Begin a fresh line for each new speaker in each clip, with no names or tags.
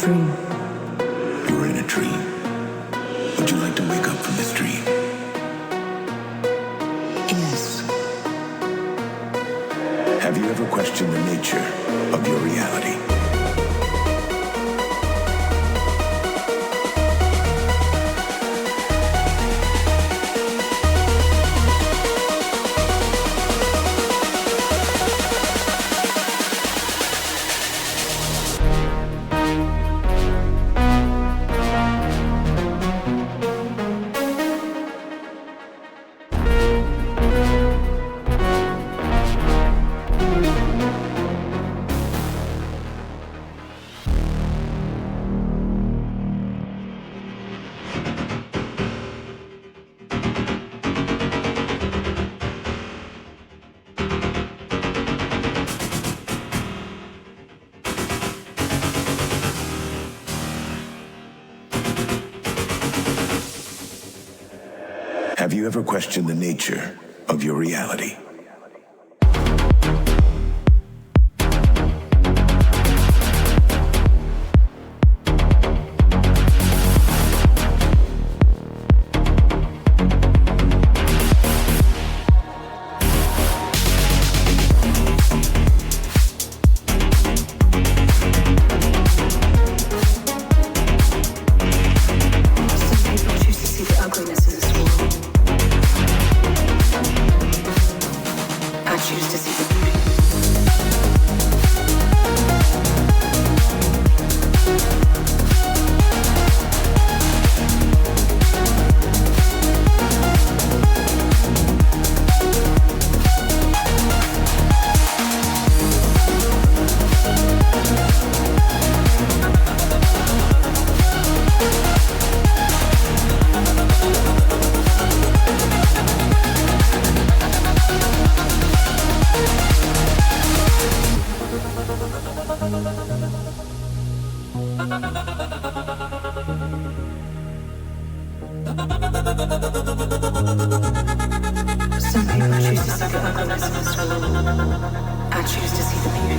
dream.
You're in a dream. Would you like to wake up from this dream?
Yes.
Have you ever questioned the nature of your reality? Have you ever questioned the nature of your reality?
Some people choose to see the ugliness in this world. I choose to see the beauty.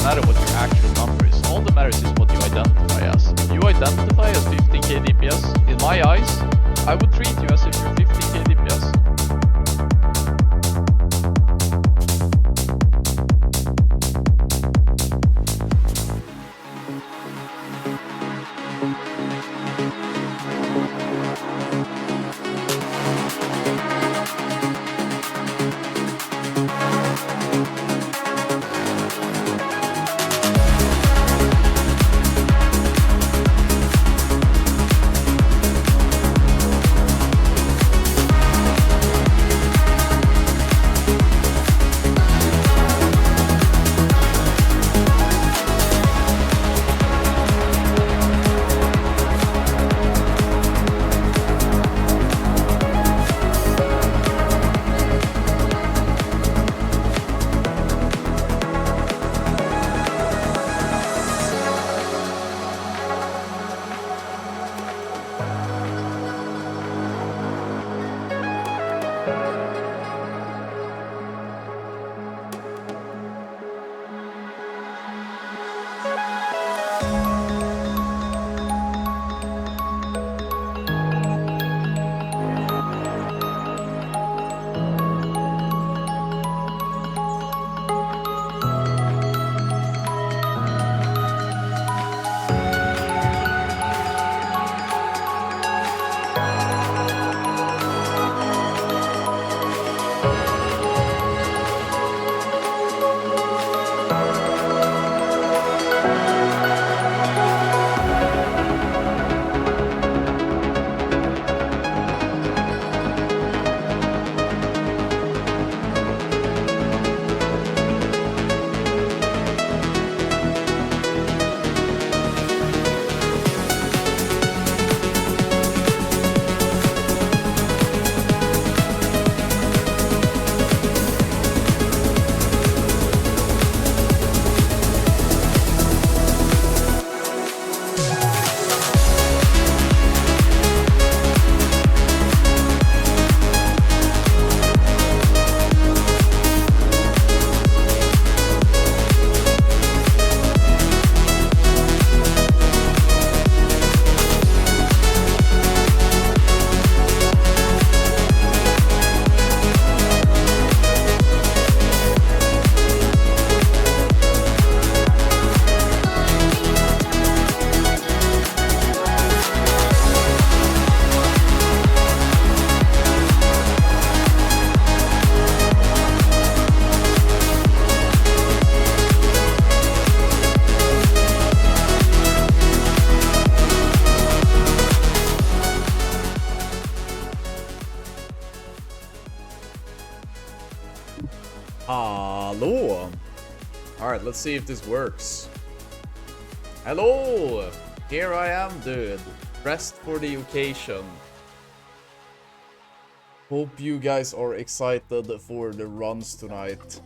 matter what your actual number is. All that matters is what you identify as. If you identify as 15k DPS, in my eyes, I would treat you as if you're 15k DPS.
Hello. Alright, let's see if this works. Hello. Here I am, dude. Dressed for the occasion. Hope you guys are excited for the runs tonight.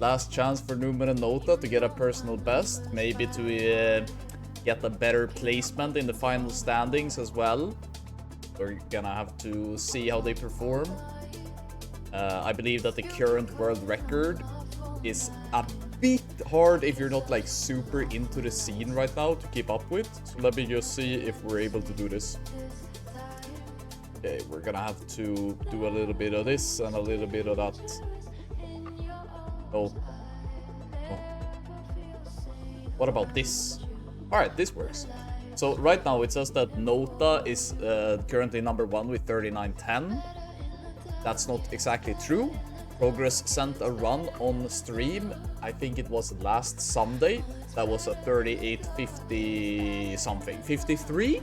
Last chance for Numen and Nota to get a personal best. Maybe to get a better placement in the final standings as well. We're gonna have to see how they perform. I believe that the current world record is a bit hard if you're not like super into the scene right now to keep up with. So let me just see if we're able to do this. Okay, we're gonna have to do a little bit of this and a little bit of that. Oh. What about this? Alright, this works. So right now it says that Nota is currently number 1 with 3910. That's not exactly true. Progress sent a run on stream. I think it was last Sunday. That was a 3850 something. 53?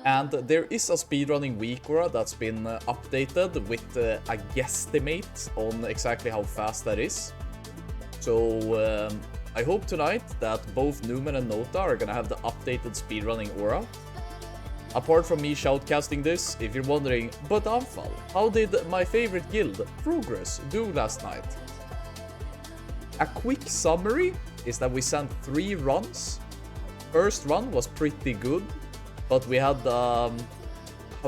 And there is a speedrunning week aura that's been updated with a guesstimate on exactly how fast that is. So I hope tonight that both Numen and Nota are gonna have the updated speedrunning aura. Apart from me shoutcasting this, if you're wondering, but Anfal, how did my favorite guild, Progress, do last night? A quick summary is that we sent 3 runs. First run was pretty good, but we had, how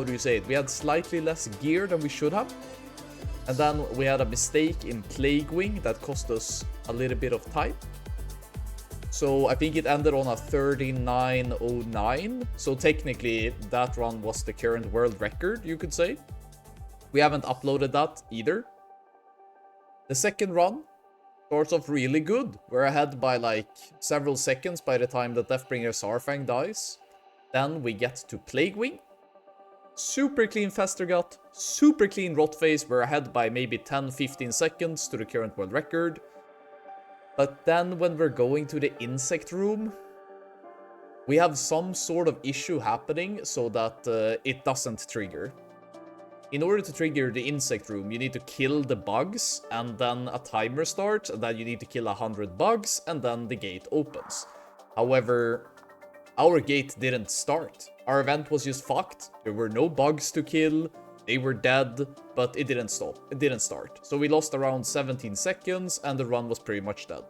do you say it? We had slightly less gear than we should have. And then we had a mistake in Plague Wing that cost us a little bit of time. So I think it ended on a 39:09. So technically that run was the current world record, you could say. We haven't uploaded that either. The second run starts off really good. We're ahead by like several seconds by the time that Deathbringer Sarfang dies. Then we get to Plague Wing. Super clean Festergut, super clean Rotface. We're ahead by maybe 10-15 seconds to the current world record. But then when we're going to the insect room, we have some sort of issue happening so that it doesn't trigger. In order to trigger the insect room, you need to kill the bugs, and then a timer starts, and then you need to kill 100 bugs, and then the gate opens. However, our gate didn't start. Our event was just fucked. There were no bugs to kill. They were dead, but it didn't stop. It didn't start. So we lost around 17 seconds, and the run was pretty much dead.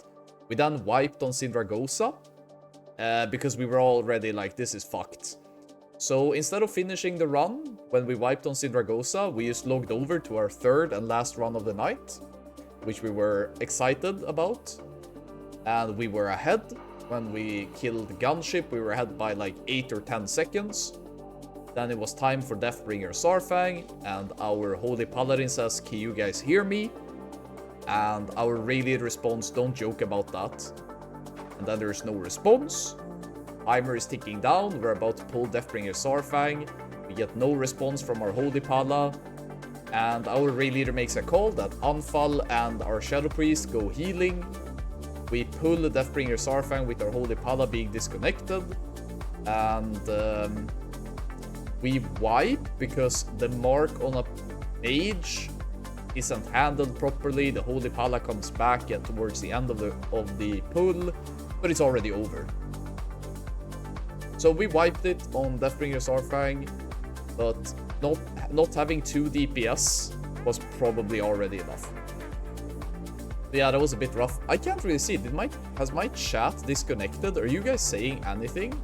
We then wiped on Syndragosa, because we were already like, this is fucked. So instead of finishing the run, when we wiped on Syndragosa, we just logged over to our third and last run of the night, which we were excited about. And we were ahead. When we killed the gunship, we were ahead by like 8 or 10 seconds. Then it was time for Deathbringer Sarfang, and our Holy Paladin says, "Can you guys hear me?" And our Radiant responds, "Don't joke about that." And then there's no response. Timer is ticking down. We're about to pull Deathbringer Sarfang. We get no response from our Holy Pala. And our Raid Leader makes a call that Anfal and our Shadow Priest go healing. We pull the Deathbringer Sarfang with our Holy Pala being disconnected. And we wipe because the mark on a page isn't handled properly. The Holy Pala comes back and towards the end of the pull, but it's already over. So we wiped it on Deathbringer Sarfang, but not having 2 DPS was probably already enough. Yeah, that was a bit rough. I can't really see. Has my chat disconnected? Are you guys saying anything?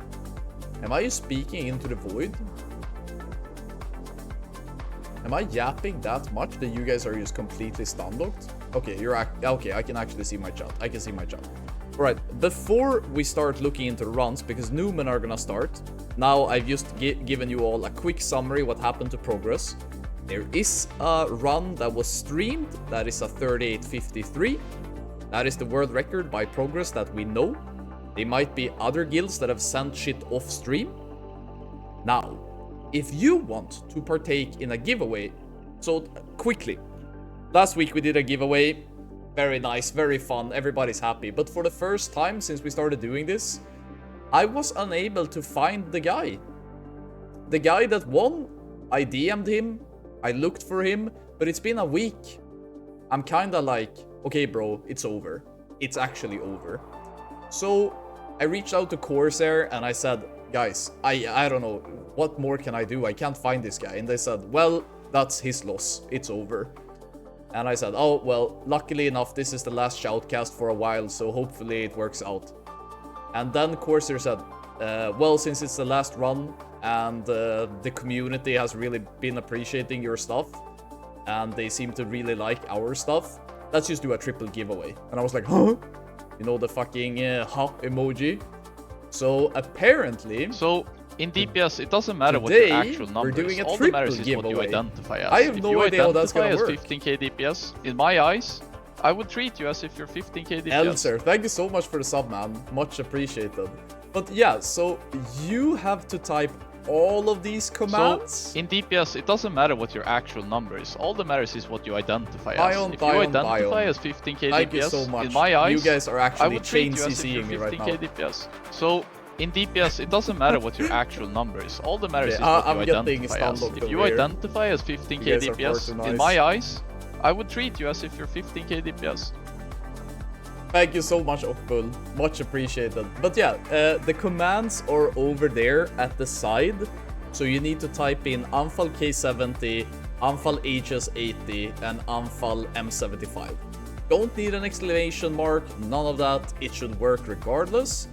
Am I speaking into the void? Am I yapping that much that you guys are just completely stun-locked? Okay, okay, I can actually see my chat. I can see my chat. Alright, before we start looking into runs, because Numen are gonna start, now I've just given you all a quick summary what happened to Progress. There is a run that was streamed, that is a 38:53. That is the world record by Progress that we know. There might be other guilds that have sent shit off stream. Now, if you want to partake in a giveaway, so quickly, last week we did a giveaway, very nice, very fun, everybody's happy, but for the first time since we started doing this, I was unable to find the guy. The guy that won, I DM'd him, I looked for him, but it's been a week. I'm kinda like, okay bro, it's over. It's actually over. So I reached out to Corsair and I said, guys, I don't know, what more can I do? I can't find this guy. And they said, well, that's his loss. It's over. And I said, oh, well, luckily enough, this is the last Shoutcast for a while, so hopefully it works out. And then Corsair said, well, since it's the last run, and the community has really been appreciating your stuff, and they seem to really like our stuff, let's just do a triple giveaway. And I was like, huh? You know, the fucking ha emoji. So apparently,
so in DPS, it doesn't matter what your actual number is. All that matters is what you identify as.
I have no idea how that's gonna work.
If you identify as 15k DPS, in my eyes, I would treat you as if you're 15k DPS.
Elser, thank you so much for the sub, man. Much appreciated. But yeah, so you have to type all of these commands.
So in DPS, it doesn't matter what your actual number is. All that matters is what you identify as. If you identify as 15k
thank
DPS,
you so much.
In my eyes,
you guys are actually
I would treat you as if
CCing
you're
me right now.
15k DPS. So in DPS, it doesn't matter what your actual number is. All that matters is what you identify as. If you identify as 15k DPS, in my eyes, I would treat you as if you're 15k DPS.
Thank you so much, Okbul. Much appreciated. But yeah, the commands are over there at the side. So you need to type in Anfal K70, Anfal HS80, and Anfal M75. Don't need an exclamation mark, none of that. It should work regardless.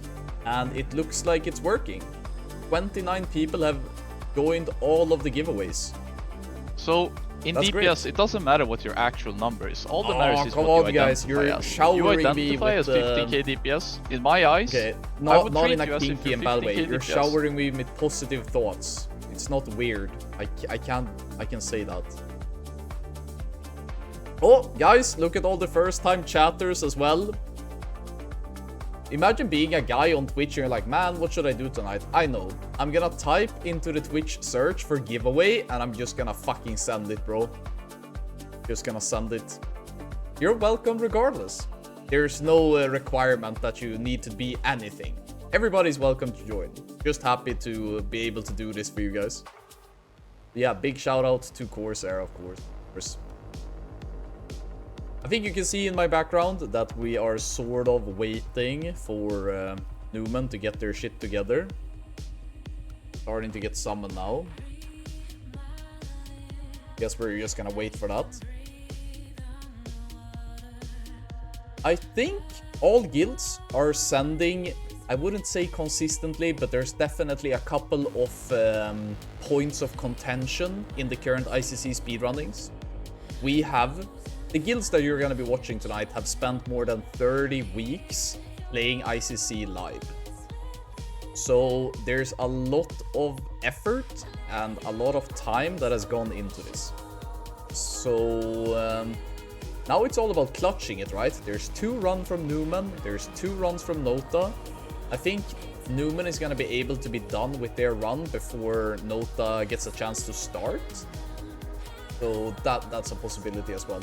And it looks like it's working. 29 people have joined all of the giveaways.
So In
That's
DPS,
great.
it doesn't matter what your actual number is. All that matters is
come
what
on,
you
guys.
identify
You're
as.
showering
You identify
me with
as 15k DPS. In my eyes,
okay,
I
not
would
in
treat
a
you as if
kinky
you're
and bad way.
15k
You're
DPS.
showering me with positive thoughts. It's not weird. I can say that. Oh, guys, look at all the first-time chatters as well. Imagine being a guy on Twitch and you're like, man, what should I do tonight? I know. I'm gonna type into the Twitch search for giveaway and I'm just gonna fucking send it, bro. Just gonna send it. You're welcome regardless. There's no requirement that you need to be anything. Everybody's welcome to join. Just happy to be able to do this for you guys. Yeah, big shout out to Corsair, of course. I think you can see in my background that we are sort of waiting for Numen to get their shit together. Starting to get summoned now. Guess we're just gonna wait for that. I think all guilds are sending, I wouldn't say consistently, but there's definitely a couple of points of contention in the current ICC speedrunnings. We have, the guilds that you're going to be watching tonight have spent more than 30 weeks playing ICC live. So there's a lot of effort and a lot of time that has gone into this. So now it's all about clutching it, right? There's 2 runs from Numen, there's 2 runs from Nota. I think Numen is going to be able to be done with their run before Nota gets a chance to start. So that's a possibility as well.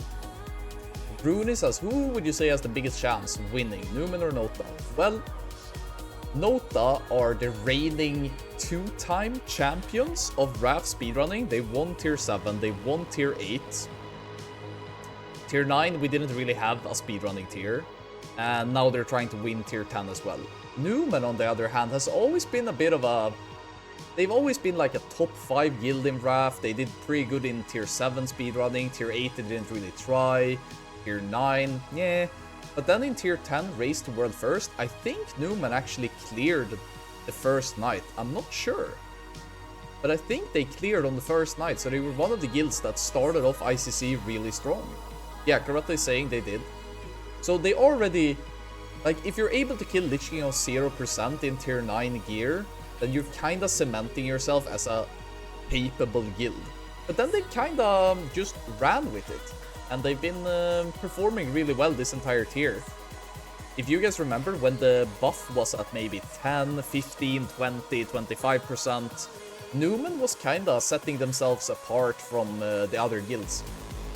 Bruni says, who would you say has the biggest chance of winning, Numen or Nota? Well, Nota are the reigning 2-time champions of RAF speedrunning. They won tier 7, they won tier 8. Tier 9, we didn't really have a speedrunning tier. And now they're trying to win tier 10 as well. Numen, on the other hand, has always been a bit of a... They've always been like a top 5 guild in RAF. They did pretty good in tier 7 speedrunning. Tier 8, they didn't really try. Tier 9, yeah. But then in tier 10, Race to World First, I think Numen actually cleared the first night. I'm not sure. But I think they cleared on the first night. So they were one of the guilds that started off ICC really strong. Yeah, Karate is saying they did. So they already... Like, if you're able to kill Lich King on 0% in tier 9 gear, then you're kinda cementing yourself as a capable guild. But then they kinda just ran with it. And they've been performing really well this entire tier. If you guys remember, when the buff was at maybe 10, 15, 20, 25%, Numen was kinda setting themselves apart from the other guilds.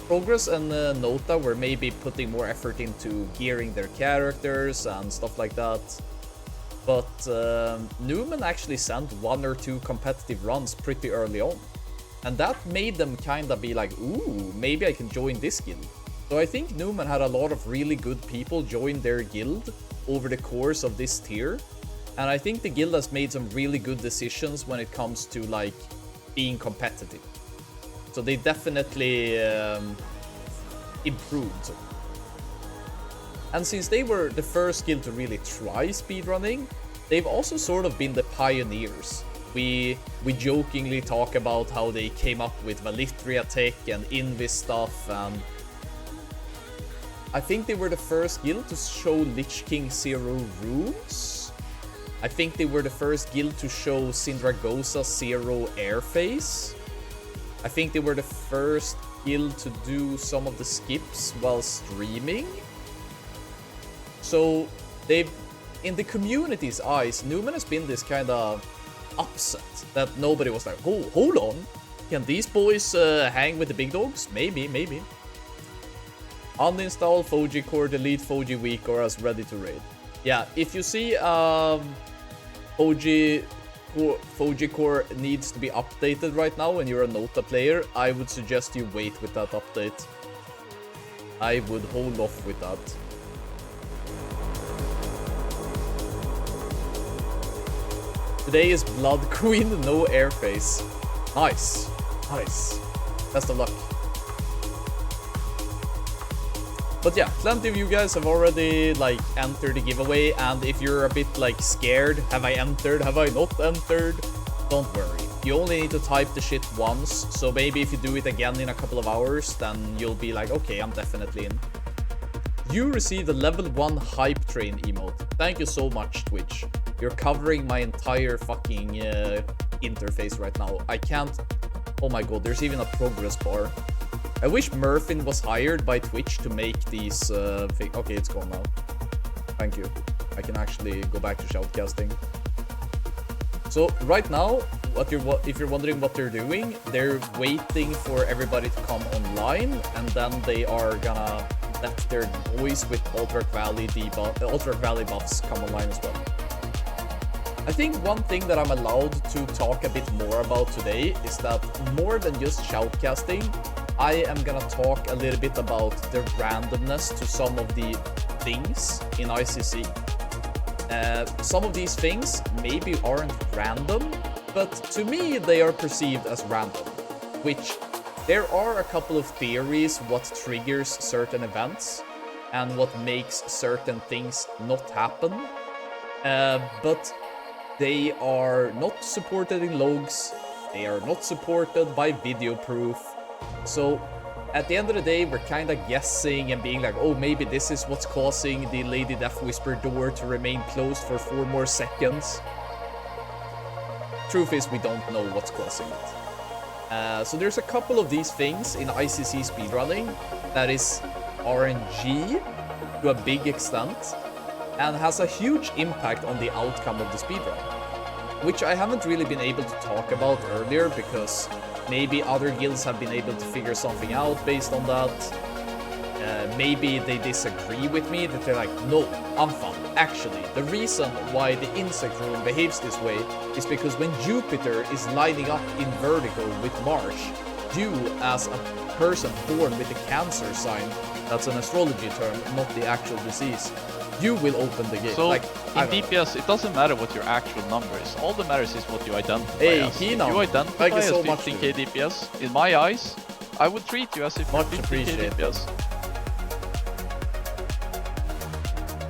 Progress and Nota were maybe putting more effort into gearing their characters and stuff like that. But Numen actually sent 1 or 2 competitive runs pretty early on. And that made them kinda be like, ooh, maybe I can join this guild. So I think Numen had a lot of really good people join their guild over the course of this tier. And I think the guild has made some really good decisions when it comes to like being competitive. So they definitely improved. And since they were the first guild to really try speedrunning, they've also sort of been the pioneers. We jokingly talk about how they came up with Valithria tech and Invis stuff, and I think they were the first guild to show Lich King 0 runes. I think they were the first guild to show Syndragosa 0 airface. I think they were the first guild to do some of the skips while streaming. So they've, in the community's eyes, Numen has been this kind of upset that nobody was like, oh, hold on, can these boys hang with the big dogs? Maybe. Uninstall Foji Core, delete Foji Weak, or as ready to raid. Yeah, if you see Foji Core needs to be updated right now and you're a Nota player, I would suggest you wait with that update. I would hold off with that. Today is Blood Queen, no airface. Nice. Best of luck. But yeah, plenty of you guys have already like entered the giveaway, and if you're a bit like scared, have I entered, have I not entered? Don't worry. you only need to type the shit once, so maybe if you do it again in a couple of hours, then you'll be like, okay, I'm definitely in. You received a level 1 hype train emote. Thank you so much, Twitch. You're covering my entire fucking interface right now. I can't... Oh my god, there's even a progress bar. I wish Murphin was hired by Twitch to make these things. Okay, it's gone now. Thank you. I can actually go back to shoutcasting. So right now, if you're wondering what they're doing, they're waiting for everybody to come online, and then they are gonna let their boys with Ultra Valley buffs come online as well. I think one thing that I'm allowed to talk a bit more about today is that more than just shoutcasting, I am gonna talk a little bit about the randomness to some of the things in ICC. Some of these things maybe aren't random, but to me they are perceived as random, which there are a couple of theories what triggers certain events and what makes certain things not happen, but they are not supported in logs, they are not supported by video proof, so at the end of the day, we're kind of guessing and being like, oh, maybe this is what's causing the Lady Death Whisper door to remain closed for 4 more seconds. Truth is, we don't know what's causing it. So there's a couple of these things in ICC speedrunning that is RNG to a big extent and has a huge impact on the outcome of the speedrun, which I haven't really been able to talk about earlier because maybe other guilds have been able to figure something out based on that. Maybe they disagree with me, that they're like, no, I'm fine. Actually, the reason why the insect rune behaves this way is because when Jupiter is lining up in vertical with Mars, you as a person born with a cancer sign, that's an astrology term, not the actual disease, you will open the gate.
So,
like,
in DPS, it doesn't matter what your actual number is. All that matters is what you identify as. If you identify as 15k DPS, in my eyes, I would treat you as if you're 15k DPS.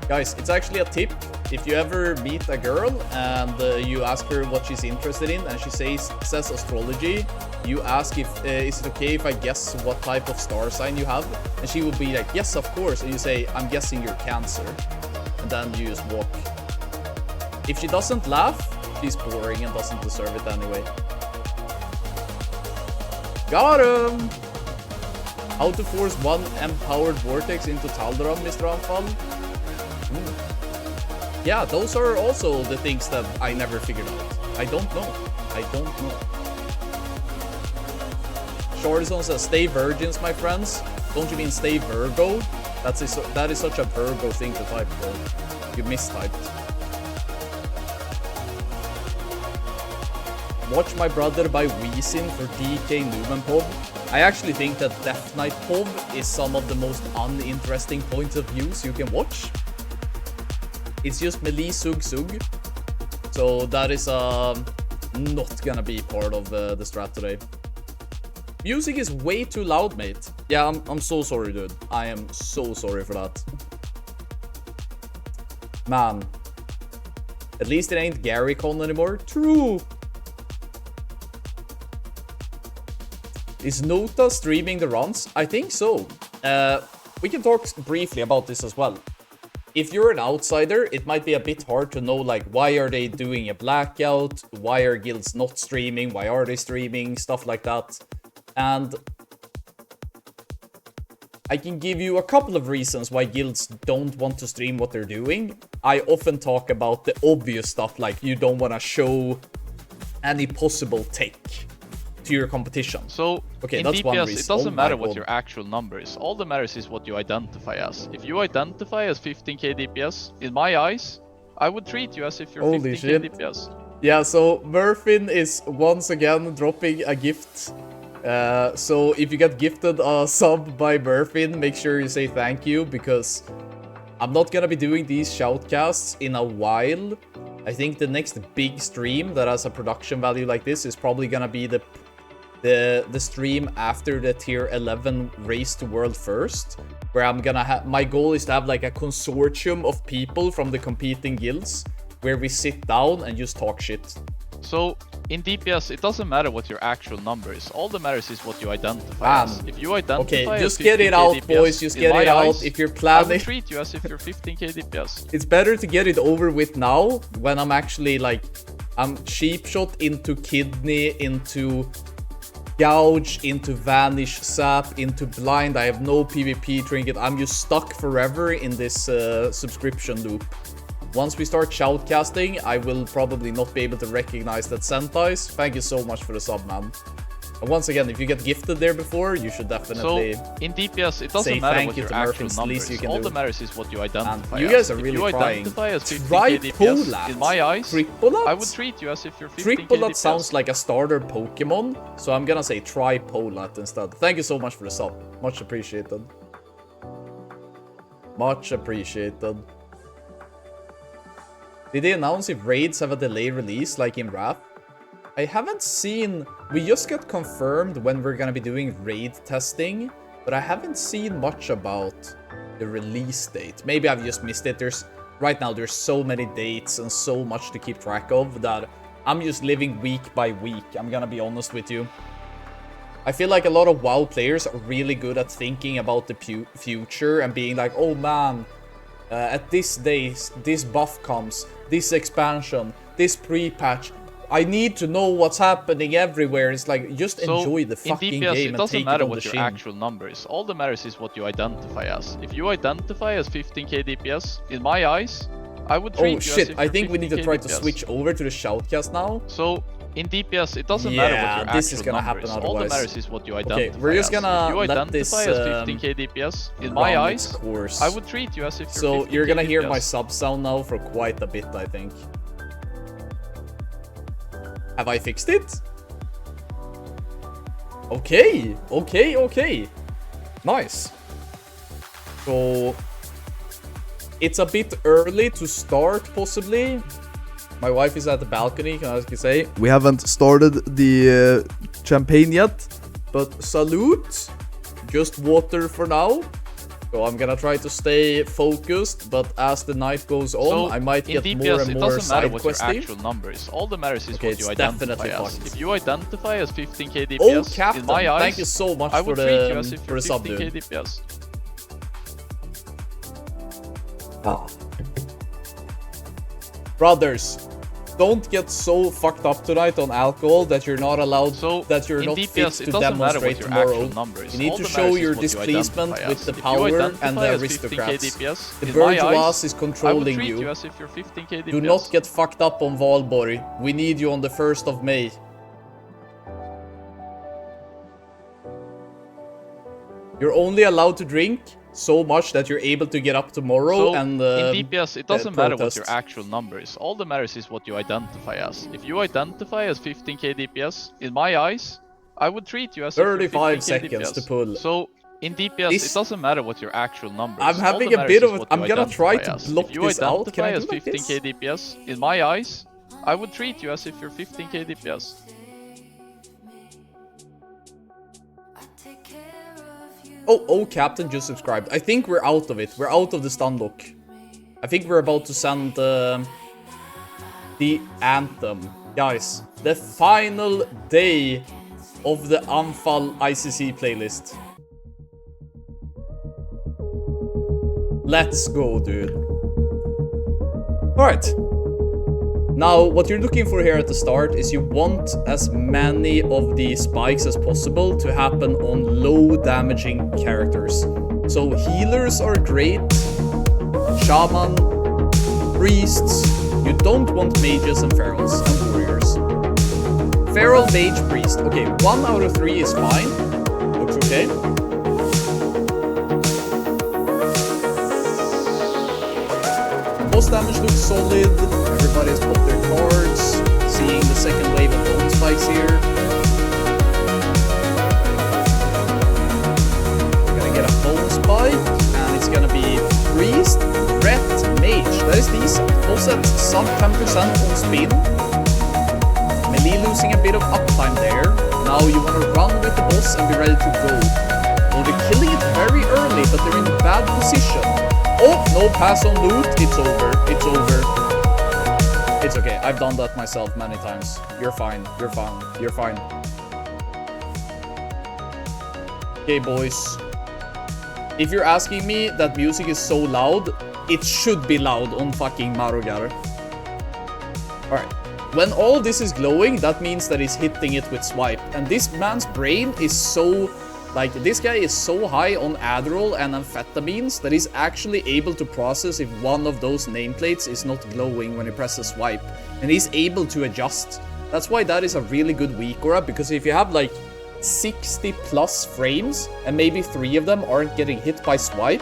Guys, it's actually a tip. If you ever meet a girl and you ask her what she's interested in and she says astrology, you ask if is it okay if I guess what type of star sign you have, and she will be like, yes, of course, and you say, I'm guessing you're Cancer, and then you just walk. If she doesn't laugh, she's boring and doesn't deserve it anyway. Got him! How to force one empowered vortex into Taldaram, Mr. Anfal? Yeah, those are also the things that I never figured out. I don't know. Shortison says, stay virgins, my friends. Don't you mean stay Virgo? That is such a Virgo thing to type, bro. You mistyped. Watch My Brother by Weezin for DK Numen POV. I actually think that Death Knight POV is some of the most uninteresting points of views you can watch. It's just melee sug. So that is not gonna be part of the strat today. Music is way too loud, mate. Yeah, I'm so sorry, dude. I am so sorry for that. Man. At least it ain't GaryCon anymore. True. Is Nota streaming the runs? I think so. We can talk briefly about this as well. If you're an outsider, it might be a bit hard to know, like, why are they doing a blackout? Why are guilds not streaming? Why are they streaming? Stuff like that. And I can give you a couple of reasons why guilds don't want to stream what they're doing. I often talk about the obvious stuff, like you don't want to show any possible take to your competition.
So,
okay,
in
that's
DPS,
one reason.
it doesn't matter what your actual number is. All that matters is what you identify as. If you identify as 15k DPS, in my eyes, I would treat you as if you're 15k DPS.
Yeah, so Murphin is once again dropping a gift. So if you get gifted a sub by Murphin, make sure you say thank you, because I'm not gonna be doing these shoutcasts in a while. I think the next big stream that has a production value like this is probably gonna be the stream after the tier 11 race to world first, where I'm gonna have, my goal is to have like a consortium of people from the competing guilds where we sit down and just talk shit.
So in DPS, it doesn't matter what your actual number is. All that matters is what you identify as. If you identify
okay,
as
just get it out,
DPS,
boys. Just get it out.
Eyes,
if you're
I
planning,
would treat you as if you're 15k DPS.
It's better to get it over with now when I'm actually like, I'm cheap shot into kidney, into gouge, into vanish sap, into blind. I have no PvP trinket. I'm just stuck forever in this subscription loop. Once we start shoutcasting, I will probably not be able to recognize that Sentais. Thank you so much for the sub, man. And once again, if you get gifted there before, you should definitely.
So in DPS, it doesn't matter what your actual numbers. All that matters is what you identify.
You guys are
as.
really
if you
trying.
Identify as 15k DPS, in my eyes, I would treat you as if you're 15k
Tripolat
DPS.
sounds like a starter Pokemon, so I'm gonna say Tripolat instead. Thank you so much for the sub. Much appreciated. Much appreciated. Did they announce if raids have a delay release like in Wrath? I haven't seen... We just got confirmed when we're gonna be doing raid testing, but I haven't seen much about the release date. Maybe I've just missed it. Right now there's so many dates and so much to keep track of that I'm just living week by week. I'm gonna be honest with you. I feel like a lot of WoW players are really good at thinking about the future and being like, oh man, at this day, this buff comes, this expansion, this pre-patch. I need to know what's happening everywhere. It's like, just enjoy the fucking
DPS,
game and take it on the chin.
it doesn't matter what your actual number is. All that matters is what you identify as. If you identify as 15k DPS, in my eyes, I would treat you as if
shit,
you're
I think we need to try to
DPS.
switch over to the shoutcast now.
So in DPS, it doesn't matter what your
this
actual
is gonna
number
happen
is.
otherwise.
All that matters is what you identify
Okay, we're just
as.
gonna
If you
let this
identify as 15k DPS, in my
run
eyes,
its course.
I would treat you as if you're
So
15k
you're gonna hear
DPS.
my sub sound now for quite a bit, I think. Have I fixed it? Okay, okay. Nice. So it's a bit early to start, possibly. My wife is at the balcony, can I say? We haven't started the champagne yet, but salute. Just water for now. So I'm gonna try to stay focused, but as the night goes on, I might get
DPS,
more and more
it doesn't matter
side
what your
questing.
actual number is. All that matters is
Okay,
what you
it's
identify
definitely
as.
fucked.
If you identify as 15k DPS,
Oh, Captain,
in my eyes,
thank you so much
I
for
would treat you
the
as if you're
sub,
15k
dude.
DPS.
Brothers, don't get so fucked up tonight on alcohol that you're not allowed, that you're
in
not
DPS,
fit
it
to
doesn't matter
demonstrate
what your
tomorrow.
actual number is.
You need
All
to
that
show
matters
your
is what you
displeasement
identify
with
as.
the
If you
power
identify
and the
as 15k
aristocrats.
DPS,
The
in my
bourgeois
eyes,
is
I would
controlling
treat
you.
you as if you're 15k DPS.
Do not get fucked up on Valborg. We need you on the 1st of May. You're only allowed to drink so much that you're able to get up tomorrow
So,
and
in DPS, it doesn't matter what your
protest.
actual number is. All that matters is what you identify as. If you identify as 15k DPS, in my eyes, I would treat you as if you're
35
15k
seconds
DPS.
to pull.
So in DPS,
This-
it doesn't matter what your actual number is.
I'm
All
having
that
a bit
matters
of
is
a-
what
I'm
you
gonna try
identify
to
as.
block
If you
this out. Can
identify
I do
as
like
15k
this?
DPS, in my eyes, I would treat you as if you're 15k DPS.
Oh, Captain just subscribed. I think we're out of it. We're out of the stun lock. I think we're about to send the anthem. Guys, the final day of the Anfall ICC playlist. Let's go, dude. Alright. Now, what you're looking for here at the start is you want as many of the spikes as possible to happen on low damaging characters. So healers are great, shaman, priests. You don't want mages and ferals and warriors. Feral, mage, priest. Okay, 1 out of 3 is fine. Looks okay. Boss damage looks solid. Everybody has put their cards. Seeing the second wave of bone spikes here. We're gonna get a bone spike, and it's gonna be priest, ret, mage. That is decent. Boss at sub 10% on spin. Melee losing a bit of uptime there. Now you wanna run with the boss and be ready to go. Oh, they're killing it very early, but they're in a bad position. Oh, no pass on loot. It's over. It's over. It's okay. I've done that myself many times. You're fine. You're fine. You're fine. Okay, boys. If you're asking me that music is so loud, it should be loud on fucking Marugar. Alright. When all this is glowing, that means that he's hitting it with swipe. And this man's brain is so... Like, this guy is so high on Adderall and amphetamines that he's actually able to process if one of those nameplates is not glowing when he presses swipe. And he's able to adjust. That's why that is a really good weak aura, because if you have like 60 plus frames and maybe 3 of them aren't getting hit by swipe,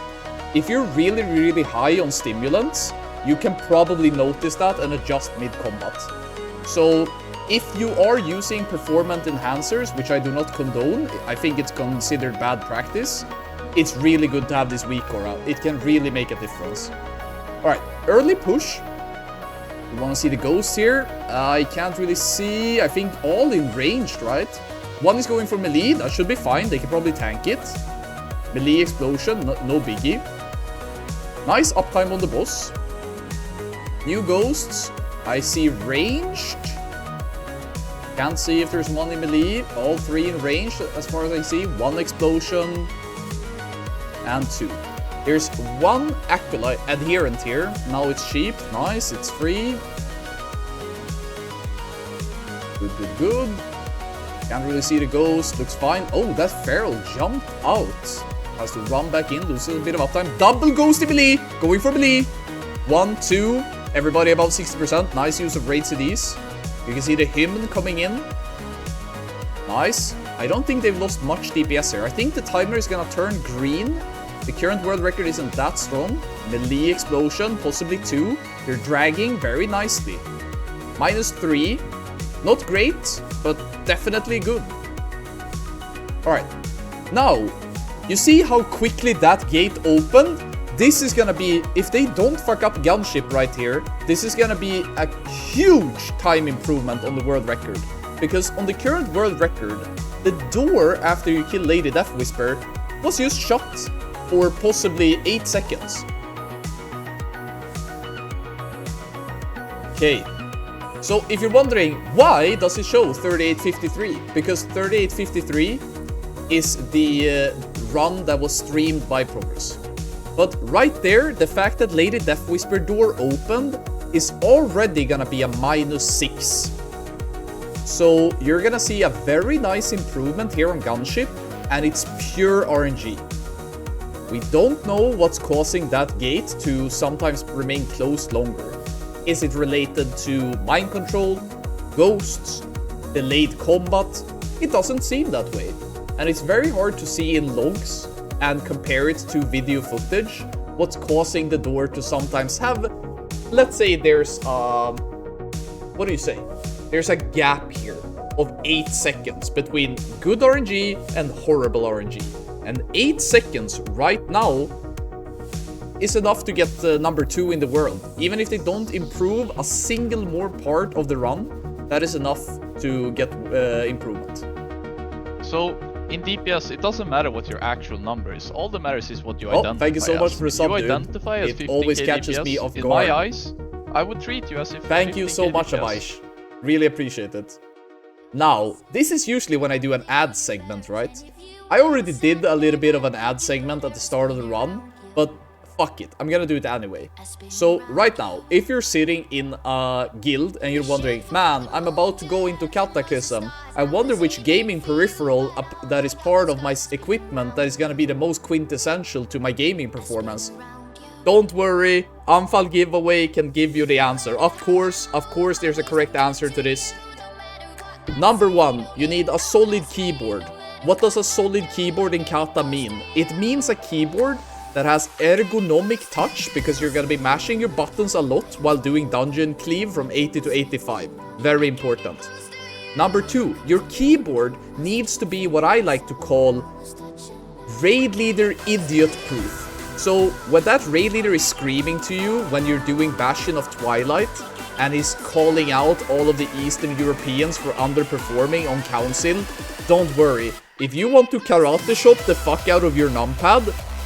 if you're really, really high on stimulants, you can probably notice that and adjust mid-combat. So... if you are using performance enhancers, which I do not condone, I think it's considered bad practice, it's really good to have this weak aura. It can really make a difference. Alright, early push. You want to see the ghosts here? I can't really see. I think all in ranged, right? One is going for melee. That should be fine. They can probably tank it. Melee explosion, no biggie. Nice uptime on the boss. New ghosts. I see ranged. Can't see if there's one in melee. All 3 in range, as far as I see. 1 explosion. And 2. There's 1 acolyte adherent here. Now it's cheap. Nice, it's free. Good, good, good. Can't really see the ghost. Looks fine. Oh, that feral jumped out. Has to run back in. Loses a bit of uptime. Double ghost in melee. Going for melee. 1, 2. Everybody above 60%. Nice use of raid CDs. You can see the hymn coming in. Nice. I don't think they've lost much DPS here. I think the timer is gonna turn green. The current world record isn't that strong. Melee explosion, possibly 2. They're dragging very nicely. -3. Not great, but definitely good. Alright. Now, you see how quickly that gate opened? This is gonna be, if they don't fuck up Gunship right here, this is gonna be a huge time improvement on the world record. Because on the current world record, the door after you kill Lady Death Whisper was just shut for possibly 8 seconds. Okay. So if you're wondering, why does it show 3853? Because 3853 is the run that was streamed by Progress. But right there, the fact that Lady Death Whisper door opened is already gonna be a -6. So you're gonna see a very nice improvement here on Gunship, and it's pure RNG. We don't know what's causing that gate to sometimes remain closed longer. Is it related to mind control, ghosts, delayed combat? It doesn't seem that way. And it's very hard to see in logs and compare it to video footage, what's causing the door to sometimes have, let's say there's what do you say? There's a gap here of 8 seconds between good RNG and horrible RNG. And 8 seconds right now is enough to get number 2 in the world. Even if they don't improve a single more part of the run, that is enough to get improvement.
So, in DPS, it doesn't matter what your actual number is. All that matters is what you identify.
Thank you so much for the sub,
dude. You identify as 15k
always catches
DPS,
me off guard.
in my eyes, I would treat you as if.
Thank you so much, Avaish. Really appreciate it. Now, this is usually when I do an ad segment, right? I already did a little bit of an ad segment at the start of the run, but fuck it, I'm gonna do it anyway. So right now, if you're sitting in a guild and you're wondering, man, I'm about to go into Cataclysm, I wonder which gaming peripheral that is part of my equipment that is gonna be the most quintessential to my gaming performance. Don't worry, Anfall giveaway can give you the answer. Of course, there's a correct answer to this. Number 1, you need a solid keyboard. What does a solid keyboard in Kata mean? It means a keyboard that has ergonomic touch, because you're gonna be mashing your buttons a lot while doing dungeon cleave from 80 to 85. Very important. Number 2, your keyboard needs to be what I like to call raid leader idiot proof. So when that raid leader is screaming to you when you're doing Bastion of Twilight, and he's calling out all of the Eastern Europeans for underperforming on council, don't worry. If you want to karate chop the fuck out of your numpad,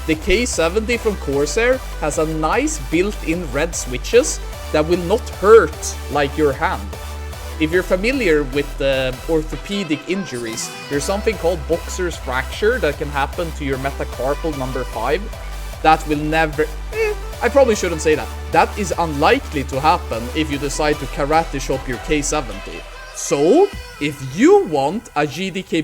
The K70 from Corsair has a nice built-in red switches that will not hurt like your hand. If you're familiar with orthopedic injuries, there's something called boxer's fracture that can happen to your metacarpal number 5. That will never... I probably shouldn't say that. That is unlikely to happen if you decide to karate chop your K70. So, if you want a GDK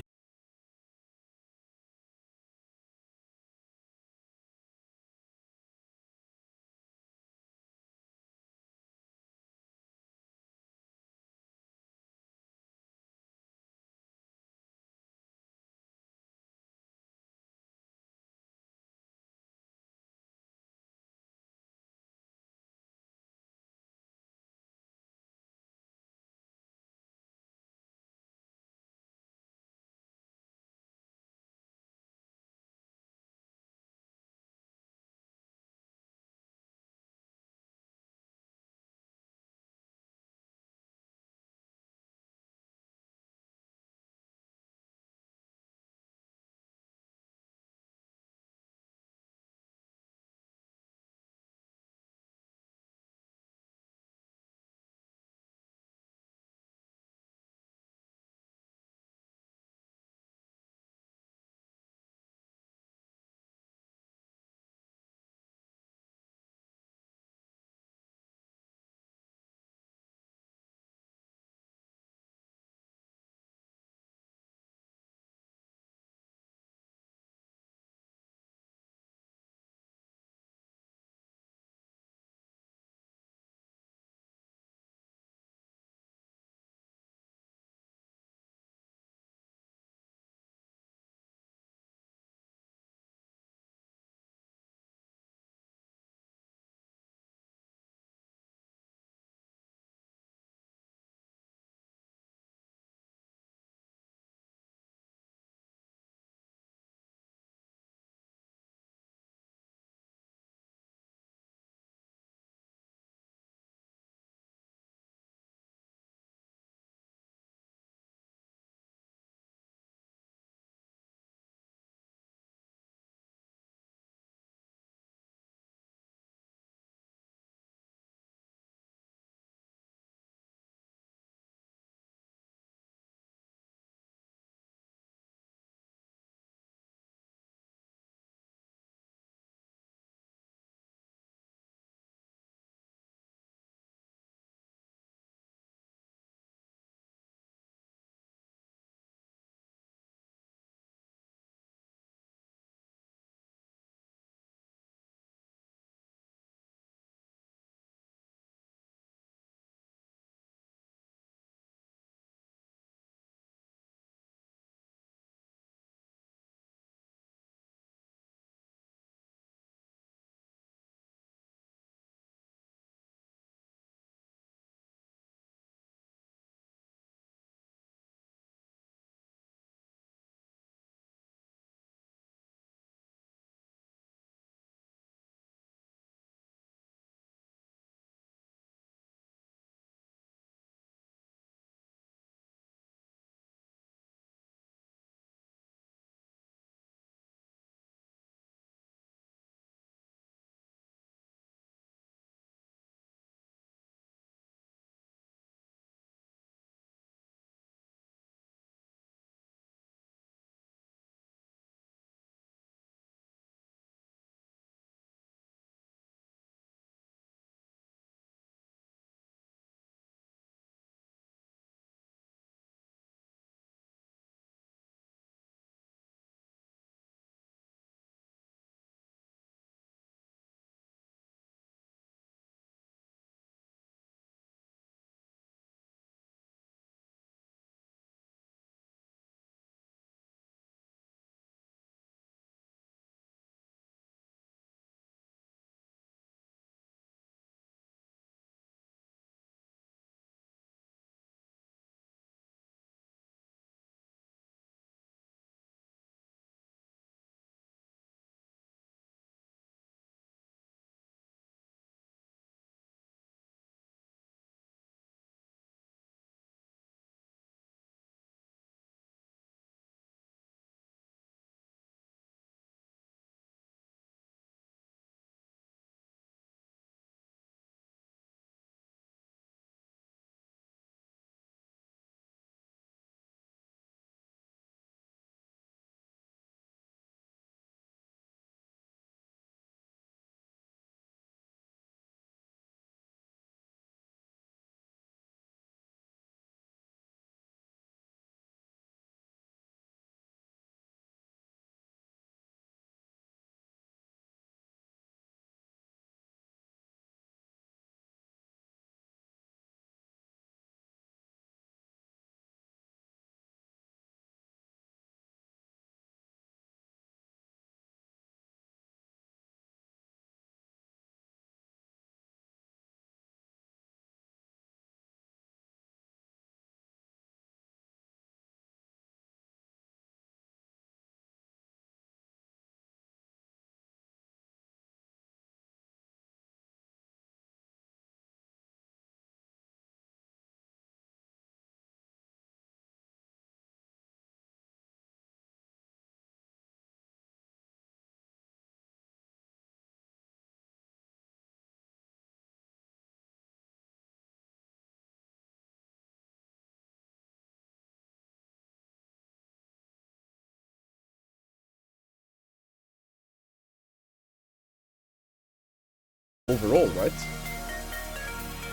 overall, right?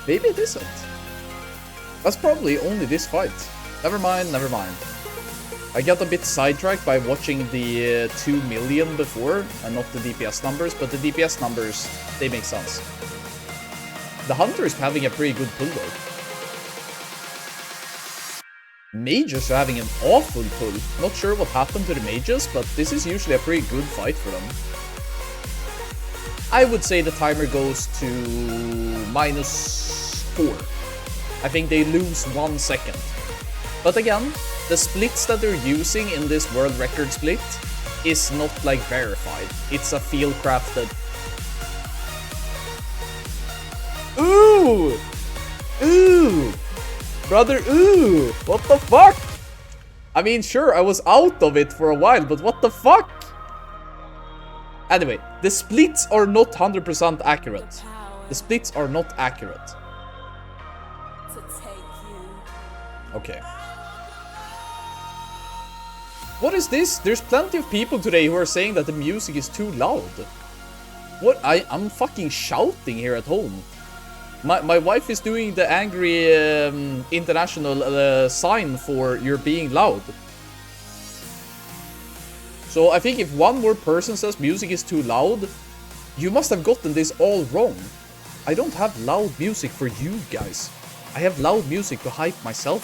Maybe it isn't. That's probably only this fight. Never mind, never mind. I got a bit sidetracked by watching the 2 million before, and not the DPS numbers, but the DPS numbers, they make sense. The Hunter is having a pretty good pull though. Mages are having an awful pull. Not sure what happened to the mages, but this is usually a pretty good fight for them. I would say the timer goes to -4. I think they lose 1 second. But again, the splits that they're using in this world record split is not like verified. It's a field crafted. Ooh! Ooh! Brother, ooh! What the fuck? I mean, sure, I was out of it for a while, but what the fuck? Anyway, the splits are not 100% accurate. The splits are not accurate. Okay. What is this? There's plenty of people today who are saying that the music is too loud. What? I'm fucking shouting here at home. My wife is doing the angry international sign for you're being loud. So I think if one more person says music is too loud, you must have gotten this all wrong. I don't have loud music for you guys. I have loud music to hype myself.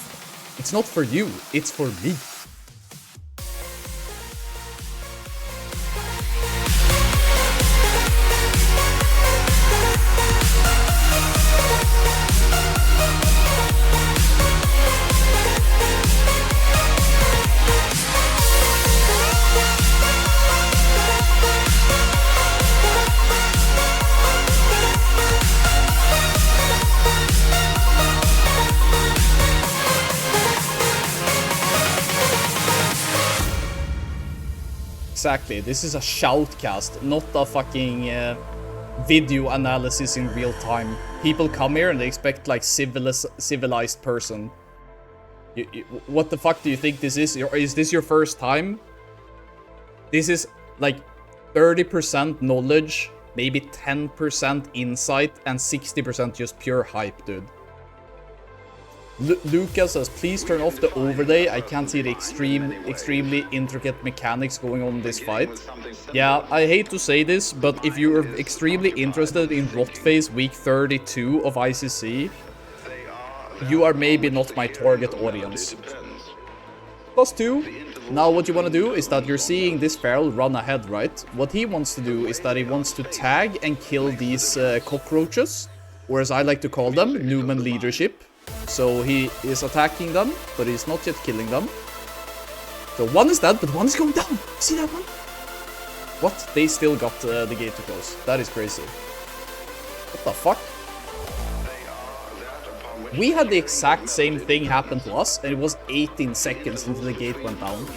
It's not for you, it's for me. Exactly, this is a shoutcast, not a fucking video analysis in real time. People come here and they expect like civilized person. What the fuck do you think this is? Is this your first time? This is like 30% knowledge, maybe 10% insight, and 60% just pure hype, dude. Lucas says, please turn off the overlay. I can't see the extremely intricate mechanics going on in this fight. Yeah, I hate to say this, but if you are extremely interested in Rotface week 32 of ICC, you are maybe not my target audience. +2. Now what you want to do is that you're seeing this feral run ahead, right? What he wants to do is that he wants to tag and kill these cockroaches, or as I like to call them, Numen leadership. So he is attacking them, but he's not yet killing them. So one is dead, but one is going down. See that one? What? They still got the gate to close. That is crazy. What the fuck? We had the exact same thing happen to us, and it was 18 seconds until the gate went down.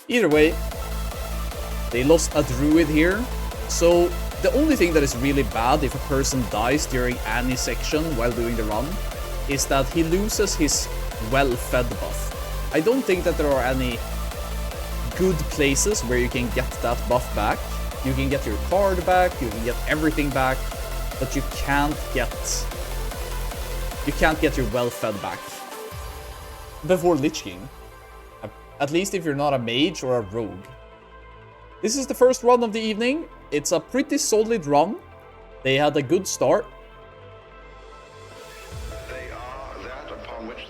Either way, they lost a druid here. So the only thing that is really bad if a person dies during any section while doing the run is that he loses his well-fed buff. I don't think that there are any good places where you can get that buff back. You can get your card back, you can get everything back, but you can't get your well-fed back before Lich King. At least if you're not a mage or a rogue. This is the first run of the evening. It's a pretty solid run. They had a good start.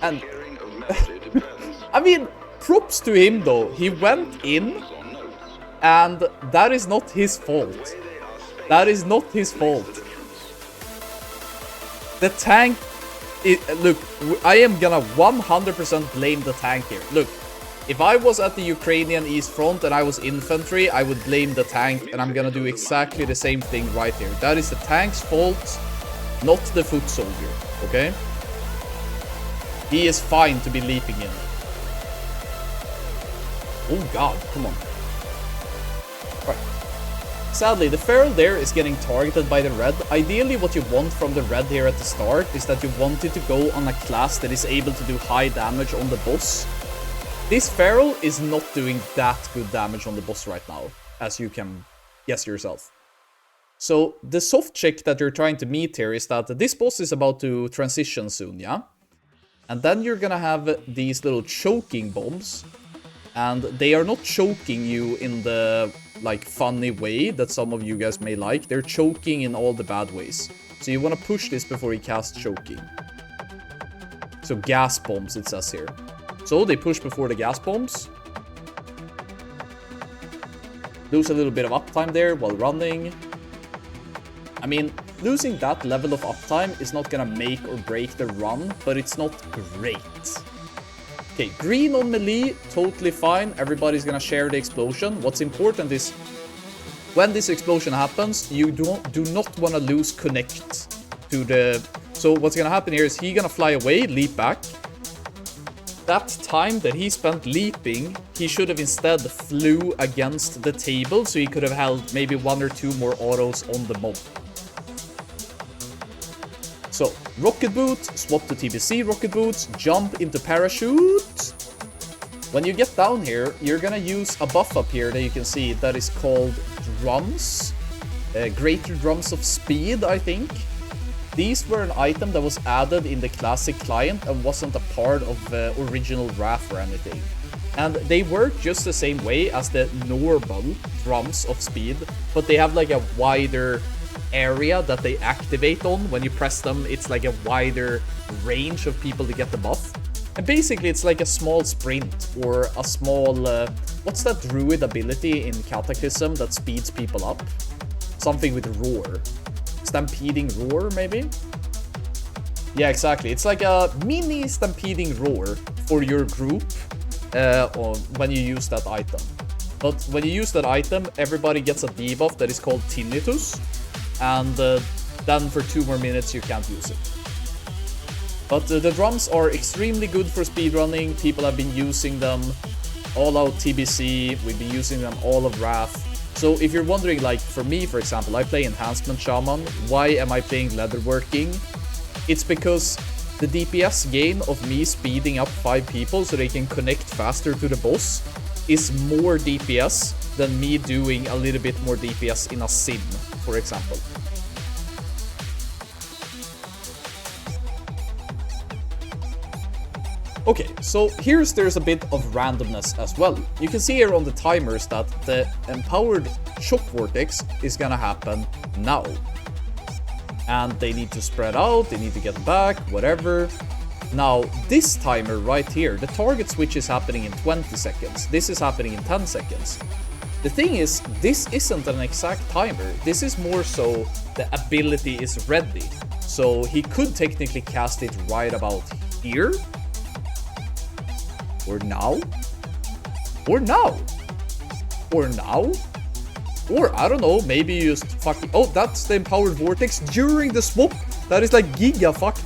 And I mean, props to him though. He went in, and that is not his fault. That is not his fault. The tank... Look, I am gonna 100% blame the tank here. Look. If I was at the Ukrainian East Front and I was infantry, I would blame the tank, and I'm gonna do exactly the same thing right here. That is the tank's fault, not the foot soldier, okay? He is fine to be leaping in. Oh god, come on. Right. Sadly, the feral there is getting targeted by the red. Ideally, what you want from the red here at the start is that you want it to go on a class that is able to do high damage on the boss. This Feral is not doing that good damage on the boss right now, as you can guess yourself. So the soft check that you're trying to meet here is that this boss is about to transition soon, yeah? And then you're gonna have these little choking bombs. And they are not choking you in the, like, funny way that some of you guys may like. They're choking in all the bad ways. So you want to push this before he casts choking. So gas bombs, it says here. So they push before the gas bombs. Lose a little bit of uptime there while running. I mean, losing that level of uptime is not gonna make or break the run, but it's not great. Okay, green on melee, totally fine. Everybody's gonna share the explosion. What's important is when this explosion happens, you do not want to lose connect to the... So what's gonna happen here is he's gonna fly away, leap back. That time that he spent leaping, he should have instead flew against the table, so he could have held maybe 1 or 2 more autos on the mob. So, rocket boot, swap to TBC rocket boots, jump into parachute. When you get down here, you're gonna use a buff up here that you can see that is called drums. Greater drums of speed, I think. These were an item that was added in the classic client and wasn't a part of the original Wrath or anything. And they work just the same way as the normal drums of speed, but they have like a wider area that they activate on. When you press them, it's like a wider range of people to get the buff. And basically it's like a small sprint or a small what's that druid ability in Cataclysm that speeds people up? Something with roar. Stampeding roar, maybe? Yeah, exactly. It's like a mini stampeding roar for your group when you use that item. But when you use that item, everybody gets a debuff that is called tinnitus. And then for 2 more minutes you can't use it. But the drums are extremely good for speedrunning. People have been using them all out TBC. We've been using them all of Wrath. So if you're wondering, like for me, for example, I play Enhancement Shaman. Why am I playing Leatherworking? It's because the DPS gain of me speeding up 5 people so they can connect faster to the boss is more DPS than me doing a little bit more DPS in a sim, for example. Okay, so there's a bit of randomness as well. You can see here on the timers that the empowered shock vortex is gonna happen now. And they need to spread out, they need to get back, whatever. Now, this timer right here, the target switch is happening in 20 seconds. This is happening in 10 seconds. The thing is, this isn't an exact timer. This is more so the ability is ready. So he could technically cast it right about here. Or now? Or now? Or now? Or, I don't know, maybe you just fucking... Oh, that's the empowered vortex during the swap. That is like giga fucked.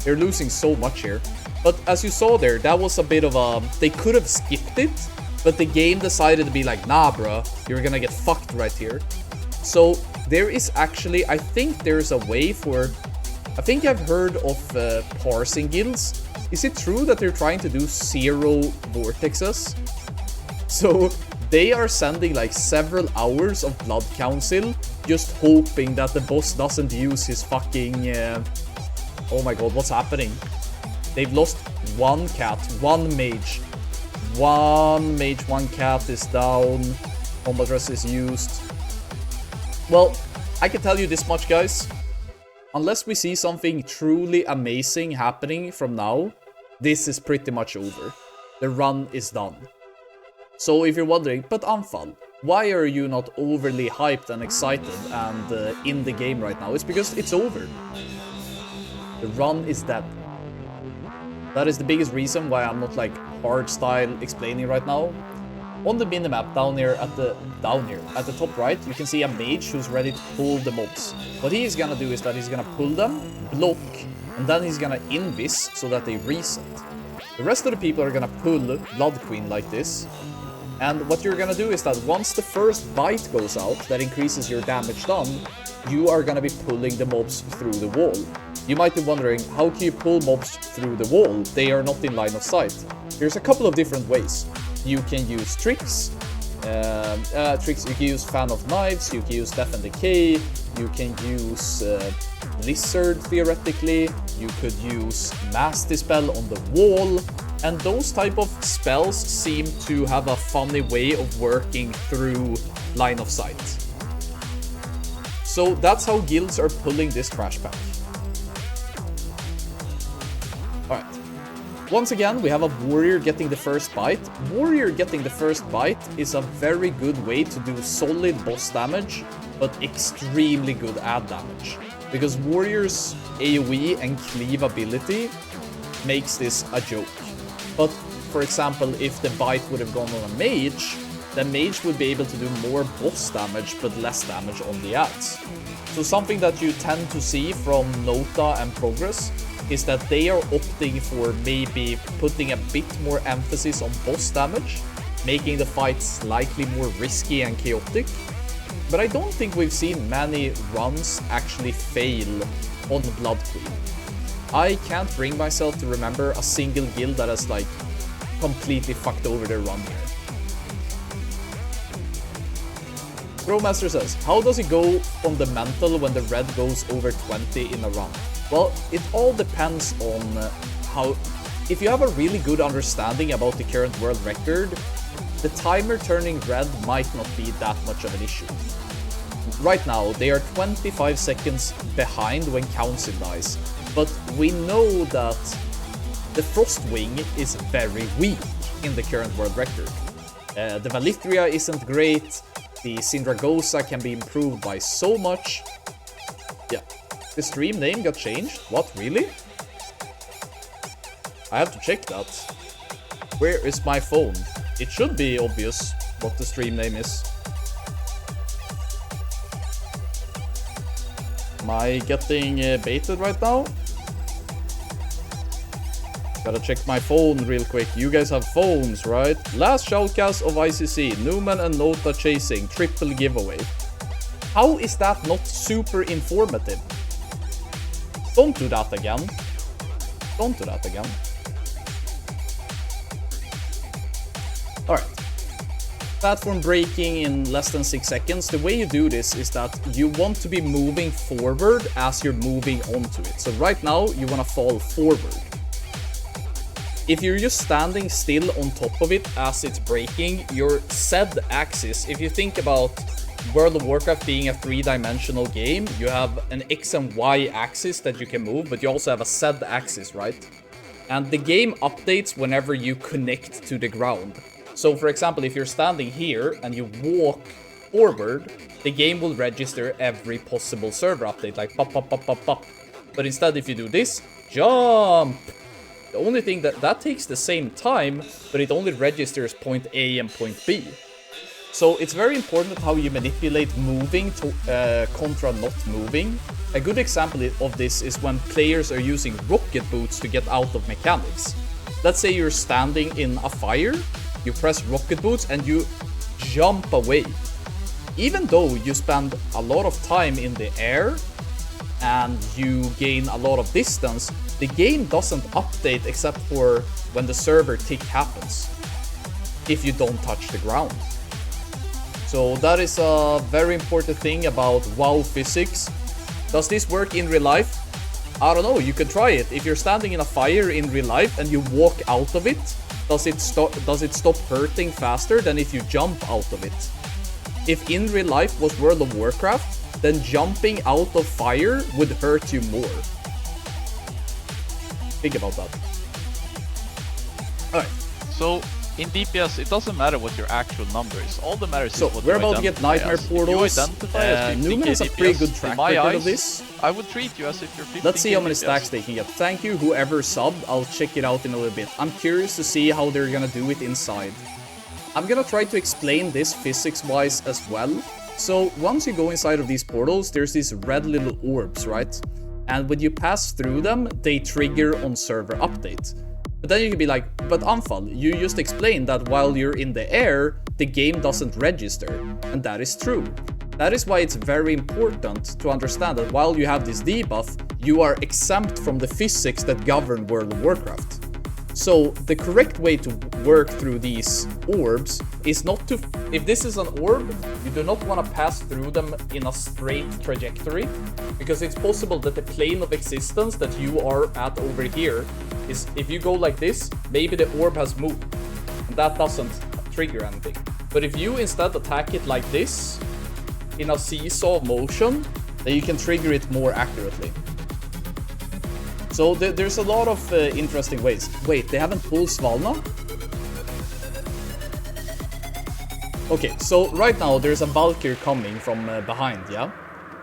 They're losing so much here. But as you saw there, that was a bit of a... They could have skipped it, but the game decided to be like, nah, bruh, you're gonna get fucked right here. So there is actually... I think there's a way for... I think I've heard of parsing guilds. Is it true that they're trying to do 0 vortexes? So they are sending like several hours of Blood Council, just hoping that the boss doesn't use his fucking... Oh my god, what's happening? They've lost 1 cat, 1 mage. 1 mage, 1 cat is down. Combat rest is used. Well, I can tell you this much, guys. Unless we see something truly amazing happening from now, this is pretty much over. The run is done. So if you're wondering, but Anfal, why are you not overly hyped and excited and in the game right now? It's because it's over. The run is dead. That is the biggest reason why I'm not like hardstyle explaining right now. On the minimap down here at the top right, you can see a mage who's ready to pull the mobs. What he is gonna do is that he's gonna pull them, block, and then he's gonna invis so that they reset. The rest of the people are gonna pull Blood Queen like this. And what you're gonna do is that once the first bite goes out, that increases your damage done, you are gonna be pulling the mobs through the wall. You might be wondering, how can you pull mobs through the wall? They are not in line of sight. There's a couple of different ways. You can use tricks. You can use Fan of Knives, you can use Death and Decay, you can use Lizard theoretically, you could use Mass Dispel on the wall, and those type of spells seem to have a funny way of working through line of sight. So that's how guilds are pulling this trash pack. Alright. Once again, we have a warrior getting the first bite. Warrior getting the first bite is a very good way to do solid boss damage, but extremely good add damage. Because warrior's AoE and cleave ability makes this a joke. But, for example, if the bite would have gone on a mage, the mage would be able to do more boss damage, but less damage on the adds. So something that you tend to see from Nota and Progress is that they are opting for maybe putting a bit more emphasis on boss damage, making the fight slightly more risky and chaotic. But I don't think we've seen many runs actually fail on Blood Queen. I can't bring myself to remember a single guild that has like completely fucked over their run here. Growmaster says, how does it go fundamental when the red goes over 20 in a run? Well, it all depends on how... If you have a really good understanding about the current world record, the timer turning red might not be that much of an issue. Right now, they are 25 seconds behind when Council dies, but we know that the Frostwing is very weak in the current world record. The Valithria isn't great, the Syndragosa can be improved by so much. Yeah. The stream name got changed? What, really? I have to check that. Where is my phone? It should be obvious what the stream name is. Am I getting baited right now? Gotta check my phone real quick. You guys have phones, right? Last shoutcast of ICC. Numen and Nota chasing. Triple giveaway. How is that not super informative? Don't do that again. Don't do that again. Alright. Platform breaking in less than 6 seconds. The way you do this is that you want to be moving forward as you're moving onto it. So right now, you want to fall forward. If you're just standing still on top of it as it's breaking, your Z axis, if you think about World of Warcraft being a 3-dimensional game, you have an X and Y axis that you can move, but you also have a Z axis, right? And the game updates whenever you connect to the ground. So for example, if you're standing here and you walk forward, the game will register every possible server update, like pop, pop, pop, pop, pop. But instead, if you do this, jump! The only thing that takes the same time, but it only registers point A and point B. So it's very important how you manipulate moving to, contra not moving. A good example of this is when players are using rocket boots to get out of mechanics. Let's say you're standing in a fire, you press rocket boots and you jump away. Even though you spend a lot of time in the air and you gain a lot of distance, the game doesn't update except for when the server tick happens, if you don't touch the ground. So that is a very important thing about WoW physics. Does this work in real life? I don't know, you can try it. If you're standing in a fire in real life and you walk out of it, does it stop hurting faster than if you jump out of it? If in real life was World of Warcraft, then jumping out of fire would hurt you more. Think about that. Alright.
So, in DPS, it doesn't matter what your actual number is. All that matters is what
we're about to get Nightmare Portals. Numen has a pretty good track record of this.
I would treat you as if you're 15.
Let's see how many stacks they can get. Thank you, whoever subbed. I'll check it out in a little bit. I'm curious to see how they're gonna do it inside. I'm gonna try to explain this physics-wise as well. So, once you go inside of these portals, there's these red little orbs, right? And when you pass through them, they trigger on server update. But then you can be like, but Anfal, you just explained that while you're in the air, the game doesn't register. And that is true. That is why it's very important to understand that while you have this debuff, you are exempt from the physics that govern World of Warcraft. So the correct way to work through these orbs is not to, if this is an orb, you do not want to pass through them in a straight trajectory, because it's possible that the plane of existence that you are at over here is, if you go like this, maybe the orb has moved, and that doesn't trigger anything. But if you instead attack it like this, in a seesaw motion, then you can trigger it more accurately. So there's a lot of interesting ways. Wait, they haven't pulled Svalna? Okay, so right now there's a Valkyr coming from behind, yeah?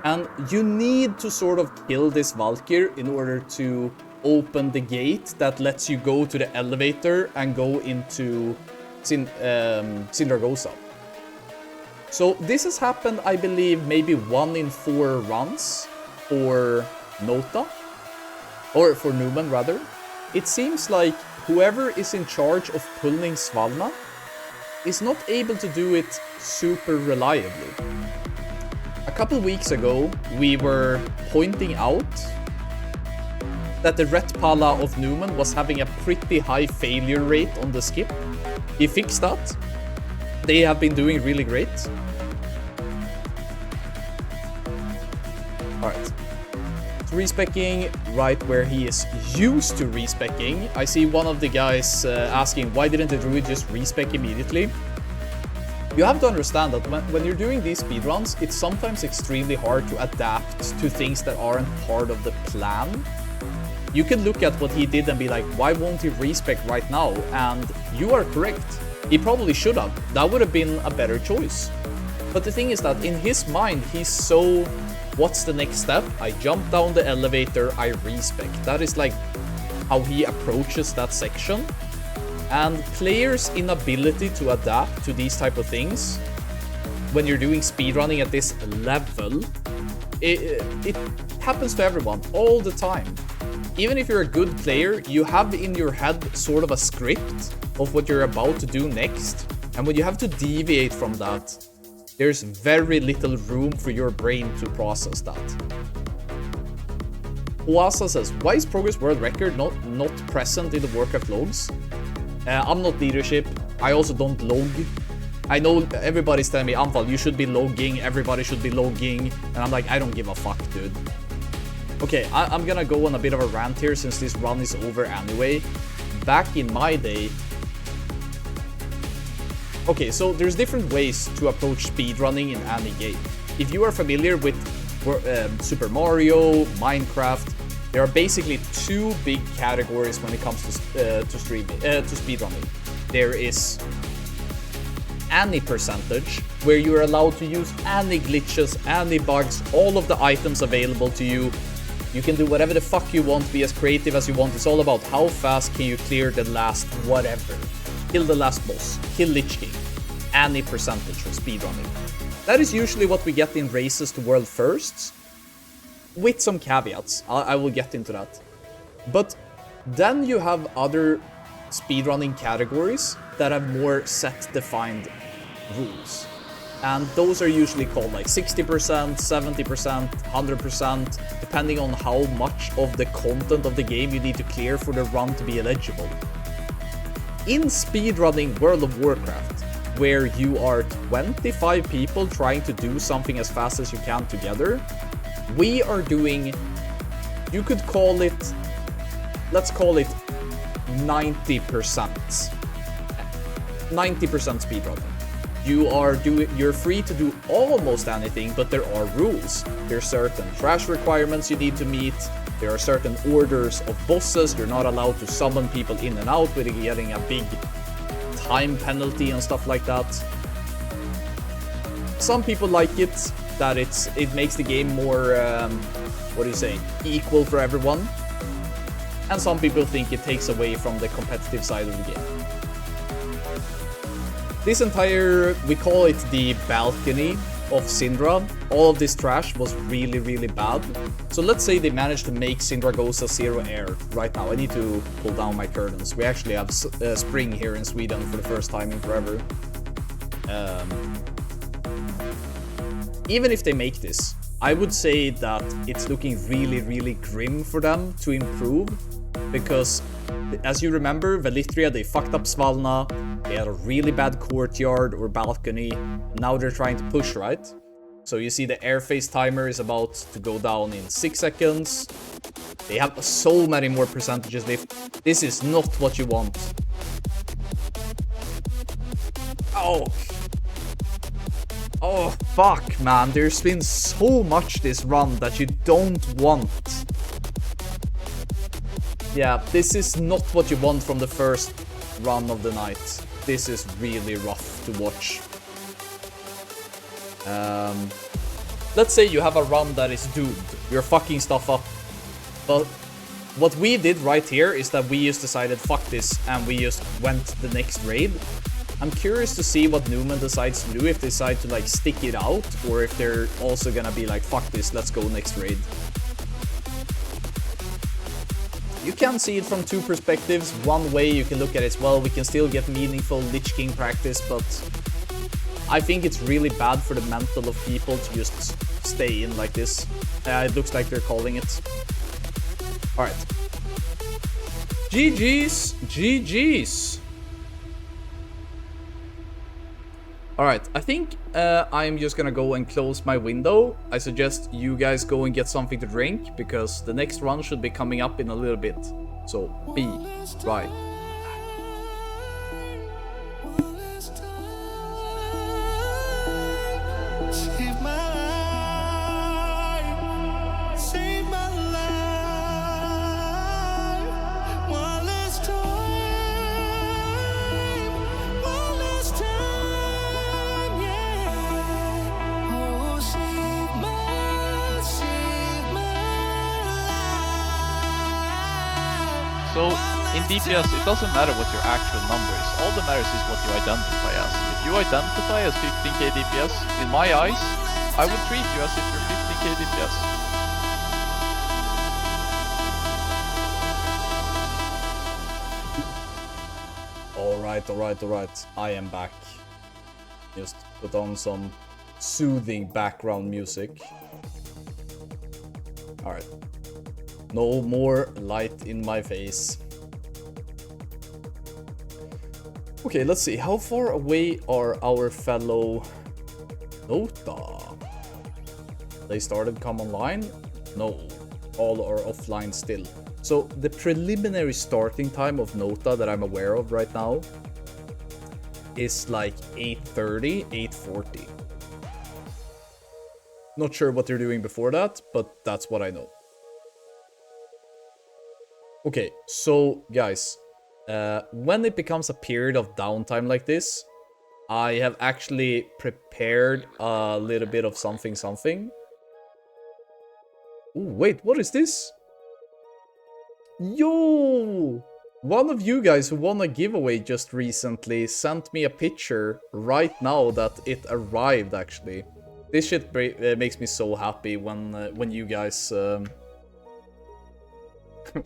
And you need to sort of kill this Valkyr in order to open the gate that lets you go to the elevator and go into Sindragosa. So this has happened, I believe, maybe 1 in 4 runs for Nota. Or for Numen, rather. It seems like whoever is in charge of pulling Svalna is not able to do it super reliably. A couple weeks ago, we were pointing out that the Ret Pala of Numen was having a pretty high failure rate on the skip. He fixed that. They have been doing really great. Alright. Respecking right where he is used to respecking. I see one of the guys asking, why didn't the druid just respec immediately? You have to understand that when you're doing these speedruns, it's sometimes extremely hard to adapt to things that aren't part of the plan. You can look at what he did and be like, why won't he respec right now? And you are correct. He probably should have. That would have been a better choice. But the thing is that in his mind, he's so... What's the next step? I jump down the elevator, I respec. That is like how he approaches that section. And players' inability to adapt to these type of things, when you're doing speedrunning at this level, it happens to everyone all the time. Even if you're a good player, you have in your head sort of a script of what you're about to do next. And when you have to deviate from that, there's very little room for your brain to process that. Oasa says, why is Progress World Record not present in the Warcraft logs? I'm not leadership. I also don't log. I know everybody's telling me, Anfal, you should be logging, everybody should be logging. And I'm like, I don't give a fuck, dude. Okay, I'm gonna go on a bit of a rant here since this run is over anyway. Back in my day... Okay, so there's different ways to approach speedrunning in any game. If you are familiar with Super Mario, Minecraft, there are basically 2 big categories when it comes to speedrunning. There is any percentage, where you're allowed to use any glitches, any bugs, all of the items available to you. You can do whatever the fuck you want, be as creative as you want. It's all about how fast can you clear the last whatever. Kill the last boss, kill Lich King, any percentage for speedrunning. That is usually what we get in races to world firsts, with some caveats. I will get into that. But then you have other speedrunning categories that have more set-defined rules. And those are usually called like 60%, 70%, 100%, depending on how much of the content of the game you need to clear for the run to be eligible. In speedrunning World of Warcraft, where you are 25 people trying to do something as fast as you can together, we are doing, you could call it, let's call it 90%. 90% speedrunning. You're free to do almost anything, but there are rules. There are certain trash requirements you need to meet. There are certain orders of bosses. You're not allowed to summon people in and out without getting a big time penalty and stuff like that. Some people like it, that it makes the game more, equal for everyone. And some people think it takes away from the competitive side of the game. This entire, we call it the balcony of Syndra. All of this trash was really, really bad. So let's say they managed to make Sindragosa 0 air right now. I need to pull down my curtains. We actually have spring here in Sweden for the first time in forever. Even if they make this, I would say that it's looking really, really grim for them to improve. because as you remember, Velithria, they fucked up Svalna, they had a really bad courtyard or balcony, now they're trying to push, right? So you see the airface timer is about to go down in 6 seconds. They have so many more percentages. This is not what you want. Oh. Oh, fuck, man. There's been so much this run that you don't want. Yeah, this is not what you want from the first run of the night. This is really rough to watch. Let's say you have a run that is doomed. You're fucking stuff up. But what we did right here is that we just decided, fuck this, and we just went the next raid. I'm curious to see what Numen decides to do, if they decide to like stick it out, or if they're also gonna be like, fuck this, let's go next raid. You can see it from two perspectives. One way you can look at it is, well, we can still get meaningful Lich King practice, but I think it's really bad for the mental of people to just stay in like this. It looks like they're calling it. Alright. GG's. GG's. Alright, I think I'm just gonna go and close my window. I suggest you guys go and get something to drink, because the next run should be coming up in a little bit. So, be right.
So, in DPS, it doesn't matter what your actual number is. All that matters is what you identify as. If you identify as 15k DPS, in my eyes, I would treat you as if you're 15k DPS.
Alright. I am back. Just put on some soothing background music. Alright. No more light in my face. Okay, let's see. How far away are our fellow Nota? They started come online? No. All are offline still. So the preliminary starting time of Nota that I'm aware of right now is like 8:30, 8:40. Not sure what they're doing before that, but that's what I know. Okay, so guys, when it becomes a period of downtime like this, I have actually prepared a little bit of something. Ooh, wait, what is this? Yo! One of you guys who won a giveaway just recently sent me a picture right now that it arrived, actually. This shit makes me so happy when you guys...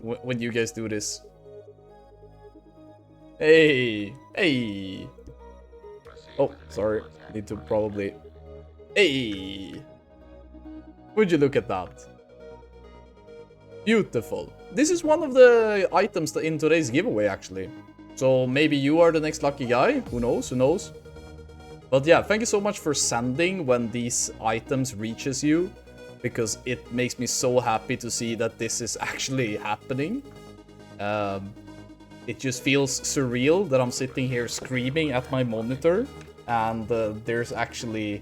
when you guys do this. Hey! Oh, sorry. Need to probably... Hey! Would you look at that? Beautiful. This is one of the items in today's giveaway, actually. So maybe you are the next lucky guy. Who knows? But yeah, thank you so much for sending when these items reaches you, because it makes me so happy to see that this is actually happening. It just feels surreal that I'm sitting here screaming at my monitor, and there's actually...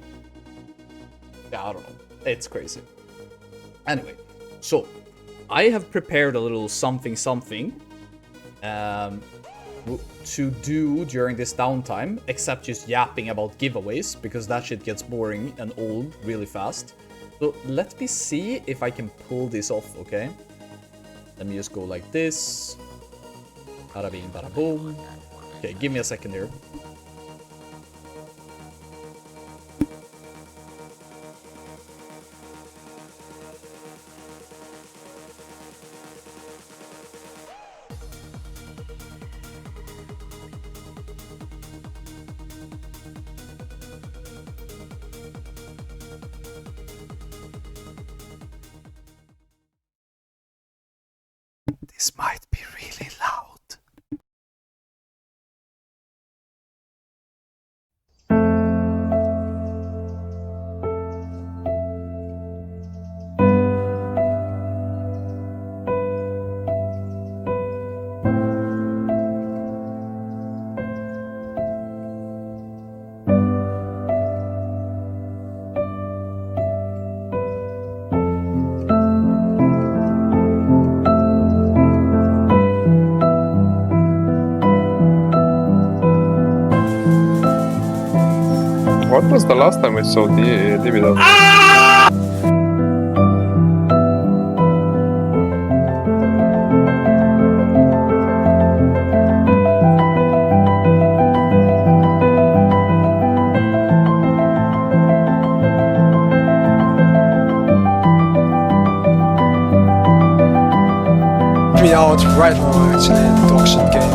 Yeah, I don't know. It's crazy. Anyway, so I have prepared a little something to do during this downtime, except just yapping about giveaways, because that shit gets boring and old really fast. So let me see if I can pull this off, okay? Let me just go like this. Bada bing, bada boom. Okay, give me a second here. This might be really loud.
What was the last time we saw the dividend?
Me out right now actually in the auction game.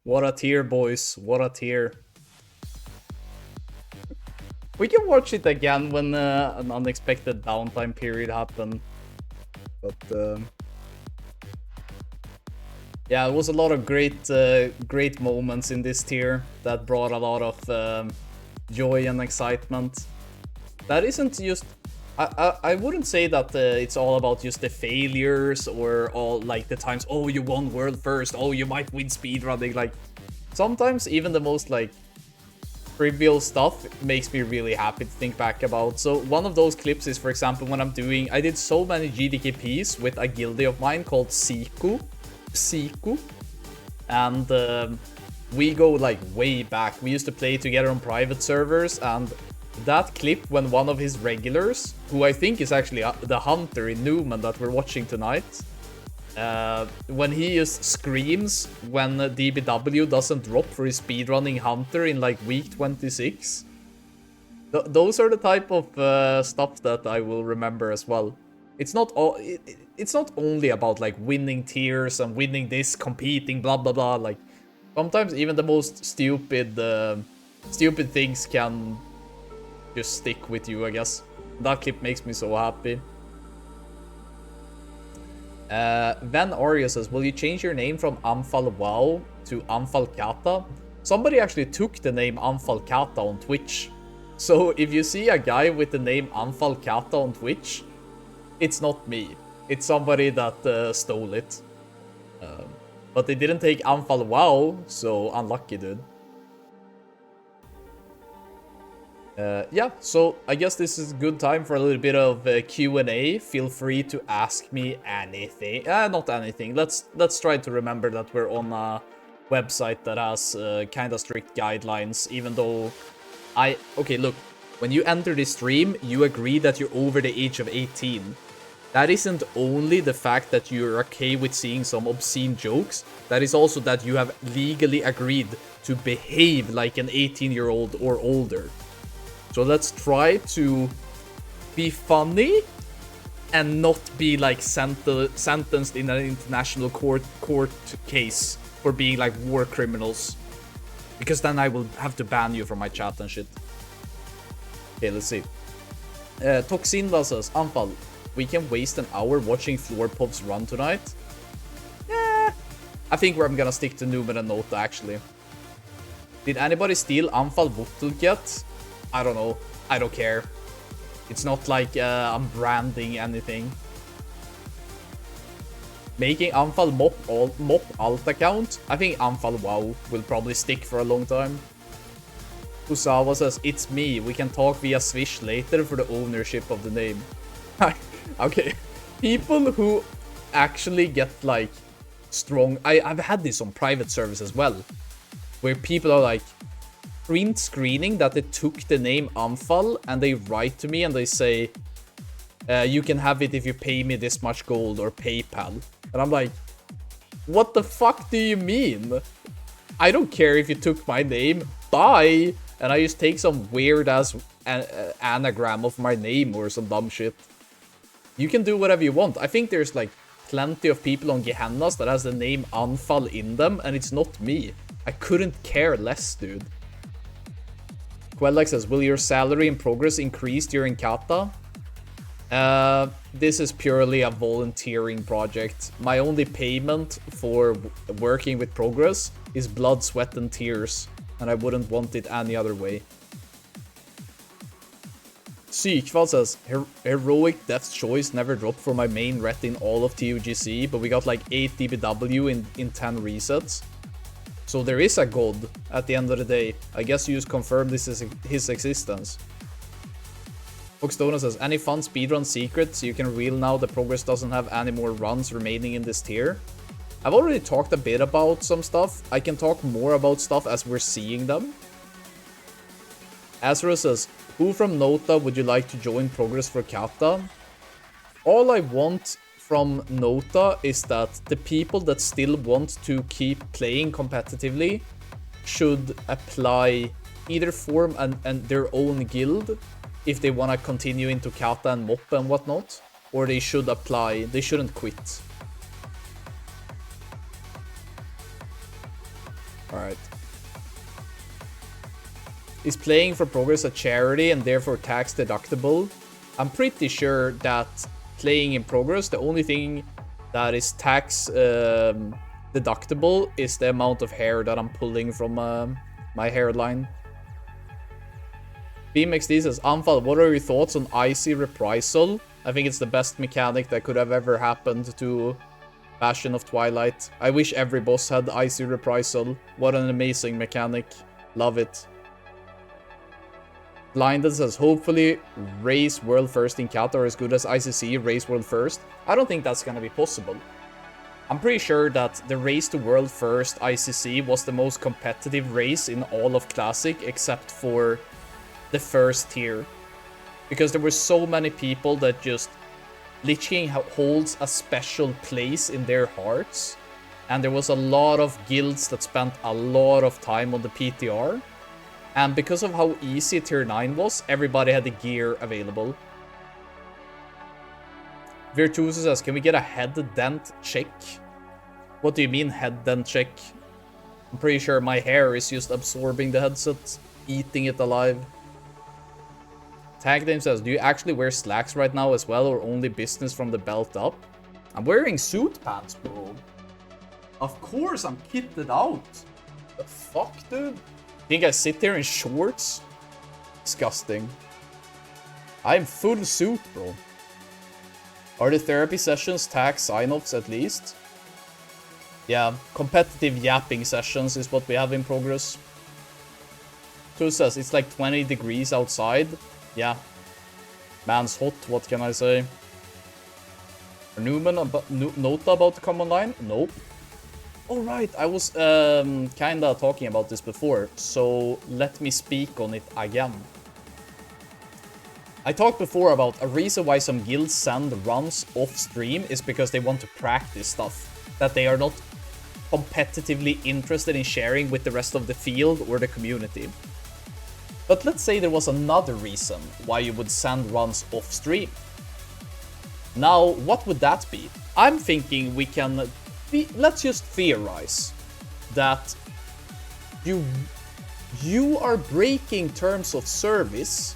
What a tier, boys. What a tier. We can watch it again when an unexpected downtime period happened. But yeah, it was a lot of great moments in this tier that brought a lot of joy and excitement. That isn't just... I wouldn't say that it's all about just the failures or all like the times, oh, you won world first, oh, you might win speedrunning. Like, sometimes even the most like trivial stuff makes me really happy to think back about. So one of those clips is, for example, when I did so many GDKPs with a guildie of mine called Psyku, and we go like way back. We used to play together on private servers, and that clip when one of his regulars, who I think is actually the hunter in Numen that we're watching tonight, when he just screams when DBW doesn't drop for his speedrunning hunter in like week 26. Those are the type of stuff that I will remember as well. It's not only about like winning tiers and winning this, competing, blah blah blah. Like sometimes even the most stupid things can just stick with you, I guess. That clip makes me so happy. Van Aria says, will you change your name from Amphal Wow to Amphal Kata? Somebody actually took the name Amphal Kata on Twitch. So if you see a guy with the name Amphal Kata on Twitch, it's not me. It's somebody that stole it. But they didn't take Amphal Wow, so unlucky, dude. Yeah, so I guess this is a good time for a little bit of Q&A. Feel free to ask me anything. Not anything. Let's try to remember that we're on a website that has kind of strict guidelines, even though okay, look, when you enter this stream, you agree that you're over the age of 18. That isn't only the fact that you're okay with seeing some obscene jokes, that is also that you have legally agreed to behave like an 18-year-old or older. So let's try to be funny and not be like sentenced in an international court case for being like war criminals. Because then I will have to ban you from my chat and shit. Okay, let's see. Toxinda says, Amphal, we can waste an hour watching Floorpovs run tonight. Yeah, I think I'm gonna stick to Numen and Nota actually. Did anybody steal Amphal Botulket? I don't know. I don't care. It's not like I'm branding anything. Making Amphal mop alt account? I think Amphal WoW will probably stick for a long time. Usawa says, it's me. We can talk via Swish later for the ownership of the name. Okay. People who actually get like strong... I've had this on private servers as well. Where people are like... print screening that they took the name Amphal and they write to me and they say, you can have it if you pay me this much gold or PayPal. And I'm like, what the fuck do you mean? I don't care if you took my name, bye! And I just take some weird ass anagram of my name or some dumb shit. You can do whatever you want. I think there's like plenty of people on Gehennas that has the name Anfal in them, and it's not me. I couldn't care less, dude. Quellac says, will your salary in progress increase during kata? This is purely a volunteering project. My only payment for working with progress is blood, sweat, and tears, and I wouldn't want it any other way. Sykval says, heroic death choice never dropped for my main ret in all of TUGC, but we got like 8 DBW in 10 resets. So there is a god at the end of the day. I guess you just confirm this is his existence. Foxdona says, any fun speedrun secrets you can reveal now that progress doesn't have any more runs remaining in this tier? I've already talked a bit about some stuff. I can talk more about stuff as we're seeing them. Azra says, who from Nota would you like to join progress for kata? All I want from Nota is that the people that still want to keep playing competitively should apply, either form their own guild if they want to continue into kata and mop and whatnot, or they should apply, they shouldn't quit. Alright. Is playing for progress a charity and therefore tax deductible? I'm pretty sure that playing in progress, the only thing that is tax deductible is the amount of hair that I'm pulling from my hairline. BMXD says, Anfal, what are your thoughts on IC Reprisal? I think it's the best mechanic that could have ever happened to Bastion of Twilight. I wish every boss had IC Reprisal. What an amazing mechanic. Love it. Blinded says, hopefully race world first in kata are as good as ICC race world first. I don't think that's gonna be possible. I'm pretty sure that the race to world first ICC was the most competitive race in all of Classic except for the first tier. Because there were so many people that just Lich King holds a special place in their hearts. And there was a lot of guilds that spent a lot of time on the PTR. And because of how easy tier 9 was, everybody had the gear available. Virtuoso says, can we get a head dent check? What do you mean head dent check? I'm pretty sure my hair is just absorbing the headset, eating it alive. Tag Name says, do you actually wear slacks right now as well, or only business from the belt up? I'm wearing suit pants, bro. Of course, I'm kitted out. The fuck, dude? Think I sit here in shorts? Disgusting. I'm full suit, bro. Are the therapy sessions tax sign-offs at least? Yeah, competitive yapping sessions is what we have in progress. True says, it's like 20 degrees outside. Yeah. Man's hot, what can I say? Are Numen Nota about to come online? Nope. Alright, I was kinda talking about this before, so let me speak on it again. I talked before about a reason why some guilds send runs off stream is because they want to practice stuff that they are not competitively interested in sharing with the rest of the field or the community. But let's say there was another reason why you would send runs off stream. Now, what would that be? I'm thinking we can... let's just theorize that you are breaking terms of service,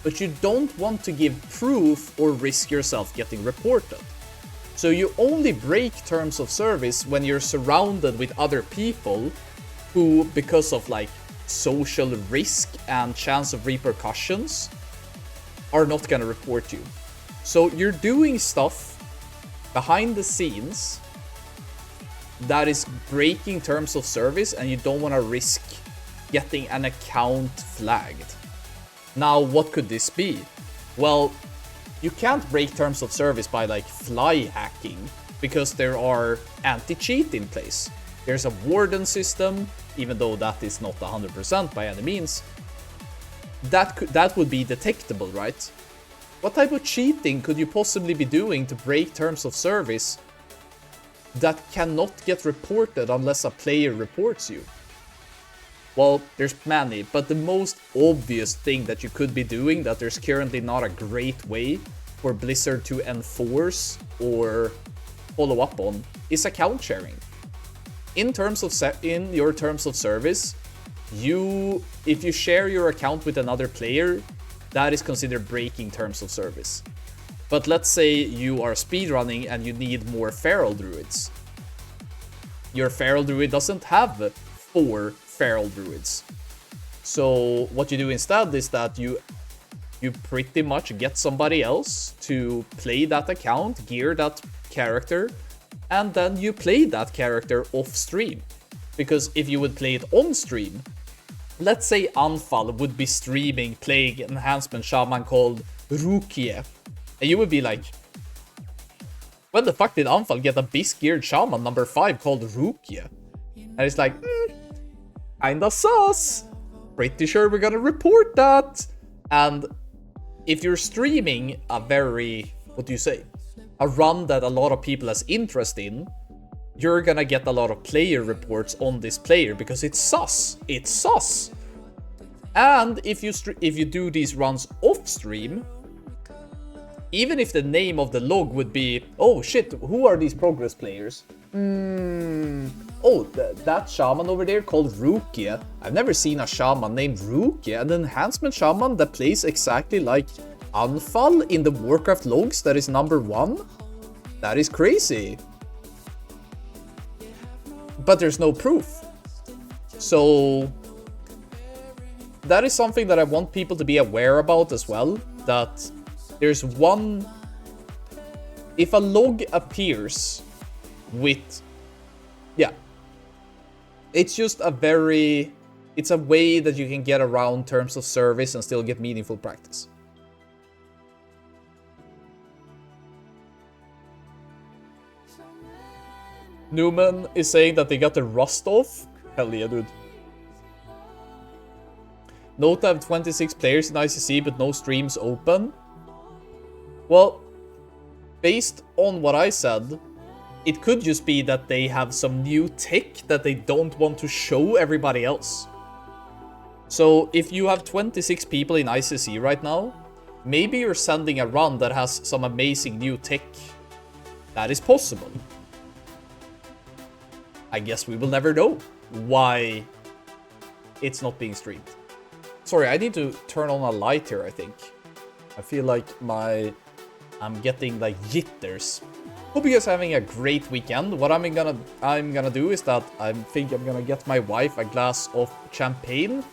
but you don't want to give proof or risk yourself getting reported. So you only break terms of service when you're surrounded with other people who, because of like social risk and chance of repercussions, are not gonna report you. So you're doing stuff behind the scenes that is breaking terms of service, and you don't want to risk getting an account flagged. Now, what could this be? Well, you can't break terms of service by like fly hacking, because there are anti-cheat in place. There's a warden system, even though that is not 100% by any means. That would be detectable, right? What type of cheating could you possibly be doing to break terms of service that cannot get reported unless a player reports you? Well, there's many, but the most obvious thing that you could be doing that there's currently not a great way for Blizzard to enforce or follow up on is account sharing. In your terms of service, if you share your account with another player, that is considered breaking terms of service. But let's say you are speedrunning and you need more feral druids. Your feral druid doesn't have 4 feral druids. So what you do instead is that you pretty much get somebody else to play that account, gear that character, and then you play that character off stream. Because if you would play it on stream, let's say Anfal would be streaming playing an enhancement shaman called Rukie, and you would be like, when the fuck did Anfal get a Beast-geared shaman number 5 called Rukie? And it's like, kinda sus. Pretty sure we're gonna report that. And if you're streaming a very, a run that a lot of people has interest in, you're gonna get a lot of player reports on this player because it's sus. It's sus. And if you do these runs off stream, even if the name of the log would be, oh shit, who are these progress players? Oh, that shaman over there called Rukie. I've never seen a shaman named Rukie, an enhancement shaman that plays exactly like Anfal in the Warcraft logs that is number 1. That is crazy. But there's no proof. So that is something that I want people to be aware about as well, that there's one... If a log appears with... Yeah. It's just a very... It's a way that you can get around terms of service and still get meaningful practice. Numen is saying that they got the rust off. Hell yeah, dude. Nota have 26 players in ICC, but no streams open. Well, based on what I said, it could just be that they have some new tech that they don't want to show everybody else. So if you have 26 people in ICC right now, maybe you're sending a run that has some amazing new tech. That is possible. I guess we will never know why it's not being streamed. Sorry, I need to turn on a light here, I think. I feel like I'm getting like jitters. Hope you guys are having a great weekend. What I'm gonna do is that I think I'm gonna get my wife a glass of champagne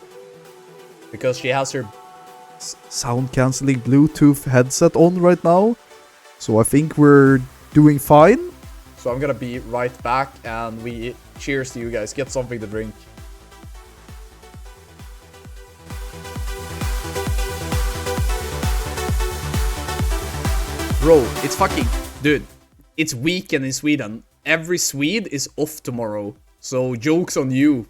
because she has her sound cancelling Bluetooth headset on right now. So I think we're doing fine. So I'm gonna be right back and we cheers to you guys. Get something to drink. Bro, it's fucking... Dude, it's weekend in Sweden. Every Swede is off tomorrow. So joke's on you.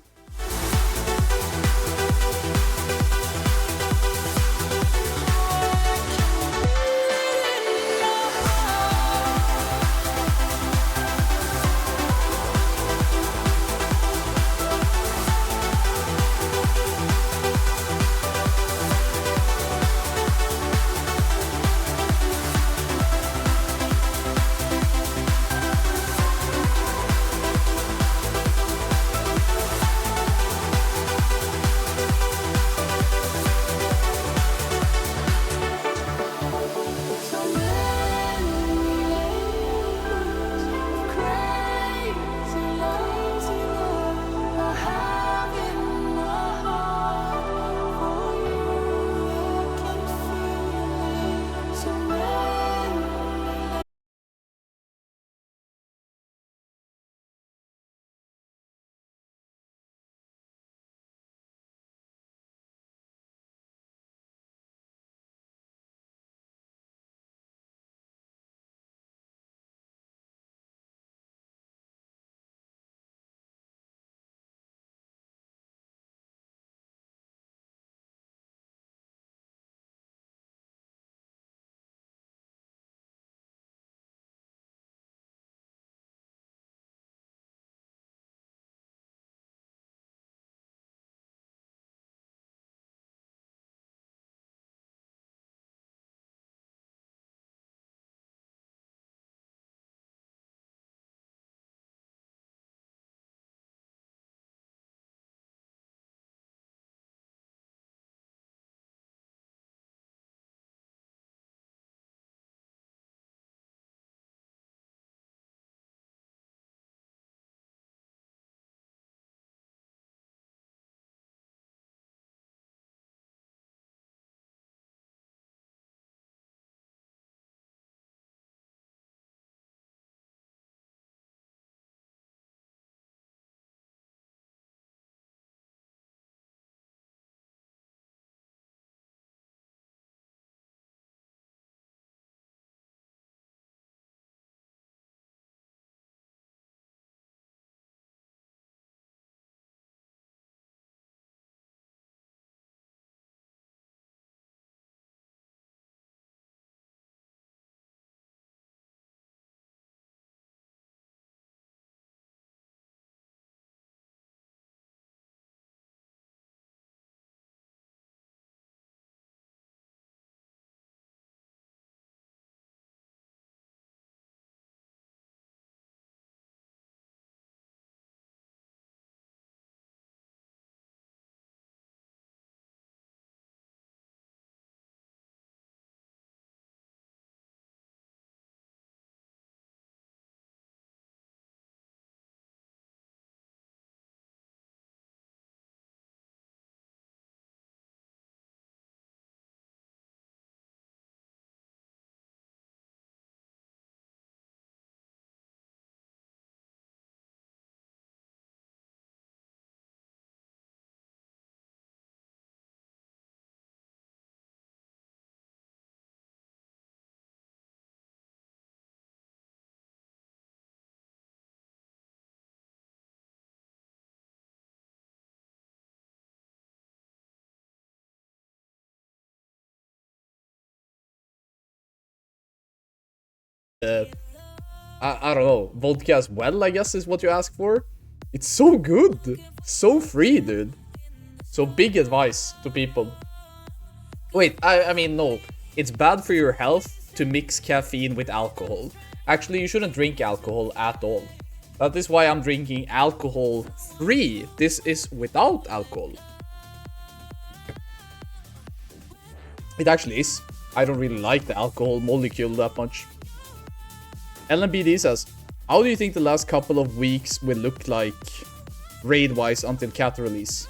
I don't know, vodka as well, I guess is what you ask for. It's so good, so free, dude. So big advice to people. Wait, I mean, no. It's bad for your health to mix caffeine with alcohol. Actually, you shouldn't drink alcohol at all. That is why I'm drinking alcohol free. This is without alcohol. It actually is. I don't really like the alcohol molecule that much. LMBD says, how do you think the last couple of weeks will look like raid-wise until cat release?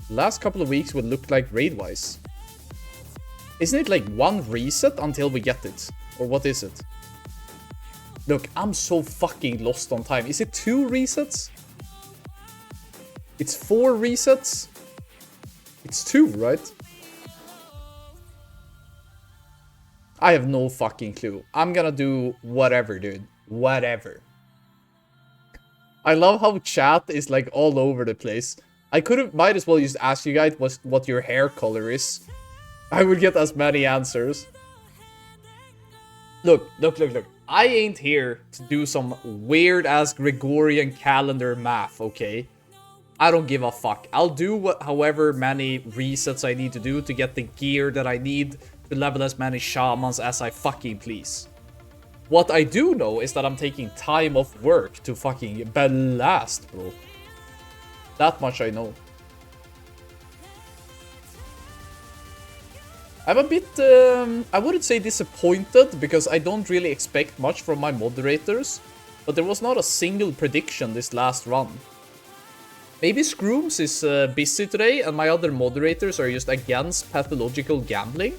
The last couple of weeks will look like raid-wise. Isn't it like one reset until we get it? Or what is it? Look, I'm so fucking lost on time. Is it 2 resets? It's 4 resets? It's 2, right? I have no fucking clue. I'm gonna do whatever, dude. Whatever. I love how chat is like all over the place. I might as well just ask you guys what your hair color is. I would get as many answers. Look. I ain't here to do some weird-ass Gregorian calendar math, okay? I don't give a fuck. I'll do however many resets I need to do to get the gear that I need to level as many shamans as I fucking please. What I do know is that I'm taking time off work to fucking blast, bro. That much I know. I'm a bit, I wouldn't say disappointed, because I don't really expect much from my moderators, but there was not a single prediction this last run. Maybe Scrooms is busy today, and my other moderators are just against pathological gambling.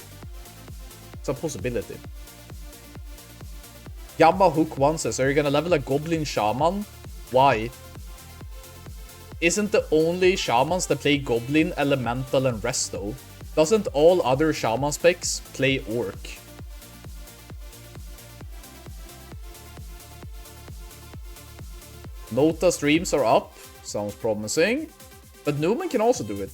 It's a possibility. Gamma Hook 1 says, are you gonna level a Goblin Shaman? Why? Isn't the only shamans that play Goblin, Elemental, and Resto? Doesn't all other shaman specs play Orc? Nota streams are up. Sounds promising. But Numen can also do it.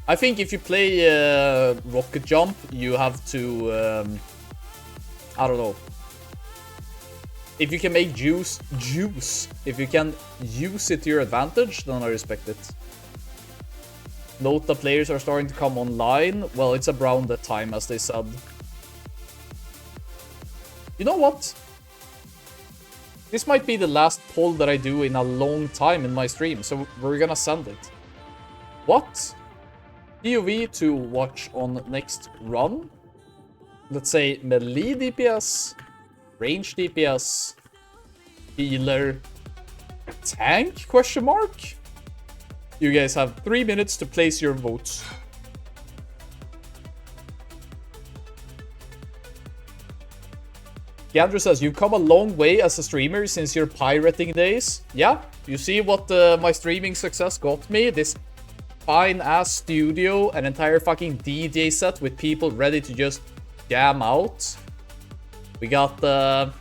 I think if you play Rocket Jump, you have to... I don't know. If you can make juice, if you can use it to your advantage, then I respect it. Nota players are starting to come online. Well, it's around that time, as they said. You know what? This might be the last poll that I do in a long time in my stream, so we're gonna send it. What POV to watch on next run? Let's say melee DPS, range DPS, healer, tank, question mark? You guys have 3 minutes to place your votes. Gandra says, you've come a long way as a streamer since your pirating days. Yeah, you see what my streaming success got me? This fine-ass studio, an entire fucking DJ set with people ready to just jam out. We got the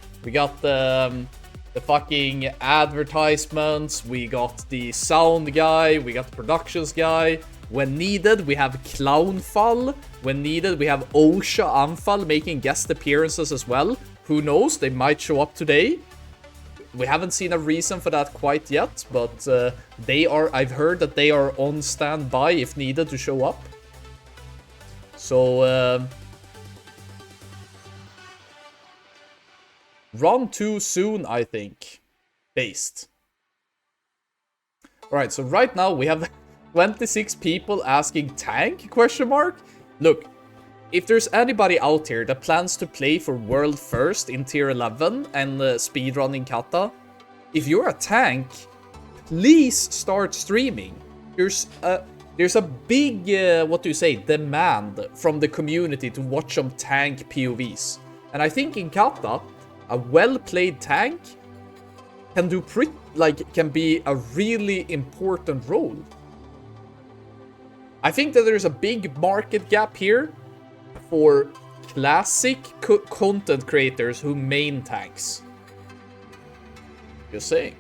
fucking advertisements, we got the sound guy, we got the productions guy. When needed, we have Clownfall. When needed, we have Osha Anfall making guest appearances as well. Who knows, they might show up today. We haven't seen a reason for that quite yet, but I've heard that they are on standby if needed to show up. So, run too soon, I think. Based. Alright, so right now we have 26 people asking tank, question mark? Look, if there's anybody out here that plans to play for world first in tier 11 and speedrunning kata, if you're a tank, please start streaming. There's a big, demand from the community to watch some tank POVs. And I think in kata, a well-played tank can be a really important role. I think that there's a big market gap here for classic content creators who main tanks. Just saying.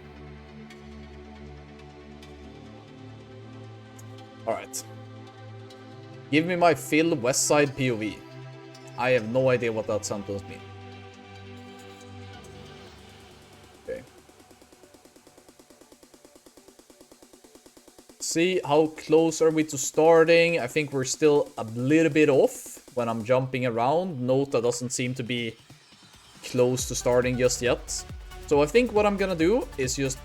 Alright. Give me my Phil Westside POV. I have no idea what that sentence means. Okay. See, how close are we to starting? I think we're still a little bit off when I'm jumping around. Nota doesn't seem to be close to starting just yet. So I think what I'm gonna do is just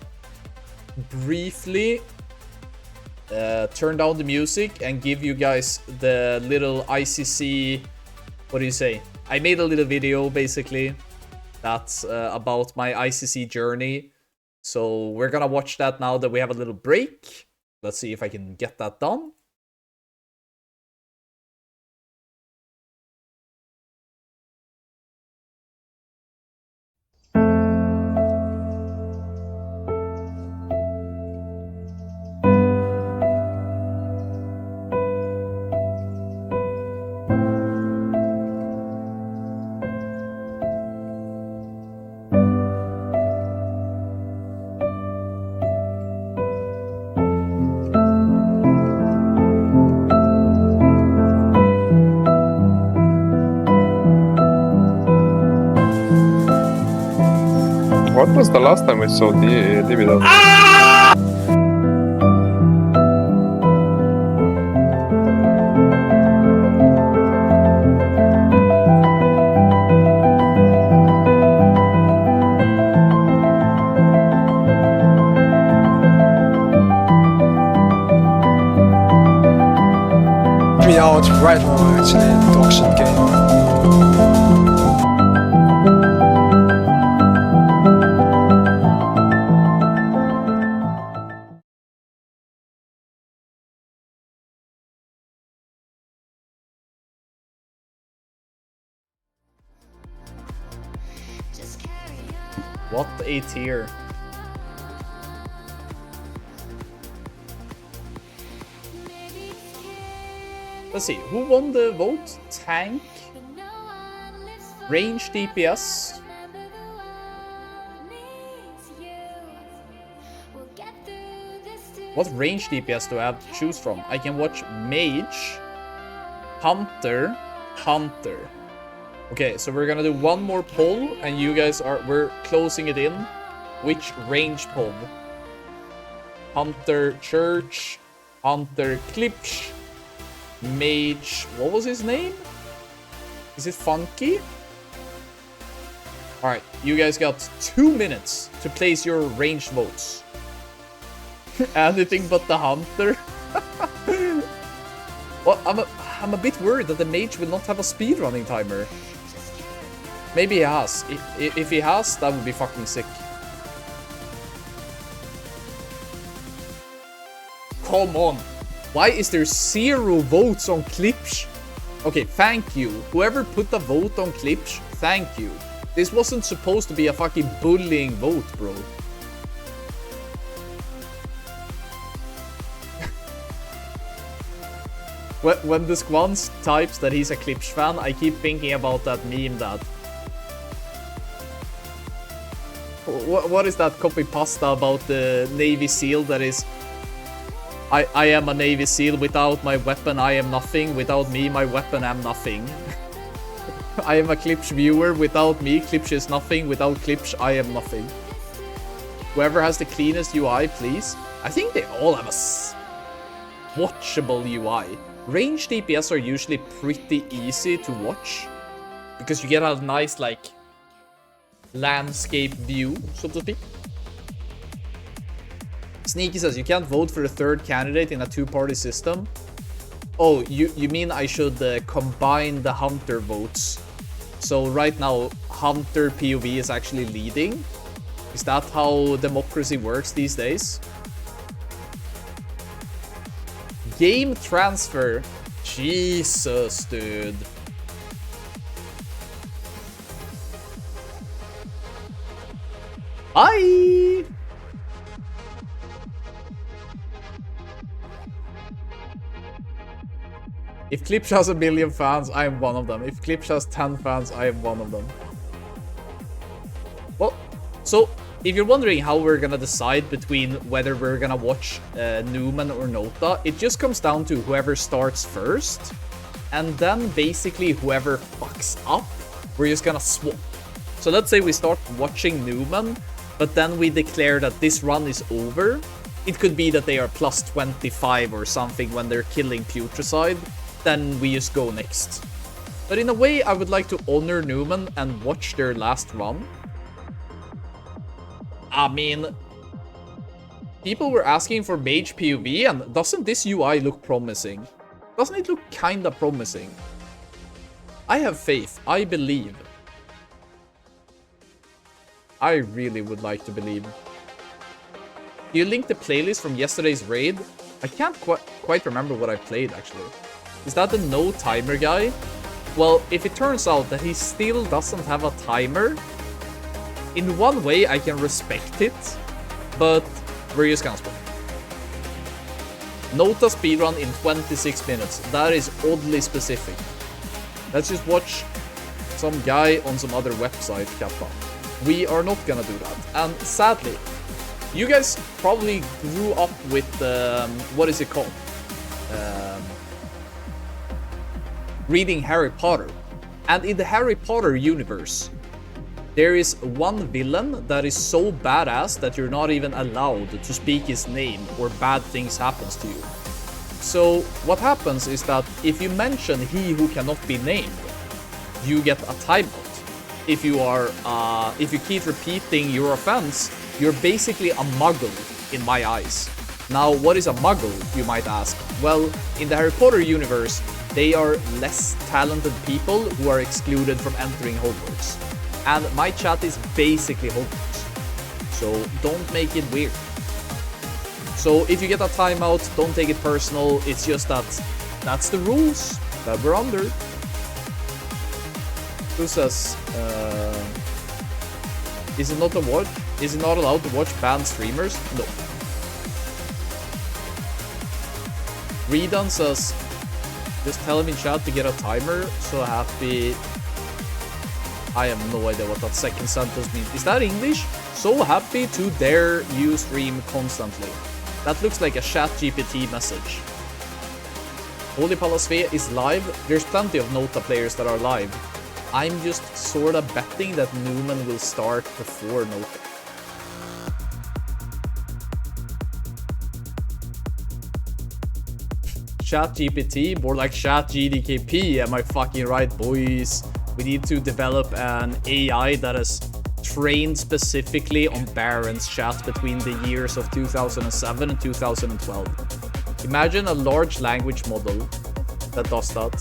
briefly turn down the music and give you guys the little ICC, what do you say? I made a little video basically that's about my ICC journey. So we're gonna watch that now that we have a little break. Let's see if I can get that done.
What was the last time we saw the dividend?
Me out right now actually in the auction game.
What a tier. Let's see, who won the vote? Tank, range DPS, what range DPS do I have to choose from? I can watch Mage, Hunter, Hunter. Okay, so we're gonna do one more poll, and you guys we're closing it in. Which range poll? Hunter Church, Hunter Klipsch, Mage, what was his name? Is it Funky? Alright, you guys got 2 minutes to place your ranged votes. Anything but the Hunter? Well, I'm a bit worried that the Mage will not have a speedrunning timer. Maybe he has. If he has, that would be fucking sick. Come on. Why is there 0 votes on Klipsch? Okay, thank you. Whoever put a vote on Klipsch, thank you. This wasn't supposed to be a fucking bullying vote, bro. When the Squans types that he's a Klipsch fan, I keep thinking about that meme that... What is that copy pasta about the Navy SEAL that is... I am a Navy SEAL, without my weapon I am nothing, without me my weapon am nothing. I am a Klipsch viewer, without me Klipsch is nothing, without Klipsch I am nothing. Whoever has the cleanest UI, please. I think they all have a watchable UI. Range DPS are usually pretty easy to watch, because you get a nice, like, landscape view, so to speak. Sneaky says, you can't vote for a third candidate in a two-party system. Oh, you mean I should combine the Hunter votes? So right now, Hunter POV is actually leading? Is that how democracy works these days? Game transfer. Jesus, dude. Bye! If Klipsch has 1 million fans, I am one of them. If Klipsch has 10 fans, I am one of them. Well, so if you're wondering how we're gonna decide between whether we're gonna watch Numen or Nota, it just comes down to whoever starts first. and then basically whoever fucks up, we're just gonna swap. So let's say we start watching Numen, but then we declare that this run is over. It could be that they are plus 25 or something when they're killing Putricide, then we just go next. But in a way, I would like to honor Numen and watch their last run. I mean, people were asking for Mage POV, and doesn't this UI look promising? Doesn't it look kinda promising? I have faith. I believe. I really would like to believe. Do you link the playlist from yesterday's raid? I can't quite remember what I played, actually. Is that the no timer guy? Well, if it turns out that he still doesn't have a timer, in one way I can respect it, but we're just gonna spot. Nota speedrun in 26 minutes. That is oddly specific. Let's just watch some guy on some other website, Kappa. We are not gonna do that. And sadly, you guys probably grew up with, what is it called? Reading Harry Potter. And in the Harry Potter universe, there is one villain that is so badass that you're not even allowed to speak his name or bad things happens to you. So what happens is that if you mention he who cannot be named, you get a timeout. If you keep repeating your offense, you're basically a muggle in my eyes. Now, what is a muggle, you might ask? Well, in the Harry Potter universe, they are less talented people who are excluded from entering Hogwarts. And my chat is basically Hogwarts. So don't make it weird. So if you get a timeout, don't take it personal. It's just that that's the rules that we're under. Who says, is it not allowed to watch banned streamers? No. Redon says, just tell him in chat to get a timer. So happy. I have no idea what that second sentence means. Is that English? So happy to dare you stream constantly. That looks like a ChatGPT message. Holy Palasve is live. There's plenty of Nota players that are live. I'm just sorta betting that Numen will start before Nota. ChatGPT, more like ChatGDKP, am I fucking right, boys? We need to develop an AI that is trained specifically on Baron's chat between the years of 2007 and 2012. Imagine a large language model that does that.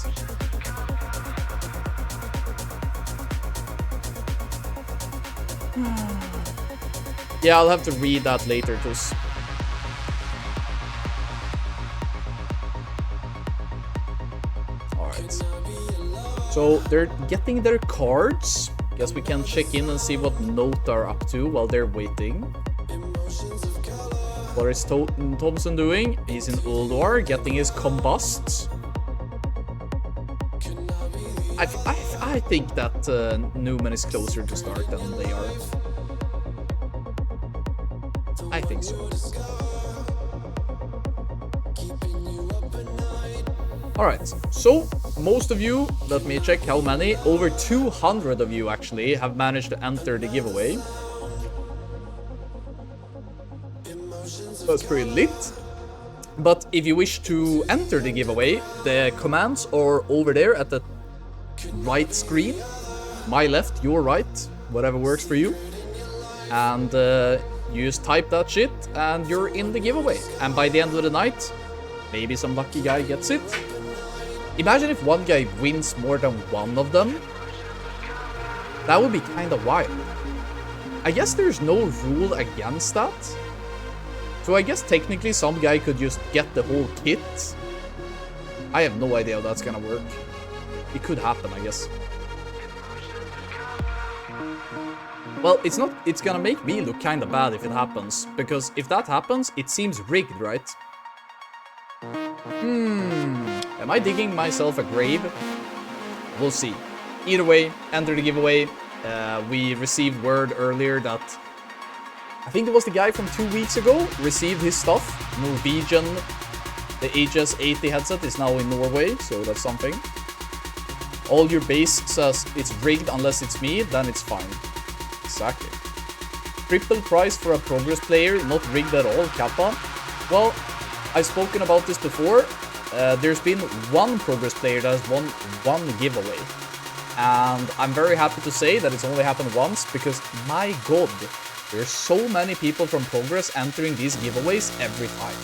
Yeah, I'll have to read that later, because alright. So they're getting their cards. Guess we can check in and see what Nota are up to while they're waiting. What is Thompson doing? He's in Ulduar, getting his combust. I think that Numen is closer to start than they are. I think so. Alright, so most of you, let me check how many, over 200 of you actually have managed to enter the giveaway. That's pretty lit. But if you wish to enter the giveaway, the commands are over there at the right screen. My left, your right, whatever works for you. And you just type that shit and you're in the giveaway. And by the end of the night, maybe some lucky guy gets it. Imagine if one guy wins more than one of them. That would be kind of wild. I guess there's no rule against that. So I guess technically some guy could just get the whole kit. I have no idea how that's gonna work. It could happen, I guess. Well, it's gonna make me look kinda bad if it happens. Because if that happens, it seems rigged, right? Am I digging myself a grave? We'll see. Either way, enter the giveaway. We received word earlier that I think it was the guy from 2 weeks ago received his stuff. Norwegian. The HS80 headset is now in Norway, so that's something. All your base says it's rigged unless it's me, then it's fine. Exactly. Triple price for a progress player, not rigged at all, Kappa. Well, I've spoken about this before. There's been one progress player that has won one giveaway. And I'm very happy to say that it's only happened once because, my god, there's so many people from Progress entering these giveaways every time.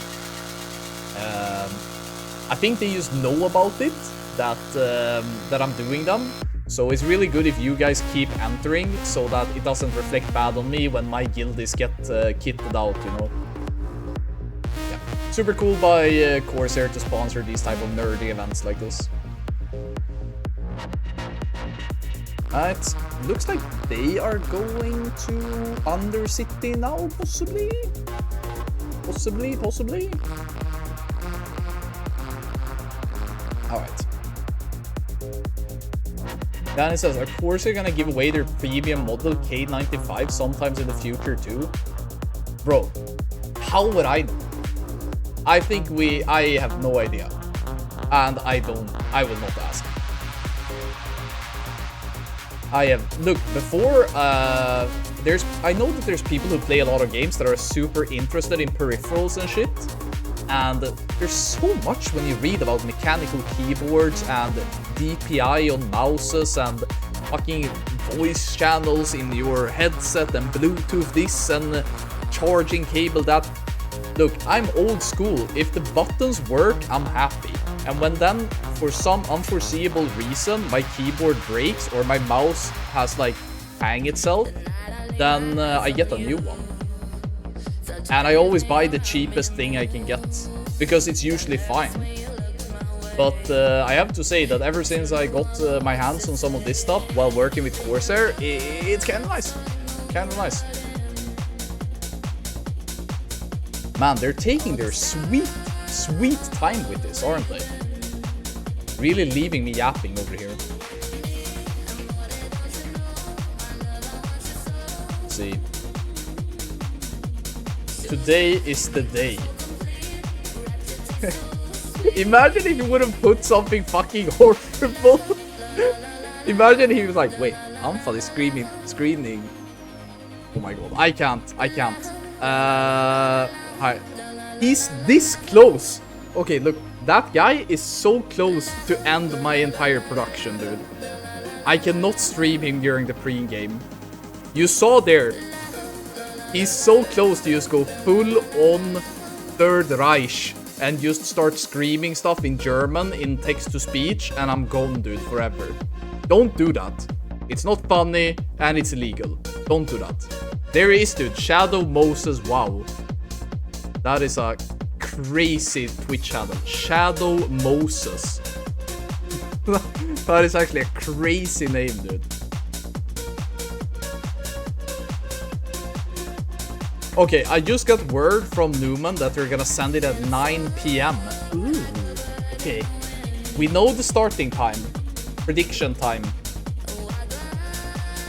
I think they just know about it, that I'm doing them. So it's really good if you guys keep entering so that it doesn't reflect bad on me when my guildies get kitted out, you know. Yeah. Super cool by Corsair to sponsor these type of nerdy events like this. It looks like they are going to Undercity now, possibly? Possibly? Alright. Danny says, of course they're gonna give away their premium model K95 sometimes in the future too. Bro, how would I know? I have no idea. And I will not ask. Look, before, I know that there's people who play a lot of games that are super interested in peripherals and shit. And there's so much when you read about mechanical keyboards and DPI on mouses and fucking voice channels in your headset and Bluetooth this and charging cable that. Look, I'm old school. If the buttons work, I'm happy. And when then, for some unforeseeable reason, my keyboard breaks or my mouse has like hang itself, then I get a new one. And I always buy the cheapest thing I can get, because it's usually fine. But I have to say that ever since I got my hands on some of this stuff while working with Corsair, it's kinda nice. Kinda nice. Man, they're taking their sweet time with this, aren't they? Really leaving me yapping over here. Let's see. Today is the day. Imagine if you wouldn't put something fucking horrible. Imagine he was like, wait, Alpha is screaming. Oh my god, I can't. Hi. He's this close. Okay, look, that guy is so close to end my entire production, dude. I cannot stream him during the pre-game. You saw there. He's so close to just go full on Third Reich and just start screaming stuff in German in text-to-speech, and I'm gone, dude, forever. Don't do that. It's not funny, and it's illegal. Don't do that. There he is, dude. Shadow Moses, wow. That is a crazy Twitch channel. Shadow Moses. That is actually a crazy name, dude. Okay, I just got word from Numen that they're gonna send it at 9 PM. Ooh, okay. We know the starting time. Prediction time.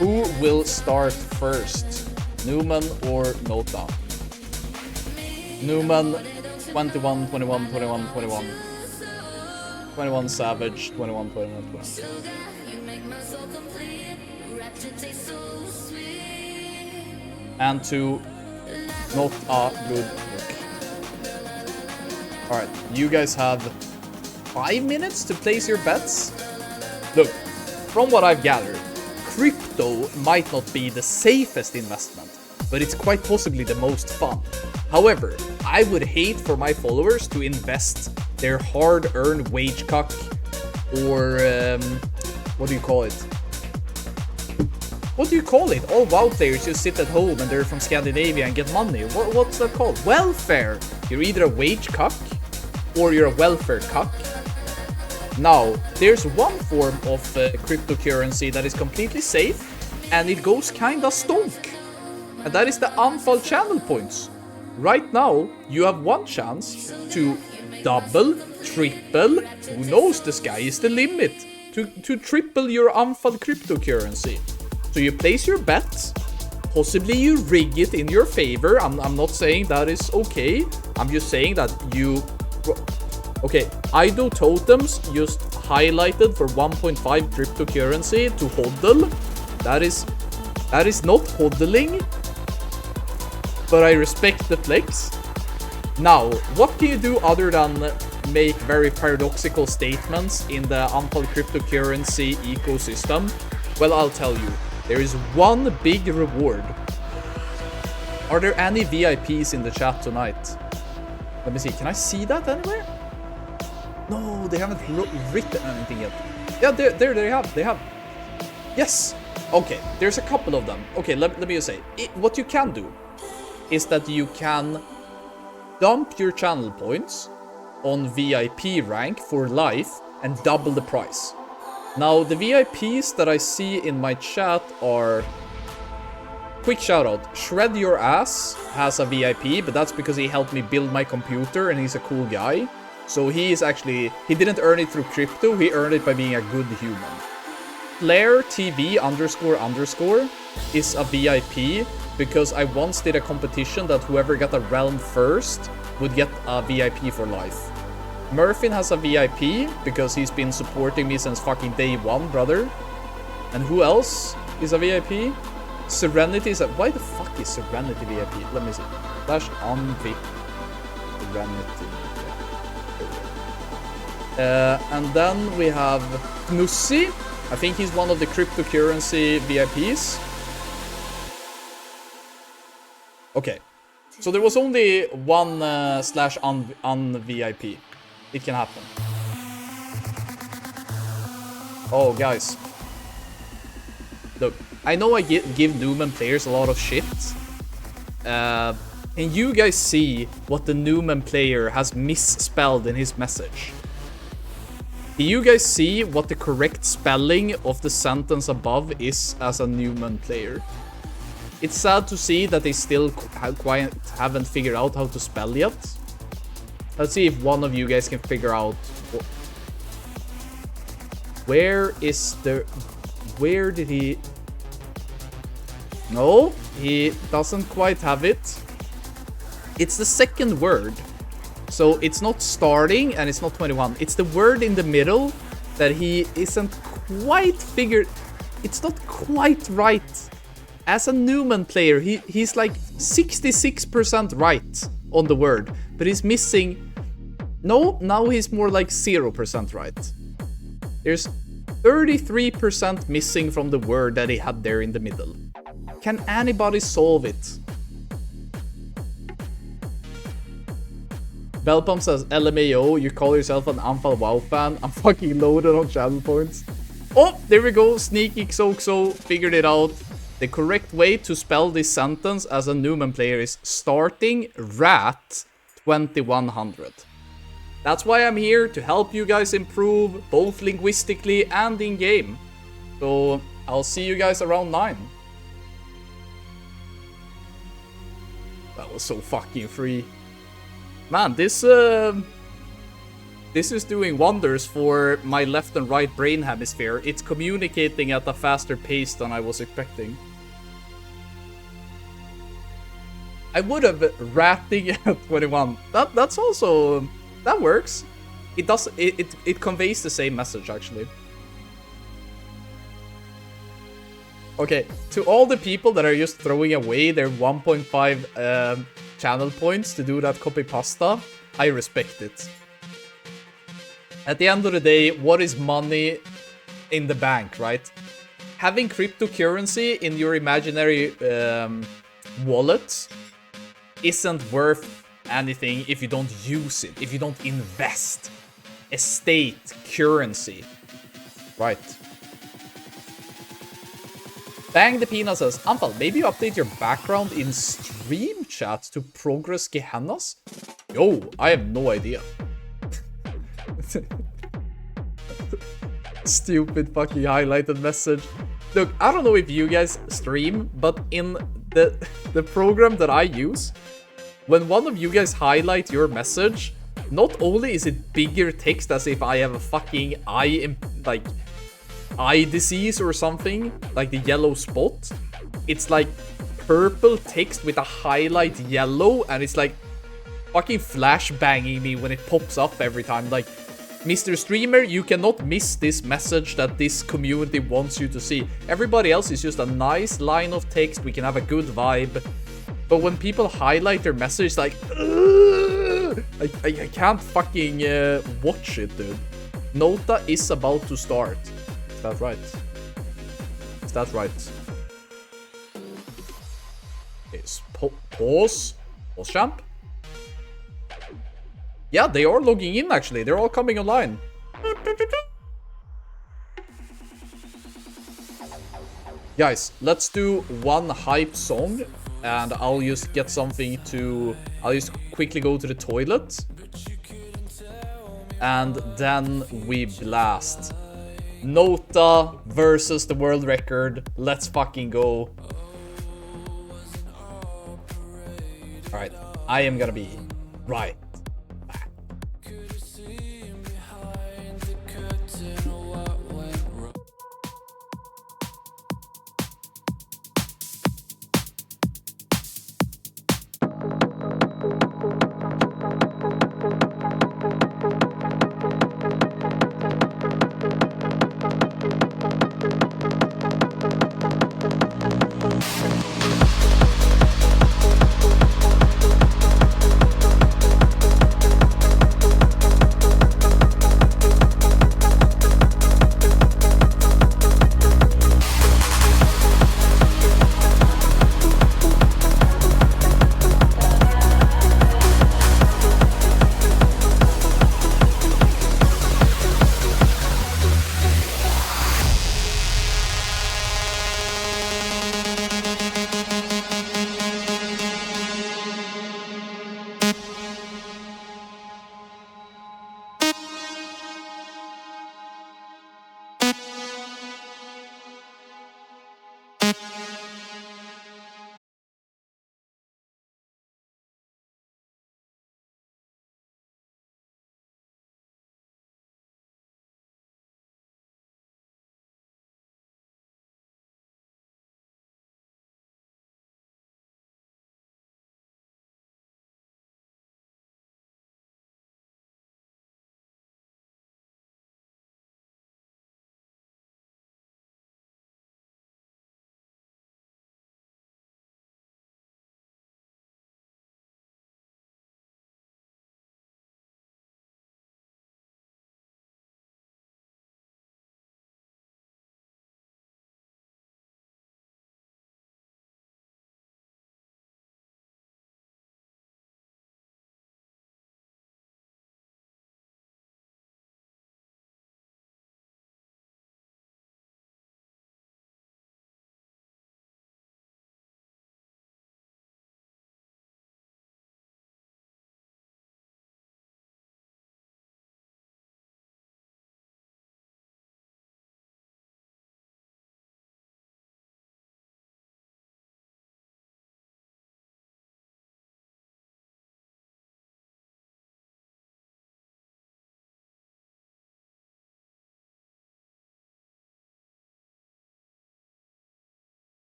Who will start first? Numen or Nota? Numen, 21, 21, 21, 21. 21 Savage, 21, 21, 21. And 2, not a good look. Alright, you guys have 5 minutes to place your bets. Look, from what I've gathered, crypto might not be the safest investment, but it's quite possibly the most fun. However, I would hate for my followers to invest their hard-earned wage cuck or, what do you call it? What do you call it? All WoW players just sit at home and they're from Scandinavia and get money. What's that called? Welfare! You're either a wage cuck or you're a welfare cuck. Now, there's one form of cryptocurrency that is completely safe and it goes kinda stonk. And that is the unfall channel points. Right now, you have one chance to double, triple, who knows, the sky is the limit, to triple your unfall cryptocurrency. So you place your bet, possibly you rig it in your favor. I'm not saying that is okay. I'm just saying that Okay, IDO totems just highlighted for 1.5 cryptocurrency to hodl. That is not hodling, but I respect the flex. Now, what can you do other than make very paradoxical statements in the Anfall cryptocurrency ecosystem? Well, I'll tell you. There is one big reward. Are there any VIPs in the chat tonight? Let me see. Can I see that anywhere? No, they haven't written anything yet. Yeah, there they have. They have. Yes. Okay, there's a couple of them. Okay, let me just say. What you can do is that you can dump your channel points on VIP rank for life and double the price. Now, the VIPs that I see in my chat are... Quick shout out, Shred Your Ass has a VIP, but that's because he helped me build my computer and he's a cool guy. So he didn't earn it through crypto, he earned it by being a good human. Flair TV __ is a VIP because I once did a competition that whoever got a realm first would get a VIP for life. Murphin has a VIP because he's been supporting me since fucking day one, brother. And who else is a VIP? Serenity is a... Why the fuck is Serenity VIP? Let me see. /unvip. Serenity. And then we have Nussi. I think he's one of the cryptocurrency VIPs. Okay. So there was only one /un-VIP. It can happen. Oh, guys. Look, I know I give Numen players a lot of shit. And you guys see what the Numen player has misspelled in his message. Do you guys see what the correct spelling of the sentence above is as a Numen player? It's sad to see that they still haven't figured out how to spell yet. Let's see if one of you guys can figure out... Where did he... No, he doesn't quite have it. It's the second word. So it's not starting and it's not 21. It's the word in the middle that he isn't quite figured. It's not quite right. As a Numen player, he's like 66% right on the word. But he's missing... No, now he's more like 0% right. There's 33% missing from the word that he had there in the middle. Can anybody solve it? Bellpump says, LMAO, you call yourself an Anfall WoW fan? I'm fucking loaded on channel points. Oh, there we go. Sneaky Xoxo figured it out. The correct way to spell this sentence as a Numen player is starting rat 2100. That's why I'm here, to help you guys improve, both linguistically and in-game. So, I'll see you guys around 9. That was so fucking free. Man, this is doing wonders for my left and right brain hemisphere. It's communicating at a faster pace than I was expecting. I would have ratting at 21. That's also... That works. It conveys the same message, actually. Okay, to all the people that are just throwing away their 1.5 channel points to do that copy pasta, I respect it. At the end of the day, what is money in the bank, right? Having cryptocurrency in your imaginary wallet isn't worth anything if you don't use it, if you don't invest. Estate, currency. Right. Bang the Peanut says, Anfall, maybe you update your background in stream chat to progress Gehennas? Yo, I have no idea. Stupid fucking highlighted message. Look, I don't know if you guys stream, but in the program that I use, when one of you guys highlight your message, not only is it bigger text as if I have a fucking eye disease or something, like the yellow spot, it's like purple text with a highlight yellow, and it's like fucking flashbanging me when it pops up every time. Like, Mr. Streamer, you cannot miss this message that this community wants you to see. Everybody else is just a nice line of text. We can have a good vibe. But when people highlight their message, like, I can't fucking watch it, dude. Nota is about to start. Is that right? Is that right? Is pause champ? Yeah, they are logging in actually. They're all coming online. Guys, let's do one hype song and I'll just get something to... I'll just quickly go to the toilet. And then we blast. Nota versus the world record. Let's fucking go. Alright, I am gonna be right back.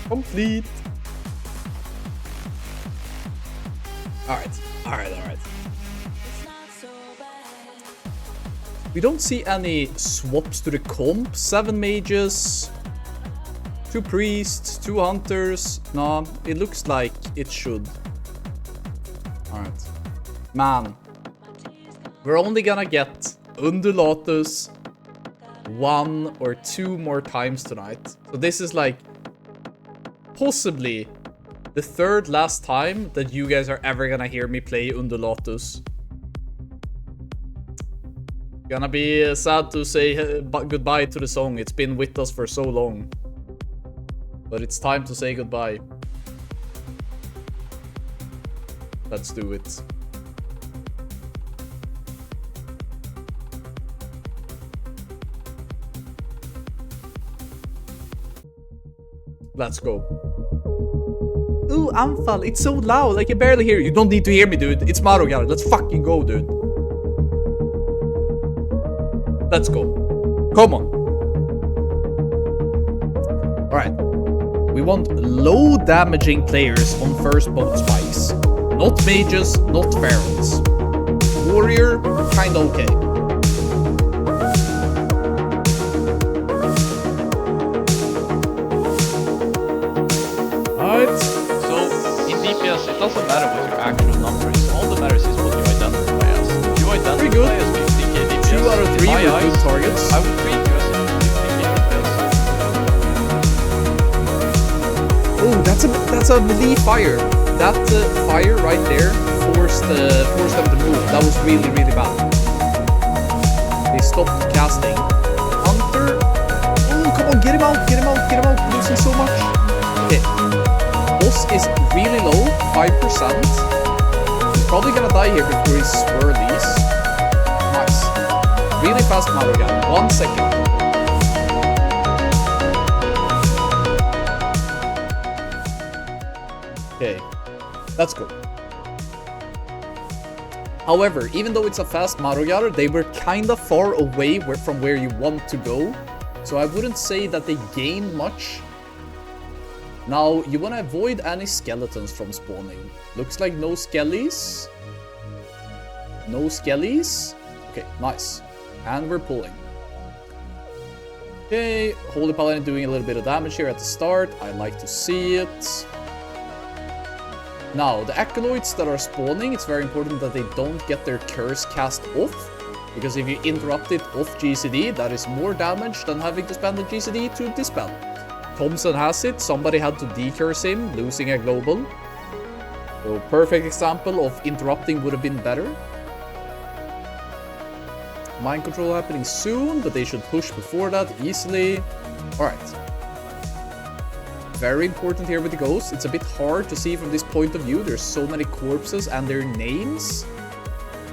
Complete. Alright. We don't see any swaps to the comp. 7 mages, 2 priests, 2 hunters. No, it looks like it should. Alright. Man. We're only gonna get Undulatus 1 or 2 more times tonight. So this is like possibly the 3rd last time that you guys are ever gonna hear me play Undulatus. Gonna be sad to say goodbye to the song. It's been with us for so long. But it's time to say goodbye. Let's do it. Let's go. Ooh, Anfal, it's so loud. I can barely hear you. You don't need to hear me, dude. It's Marogar. Let's fucking go, dude. Let's go. Come on. Alright. We want low damaging players on first boat spikes. Not mages, not pharaohs. Warrior, kinda okay. Alright.
So, in DPS, it doesn't matter what your actual number is. All that matters is what you identify as. If you identify as 50k DPS,
2 out of 3 were good targets.
I would treat you as 50k DPS.
Oh, that's a melee fire. That fire right there forced them to move. That was really, really bad. They stopped casting. Hunter. Oh, come on, get him out, get him out, get him out. Losing so much. Okay. Boss is really low, 5%. He's probably gonna die here before he swirlies. Nice. Really fast Mother gun. 1 second. Okay, let's go. However, even though it's a fast Marogar, they were kinda far away from where you want to go. So I wouldn't say that they gained much. Now, you want to avoid any skeletons from spawning. Looks like no skellies. No skellies. Okay, nice. And we're pulling. Okay, Holy Paladin doing a little bit of damage here at the start. I like to see it. Now, the Acolytes that are spawning, it's very important that they don't get their curse cast off. Because if you interrupt it off GCD, that is more damage than having to spend the GCD to dispel. Thompson has it, somebody had to decurse him, losing a global. So, perfect example of interrupting would have been better. Mind control happening soon, but they should push before that easily. Alright. Very important here with the ghosts. It's a bit hard to see from this point of view. There's so many corpses and their names.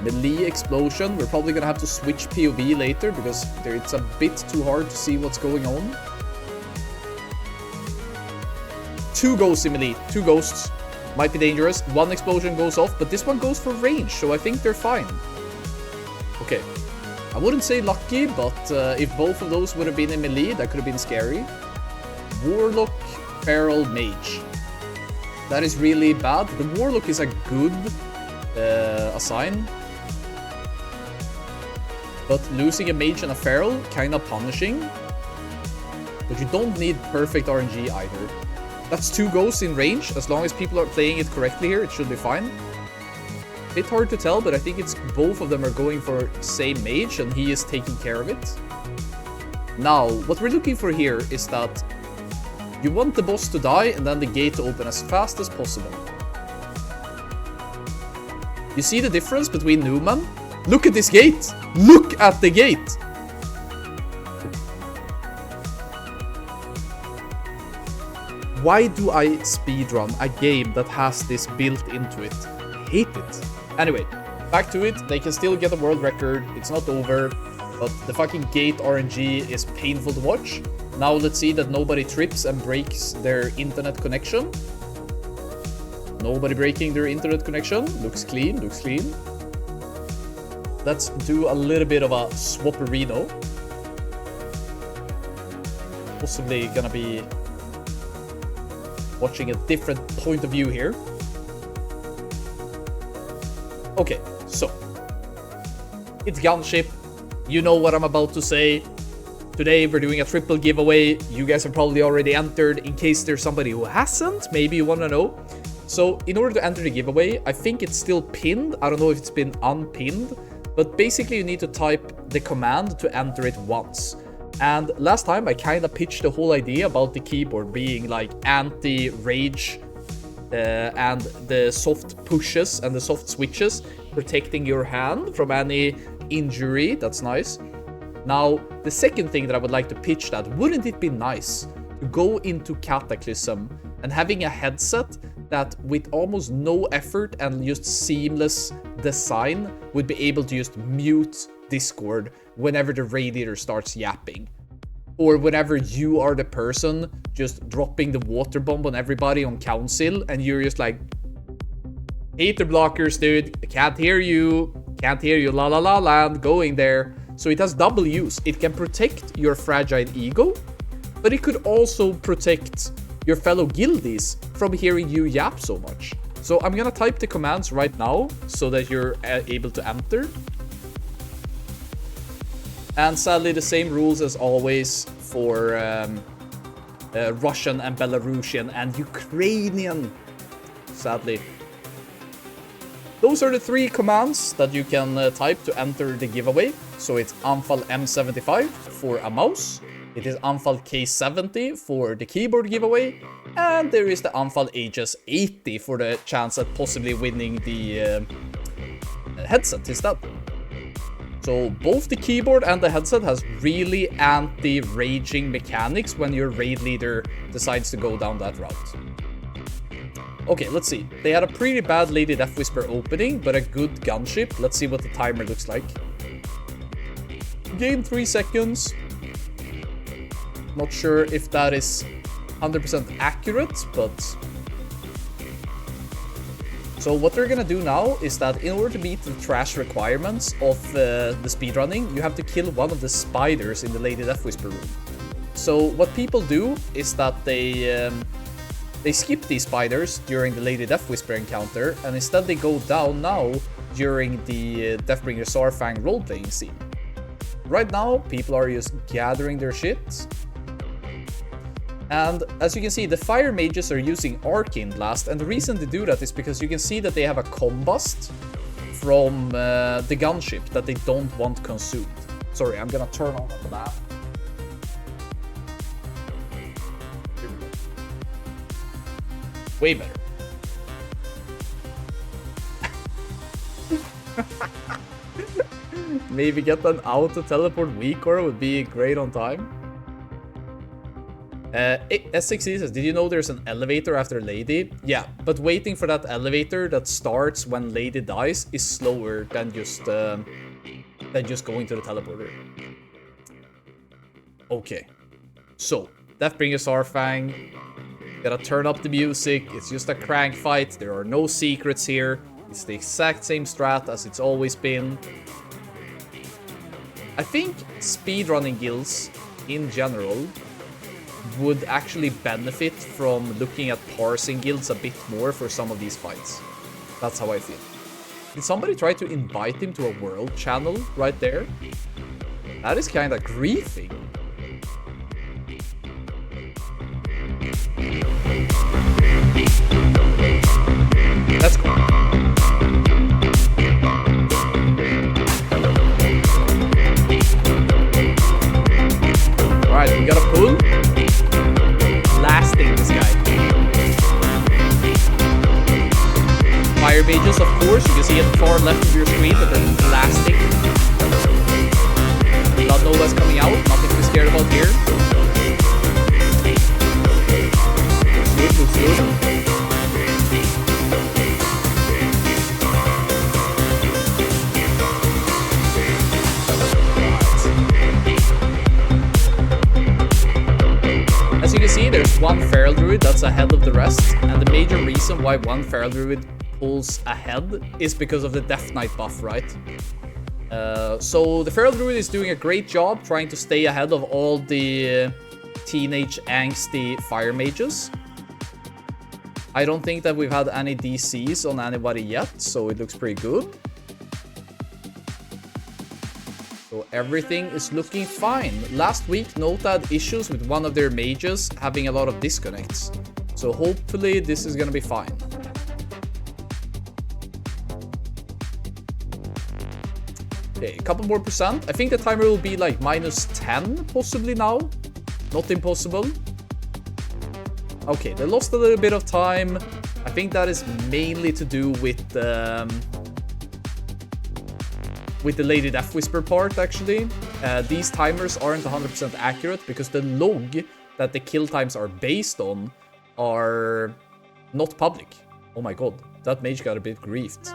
Melee explosion. We're probably gonna have to switch POV later because it's a bit too hard to see what's going on. 2 ghosts in melee. 2 ghosts. Might be dangerous. 1 explosion goes off, but this one goes for range, so I think they're fine. Okay. I wouldn't say lucky, but if both of those would have been in melee, that could have been scary. Warlock, Feral, Mage. That is really bad. The Warlock is a good assign. But losing a Mage and a Feral, kinda punishing. But you don't need perfect RNG either. That's 2 ghosts in range. As long as people are playing it correctly here, it should be fine. Bit hard to tell, but I think it's both of them are going for same mage and he is taking care of it. Now, what we're looking for here is that you want the boss to die and then the gate to open as fast as possible. You see the difference between Numen? Look at this gate! Look at the gate! Why do I speedrun a game that has this built into it? I hate it. Anyway, back to it. They can still get a world record. It's not over. But the fucking gate RNG is painful to watch. Now let's see that nobody trips and breaks their internet connection. Nobody breaking their internet connection. Looks clean, looks clean. Let's do a little bit of a swapperino. Possibly gonna be watching a different point of view here. Okay, so it's Gunship. You know what I'm about to say. Today we're doing a triple giveaway. You guys have probably already entered. In case there's somebody who hasn't, maybe you want to know. So in order to enter the giveaway, I think it's still pinned. I don't know if it's been unpinned, but basically you need to type the command to enter it once. And last time I kind of pitched the whole idea about the keyboard being like anti-rage and the soft pushes and the soft switches protecting your hand from any injury. That's nice. Now, the second thing that I would like to pitch, that wouldn't it be nice to go into Cataclysm and having a headset that with almost no effort and just seamless design would be able to just mute Discord whenever the radiator starts yapping, or whenever you are the person just dropping the water bomb on everybody on council and you're just like, hater blockers, dude, can't hear you, la la la land, going there. So it has double use. It can protect your fragile ego, but it could also protect your fellow guildies from hearing you yap so much. So I'm gonna type the commands right now so that you're able to enter. And sadly, the same rules as always for Russian and Belarusian and Ukrainian, sadly. Those are the 3 commands that you can type to enter the giveaway. So it's Anfal M75 for a mouse, it is Anfal K70 for the keyboard giveaway, and there is the Anfal Aegis 80 for the chance at possibly winning the headset instead. So both the keyboard and the headset has really anti-raging mechanics when your raid leader decides to go down that route. Okay, let's see. They had a pretty bad Lady Death Whisper opening, but a good Gunship. Let's see what the timer looks like. Game 3 seconds. Not sure if that is 100% accurate, but... So what they're gonna do now is that in order to meet the trash requirements of the speedrunning, you have to kill one of the spiders in the Lady Death Whisper room. So what people do is that they skip these spiders during the Lady Death Whisper encounter, and instead they go down now during the Deathbringer Sarfang role-playing scene. Right now, people are just gathering their shit. And as you can see, the fire mages are using Arcane Blast, and the reason they do that is because you can see that they have a combust from the Gunship that they don't want consumed. Sorry, I'm gonna turn on the map. Way better. Maybe get an auto teleport weak or would be great on time. S6E says, did you know there's an elevator after Lady? Yeah, but waiting for that elevator that starts when Lady dies is slower than just going to the teleporter. Okay, so Deathbringer Sarfang. Gotta turn up the music. It's just a crank fight. There are no secrets here. It's the exact same strat as it's always been. I think speedrunning guilds in general would actually benefit from looking at parsing guilds a bit more for some of these fights. That's how I feel. Did somebody try to invite him to a world channel right there? That is kind of griefing. That's cool. Alright, we got a pull. Blasting this guy. Fire mages, of course. You can see at the far left of your screen that they're blasting. Blood Nova's coming out. Nothing to be scared about here. Looks good. As you can see, there's one Feral Druid that's ahead of the rest, and the major reason why one Feral Druid pulls ahead is because of the Death Knight buff, right? So the Feral Druid is doing a great job trying to stay ahead of all the teenage angsty fire mages. I don't think that we've had any DCs on anybody yet, so it looks pretty good. So everything is looking fine. Last week, Nota had issues with one of their mages having a lot of disconnects. So hopefully this is gonna be fine. Okay, a couple more percent. I think the timer will be like -10 possibly now. Not impossible. Okay, they lost a little bit of time. I think that is mainly to do with the Lady Death Whisper part, actually. These timers aren't 100% accurate because the log that the kill times are based on are not public. Oh my god, that mage got a bit griefed.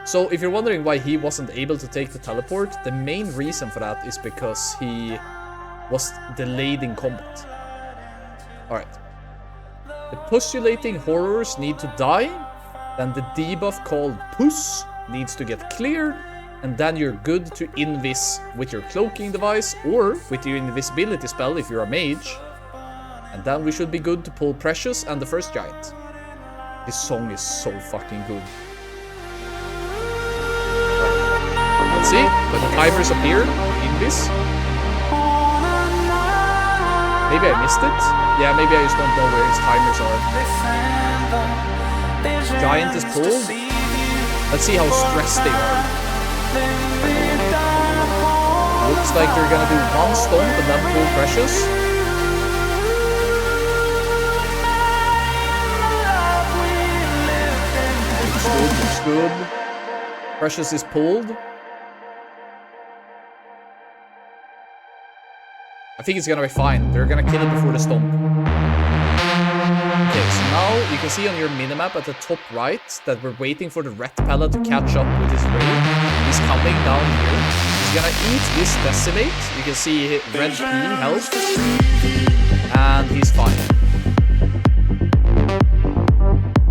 So if you're wondering why he wasn't able to take the teleport, the main reason for that is because he was delayed in combat. Alright. The postulating horrors need to die, then the debuff called Puss needs to get cleared, and then you're good to invis with your cloaking device or with your invisibility spell if you're a mage. And then we should be good to pull Precious and the first giant. This song is so fucking good. Let's see, when the timers appear, invis. Maybe I missed it? Yeah, maybe I just don't know where his timers are. Giant is pulled. Let's see how stressed they are. Looks like they're gonna do one stomp and then pull Precious. Looks good. Precious is pulled. I think it's gonna be fine. They're gonna kill it before the stomp. Okay, so now you can see on your minimap at the top right that we're waiting for the red pella to catch up with his raid. He's coming down here. He's gonna eat this Decimate. You can see red P health. And he's fine.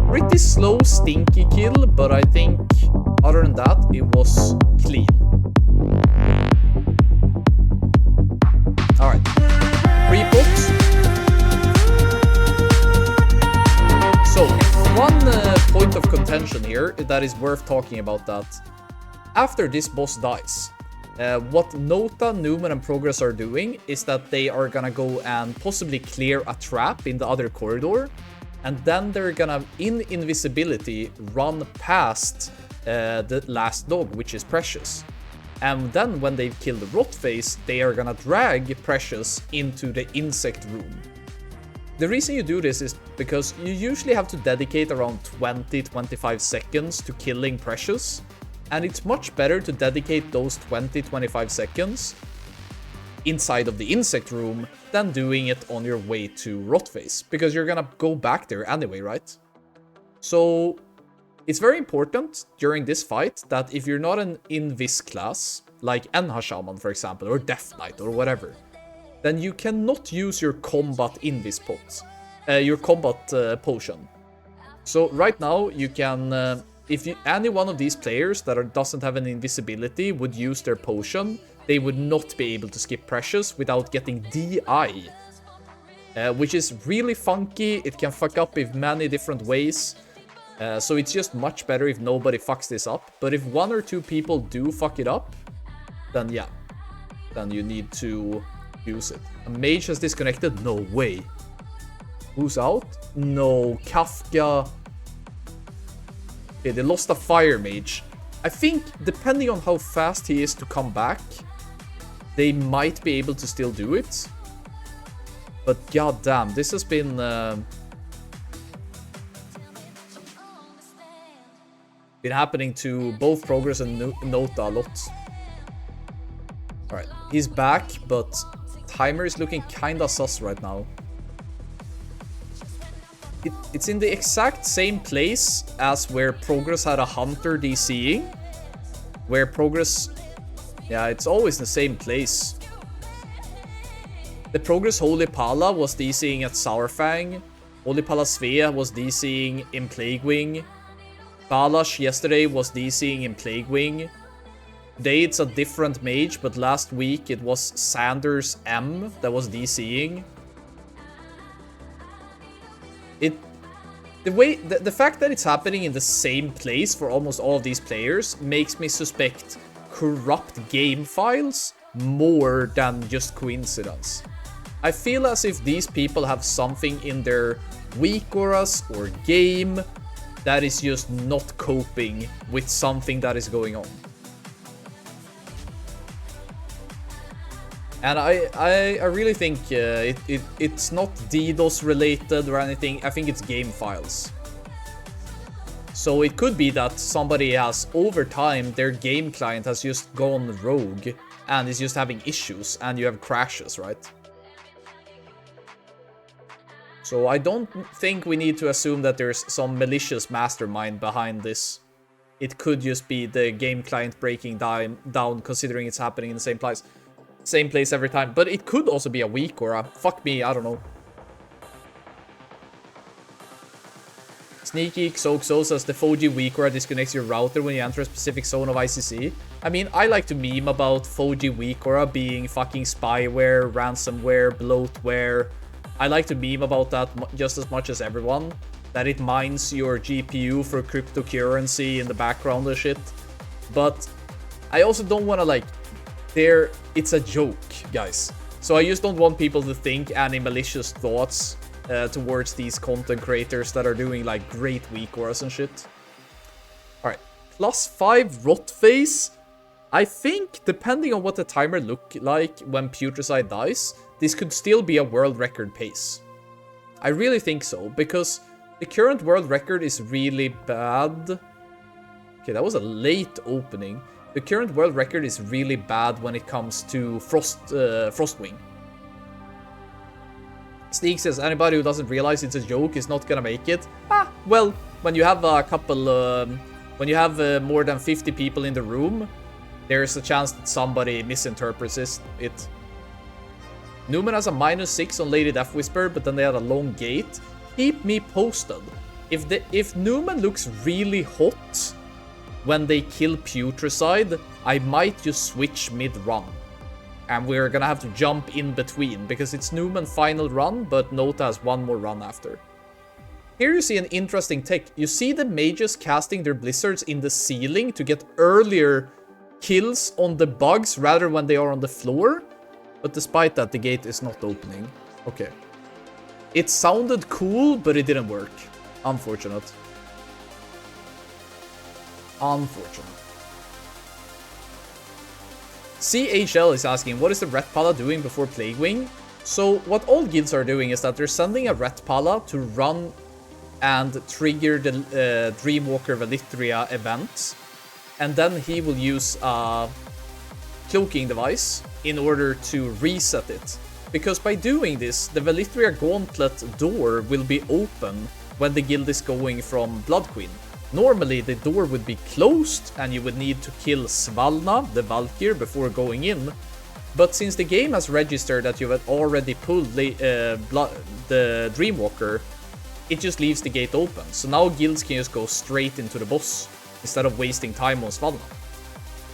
Pretty slow, stinky kill, but I think other than that, it was clean. Alright. 3 pots. So, one point of contention here that is worth talking about that. After this boss dies, what Nota, Numen, and Progress are doing is that they are gonna go and possibly clear a trap in the other corridor, and then they're gonna, in invisibility, run past the last dog, which is Precious. And then when they've killed the Rotface, they are gonna drag Precious into the insect room. The reason you do this is because you usually have to dedicate around 20-25 seconds to killing Precious, and it's much better to dedicate those 20-25 seconds inside of the insect room than doing it on your way to Rotface, because you're gonna go back there anyway, right? So it's very important during this fight that if you're not an Invis class, like Enha Shaman for example, or Death Knight or whatever, then you cannot use your combat Invis pot, your combat potion. So right now you can, if any one of these players that doesn't have an invisibility would use their potion, they would not be able to skip Precious without getting DI. Which is really funky, it can fuck up in many different ways. So it's just much better if nobody fucks this up. But if 1 or 2 people do fuck it up, then yeah. Then you need to use it. A mage has disconnected? No way. Who's out? No, Kafka. Okay, they lost a fire mage. I think, depending on how fast he is to come back, they might be able to still do it. But goddamn, this has been... been happening to both Progress and Nota a lot. Alright, he's back, but timer is looking kinda sus right now. It's in the exact same place as where Progress had a Hunter DCing. Where Progress... Yeah, it's always the same place. The Progress Holy Pala was DCing at Sourfang. Holy Pala Svea was DCing in Plague Wing. Balash yesterday was DCing in Plague Wing. Today it's a different mage, but last week it was Sanders M that was DCing. The fact that it's happening in the same place for almost all of these players makes me suspect corrupt game files more than just coincidence. I feel as if these people have something in their weak auras or game that is just not coping with something that is going on. And I really think it's not DDoS related or anything. I think it's game files. So it could be that somebody has, over time, their game client has just gone rogue and is just having issues and you have crashes, right? So I don't think we need to assume that there's some malicious mastermind behind this. It could just be the game client breaking down considering it's happening in the same place. Same place every time. But it could also be a weak or a fuck me, I don't know. Sneaky XOXO says the 4G weak aura disconnects your router when you enter a specific zone of ICC. I mean, I like to meme about 4G weak aura being fucking spyware, ransomware, bloatware. I like to meme about that just as much as everyone. That it mines your GPU for cryptocurrency in the background and shit. But I also don't want to like... It's a joke, guys. So I just don't want people to think any malicious thoughts towards these content creators that are doing like great weak auras and shit. Alright, +5 rot phase. I think, depending on what the timer look like when Putricide dies, this could still be a world record pace. I really think so, because the current world record is really bad. Okay, that was a late opening. The current world record is really bad when it comes to Frostwing. Sneak says, anybody who doesn't realize it's a joke is not gonna make it. Well, when you have a couple, when you have more than 50 people in the room, there's a chance that somebody misinterprets it. Numen has a -6 on Lady Death Whisper, but then they had a long gate. Keep me posted. If Numen looks really hot when they kill Putricide, I might just switch mid-run. And we're gonna have to jump in between, because it's Numen final run, but Nota has one more run after. Here you see an interesting tech. You see the mages casting their blizzards in the ceiling to get earlier kills on the bugs rather when they are on the floor. But despite that, the gate is not opening. Okay. It sounded cool, but it didn't work. Unfortunate. Unfortunate. CHL is asking, what is the Ret Pala doing before Plague Wing? So what all guilds are doing is that they're sending a Ret Pala to run and trigger the Dreamwalker Velithria event. And then he will use a cloaking device in order to reset it. Because by doing this, the Velithria Gauntlet door will be open when the guild is going from Blood Queen. Normally, the door would be closed and you would need to kill Svalna, the Valkyr, before going in. But since the game has registered that you have already pulled the Dreamwalker, it just leaves the gate open. So now guilds can just go straight into the boss instead of wasting time on Svalna.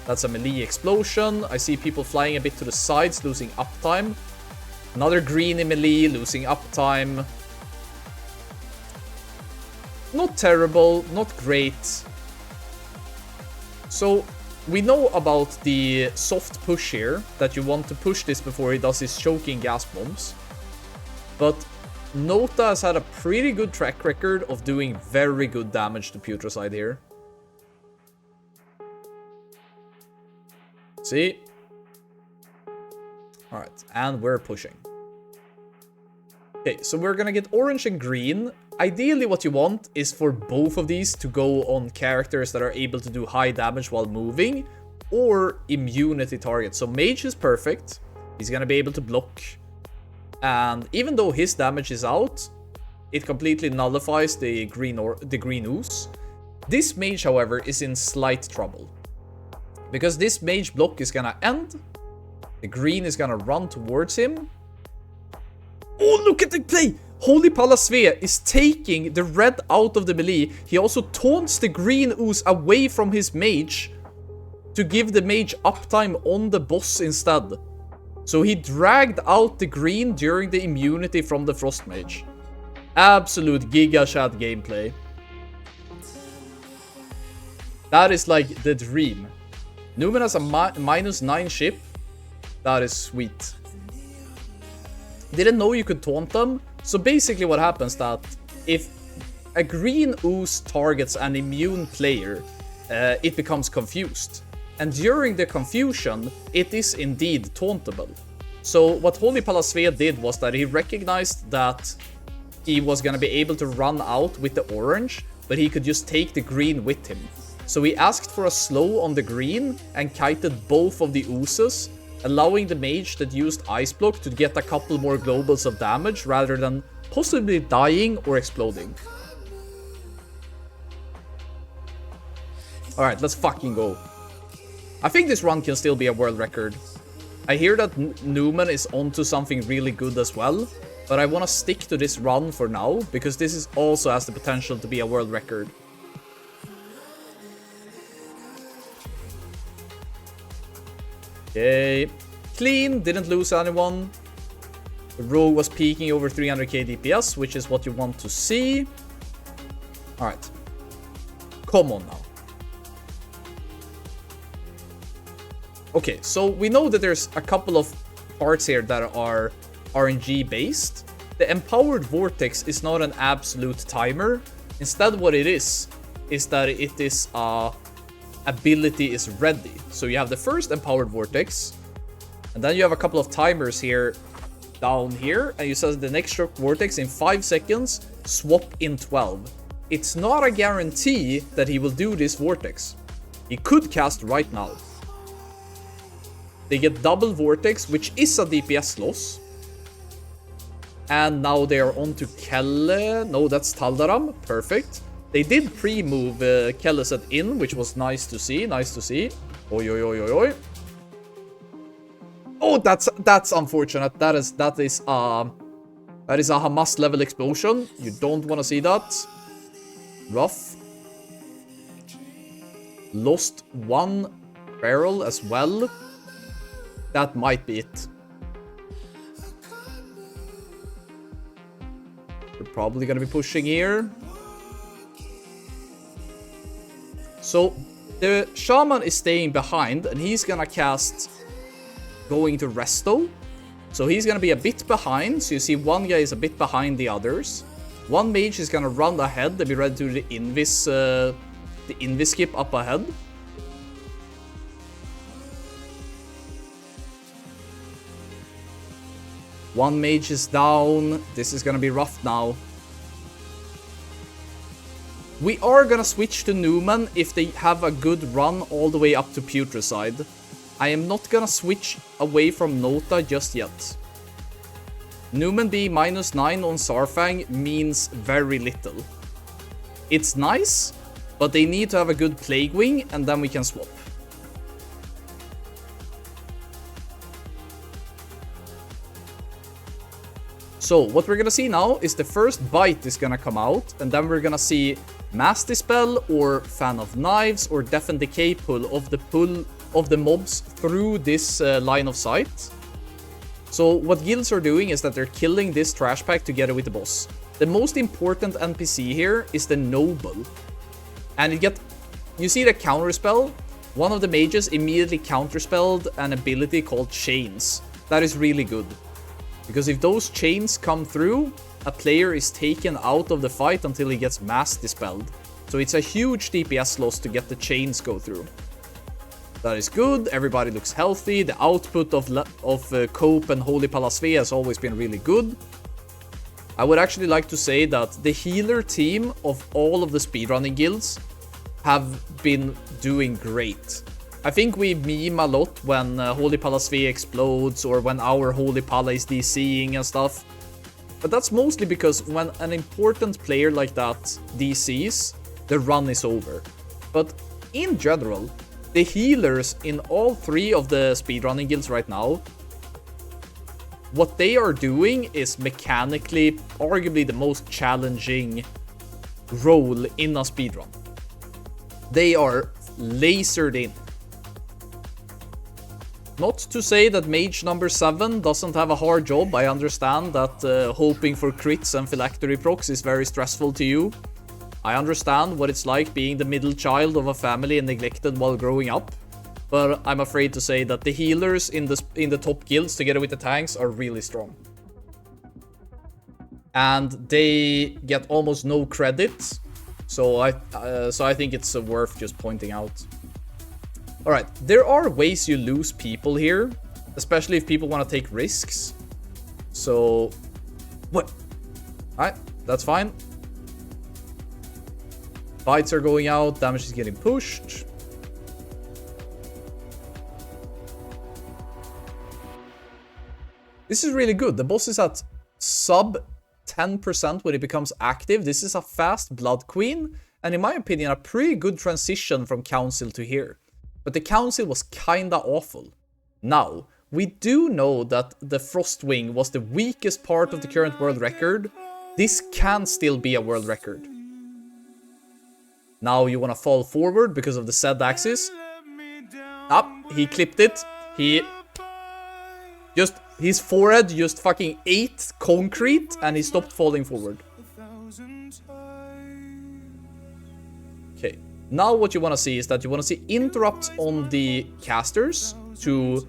That's a melee explosion. I see people flying a bit to the sides, losing uptime. Another green in melee, losing uptime. Not terrible, not great. So, we know about the soft push here, that you want to push this before he does his choking gas bombs. But Nota has had a pretty good track record of doing very good damage to Putricide here. See? Alright, and we're pushing. Okay, so we're gonna get orange and green. Ideally, what you want is for both of these to go on characters that are able to do high damage while moving, or immunity targets. So Mage is perfect. He's gonna be able to block. And even though his damage is out, it completely nullifies the green ooze. This Mage, however, is in slight trouble. Because this Mage block is gonna end. The green is gonna run towards him. Oh, look at the play! Holy Palasvea is taking the red out of the melee. He also taunts the green ooze away from his mage to give the mage uptime on the boss instead. So he dragged out the green during the immunity from the frost mage. Absolute Giga Chat gameplay. That is like the dream. Numen has a -9 ship. That is sweet. Didn't know you could taunt them. So basically what happens that if a green ooze targets an immune player, it becomes confused. And during the confusion, it is indeed tauntable. So what Holy Palasvea did was that he recognized that he was going to be able to run out with the orange, but he could just take the green with him. So he asked for a slow on the green and kited both of the oozes, allowing the mage that used Ice Block to get a couple more globals of damage rather than possibly dying or exploding. Alright, let's fucking go. I think this run can still be a world record. I hear that Numen is onto something really good as well, but I want to stick to this run for now, because this is also has the potential to be a world record. Okay, clean, didn't lose anyone. The rogue was peaking over 300k DPS, which is what you want to see. Alright, come on now. Okay, so we know that there's a couple of parts here that are RNG based. The Empowered Vortex is not an absolute timer. Instead what it is that it is ability is ready. So you have the first Empowered Vortex, and then you have a couple of timers here down here, and you say the next stroke Vortex in 5 seconds, swap in 12. It's not a guarantee that he will do this Vortex. He could cast right now. They get double Vortex, which is a DPS loss. And now they are on to Kelle. No, that's Taldaram. Perfect. They did pre-move Kelleset in, which was nice to see. Nice to see. Oi, oi, oi, oi, oi. Oh, that's unfortunate. That is a Hamas level explosion. You don't want to see that. Rough. Lost one barrel as well. That might be it. We're probably going to be pushing here. So the shaman is staying behind, and he's going to cast going to Resto. So he's going to be a bit behind. So you see one guy is a bit behind the others. One mage is going to run ahead and be ready to do the Invis skip up ahead. One mage is down. This is gonna be rough now. We are gonna switch to Numen if they have a good run all the way up to Putricide. I am not gonna switch away from Nota just yet. Numen being -9 on Sarfang means very little. It's nice, but they need to have a good Plague Wing, and then we can swap. So what we're gonna see now is the first bite is gonna come out, and then we're gonna see Mass Dispel or Fan of Knives or Death and Decay pull of the mobs through this line of sight. So what guilds are doing is that they're killing this trash pack together with the boss. The most important NPC here is the Noble. And you see the counterspell? One of the mages immediately counterspelled an ability called Chains. That is really good. Because if those chains come through, a player is taken out of the fight until he gets mass dispelled. So it's a huge DPS loss to get the chains go through. That is good, everybody looks healthy, the output of Cope and Holy Palasvea has always been really good. I would actually like to say that the healer team of all of the speedrunning guilds have been doing great. I think we meme a lot when Holy Palasvea explodes or when our Holy Pala is DCing and stuff. But that's mostly because when an important player like that DCs, the run is over. But in general, the healers in all three of the speedrunning guilds right now, what they are doing is mechanically arguably the most challenging role in a speedrun. They are lasered in. Not to say that mage number 7 doesn't have a hard job. I understand that hoping for crits and phylactery procs is very stressful to you. I understand what it's like being the middle child of a family and neglected while growing up. But I'm afraid to say that the healers in the top guilds together with the tanks are really strong. And they get almost no credit. So I think it's worth just pointing out. Alright, there are ways you lose people here. Especially if people want to take risks. So... what? Alright, that's fine. Bites are going out, damage is getting pushed. This is really good. The boss is at sub 10% when it becomes active. This is a fast Blood Queen, and in my opinion, a pretty good transition from Council to here. But the Council was kinda awful. Now, we do know that the Frostwing was the weakest part of the current world record. This can still be a world record. Now you wanna fall forward because of the Z axis. Up, he clipped it. His forehead just fucking ate concrete and he stopped falling forward. Okay, now what you want to see is that you want to see interrupts on the casters to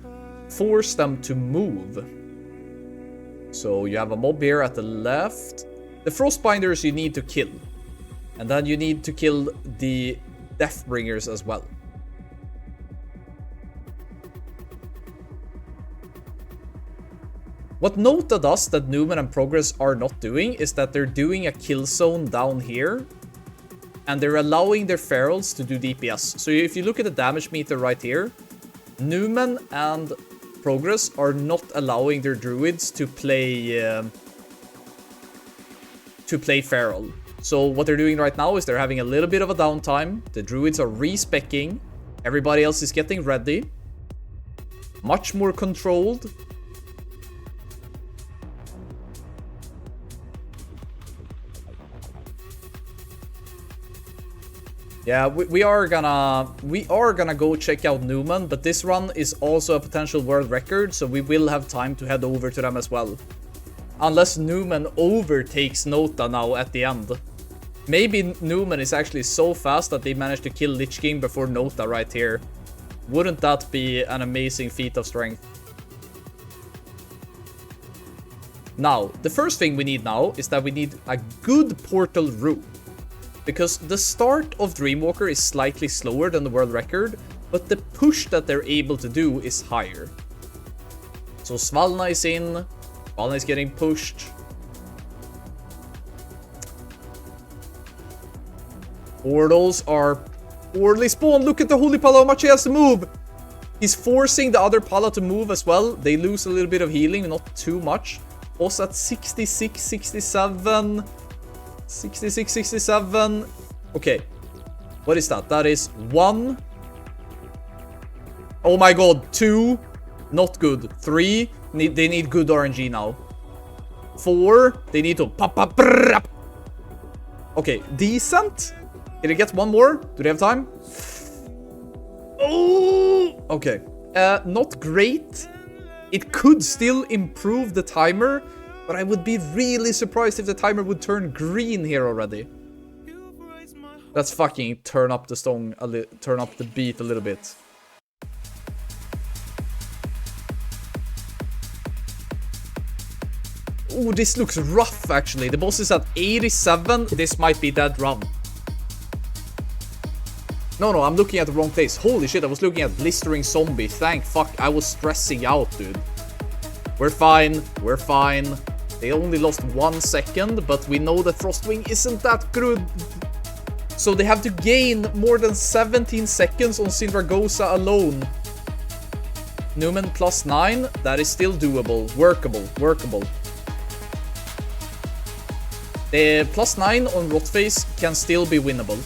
force them to move. So you have a mob here at the left. The Frostbinders you need to kill. And then you need to kill the Deathbringers as well. What Nota does that Numen and Progress are not doing is that they're doing a kill zone down here. And they're allowing their ferals to do DPS. So if you look at the damage meter right here, Numen and Progress are not allowing their druids to play feral. So what they're doing right now is they're having a little bit of a downtime. The druids are respecking. Everybody else is getting ready. Much more controlled. Yeah, we are gonna go check out Numen, but this run is also a potential world record, so we will have time to head over to them as well. Unless Numen overtakes Nota now at the end. Maybe Numen is actually so fast that they managed to kill Lich King before Nota right here. Wouldn't that be an amazing feat of strength? Now, the first thing we need now is that we need a good portal route. Because the start of Dreamwalker is slightly slower than the world record, but the push that they're able to do is higher. So Svalna is in, Svalna is getting pushed. Portals are poorly spawned. Look at the Holy Pala, how much he has to move. He's forcing the other Pala to move as well. They lose a little bit of healing, not too much. Also at 66, 67... 66, 67. Okay. What is that? That is 1. Oh my god. 2. Not good. 3. They need good RNG now. 4. They need to pop. Okay. Decent. Can I get one more? Do they have time? Oh. Okay. Not great. It could still improve the timer. But I would be really surprised if the timer would turn green here already. Let's fucking turn up the song turn up the beat a little bit. Oh, this looks rough actually. The boss is at 87. This might be dead run. No, I'm looking at the wrong place. Holy shit, I was looking at Blistering Zombie. Thank fuck, I was stressing out, dude. We're fine. We're fine. They only lost 1 second, but we know that Frostwing isn't that good. So they have to gain more than 17 seconds on Sindragosa alone. Numen plus 9, that is still doable. Workable. The plus 9 on Rotface can still be winnable.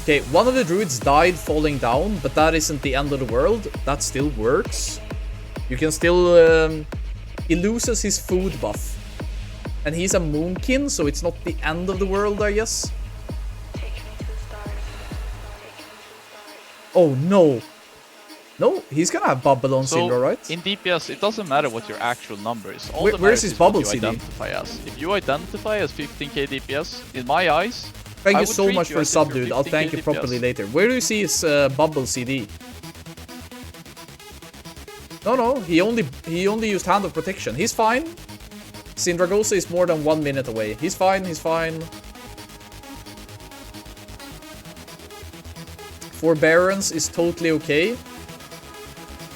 Okay, one of the druids died falling down, but that isn't the end of the world. That still works. You can still... he loses his food buff. And he's a Moonkin, so it's not the end of the world, I guess. Oh no. No, he's gonna have bubble on Syndra, right?
In DPS, it doesn't matter what your actual number is. All
Where's his bubble
what you
CD?
identify as. If you identify as 15k DPS, in my eyes,
Thank you so much for the sub, dude. I'll thank you properly later. Where do you see his bubble CD? No, he only used Hand of Protection. He's fine. Syndragosa is more than 1 minute away. He's fine, he's fine. Forbearance is totally okay.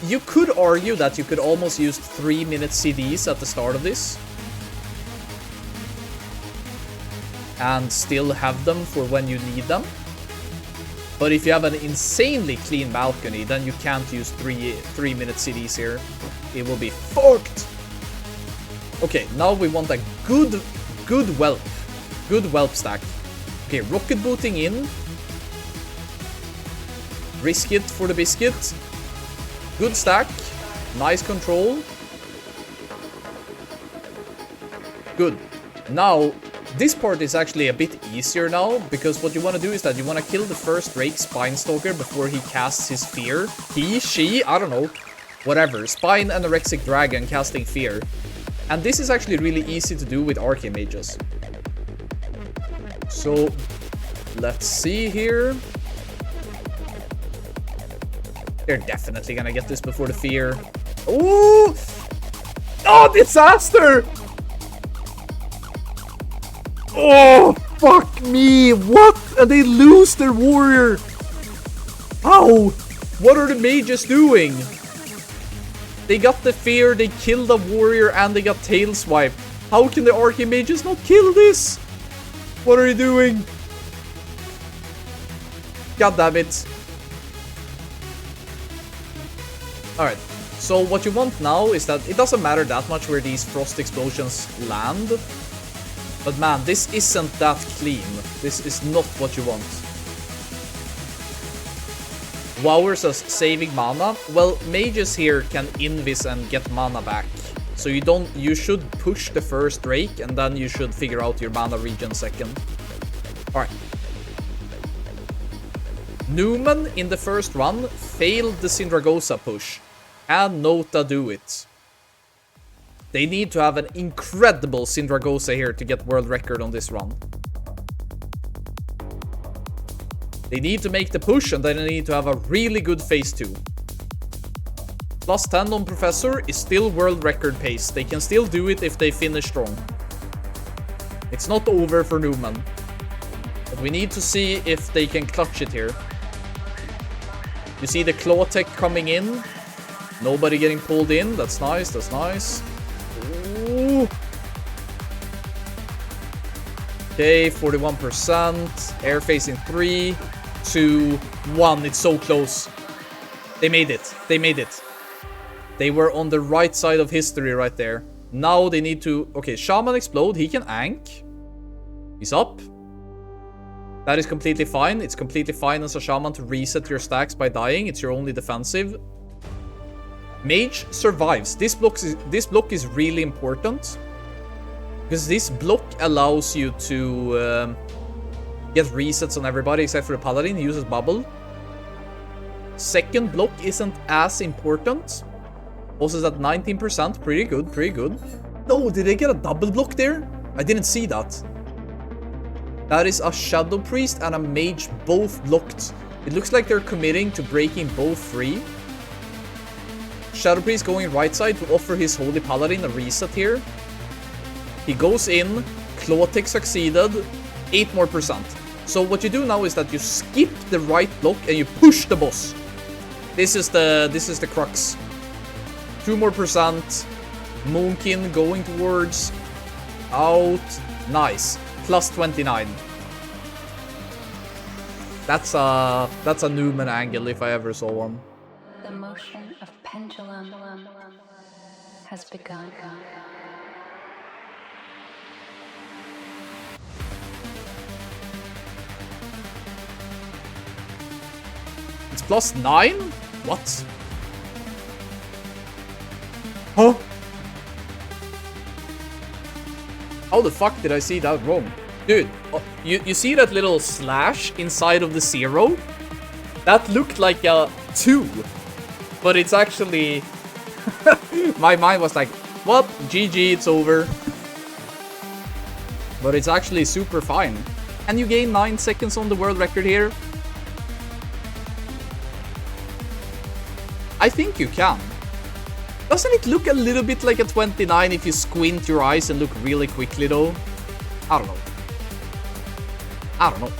You could argue that you could almost use 3-minute CDs at the start of this. And still have them for when you need them. But if you have an insanely clean balcony, then you can't use 3-minute CDs here. It will be fucked. Okay, now we want a good whelp. Good whelp stack. Okay, rocket booting in. Risk it for the biscuit. Good stack. Nice control. Good. Now, this part is actually a bit easier now, because what you want to do is that you want to kill the first Drake Spinestalker before he casts his Fear. He, she, I don't know. Whatever. Spine Anorexic Dragon casting Fear. And this is actually really easy to do with Arcane Mages. So, let's see here. They're definitely gonna get this before the Fear. Ooh! Oh, disaster! Oh, fuck me! What? And they lose their warrior! How? What are the mages doing? They got the Fear, they killed the warrior, and they got tail swipe. How can the Arcane Mages not kill this? What are you doing? God damn it. Alright, so what you want now is that it doesn't matter that much where these frost explosions land. But man, this isn't that clean. This is not what you want. Wower says saving mana. Well, mages here can invis and get mana back. So you should push the first Drake and then you should figure out your mana regen second. Alright. Numen in the first run failed the Syndragosa push. And Nota do it. They need to have an incredible Syndragosa here to get world record on this run. They need to make the push and then they need to have a really good phase 2. Plus 10 on Professor is still world record pace. They can still do it if they finish strong. It's not over for Numen. But we need to see if they can clutch it here. You see the Claw Tech coming in. Nobody getting pulled in. That's nice, that's nice. Ooh. Okay, 41%. Air phase in 3, 2, 1. It's so close. They made it. They made it. They were on the right side of history right there. Now they need to... Okay, Shaman explode. He can ank. He's up. That is completely fine. It's completely fine as a Shaman to reset your stacks by dying. It's your only defensive. Mage survives. This block is really important. Because this block allows you to get resets on everybody except for the Paladin. He uses Bubble. Second block isn't as important. Also is at 19%. Pretty good, pretty good. No, did they get a double block there? I didn't see that. That is a Shadow Priest and a Mage both blocked. It looks like they're committing to breaking both free. Shadow Priest going right side to offer his Holy Paladin a reset here. He goes in, Claw Tech succeeded, 8% more. So what you do now is that you skip the right block and you push the boss. This is the crux. 2% more. Moonkin going towards out. Nice. Plus 29. That's a Numen angle if I ever saw one.
The motion of pendulum has begun.
It's plus 9? What? Huh? How the fuck did I see that wrong? Dude, you see that little slash inside of the 0? That looked like a 2. But it's actually... My mind was like, well, GG, it's over. But it's actually super fine. And you gain 9 seconds on the world record here. I think you can. Doesn't it look a little bit like a 29 if you squint your eyes and look really quickly though? I don't know. I don't know.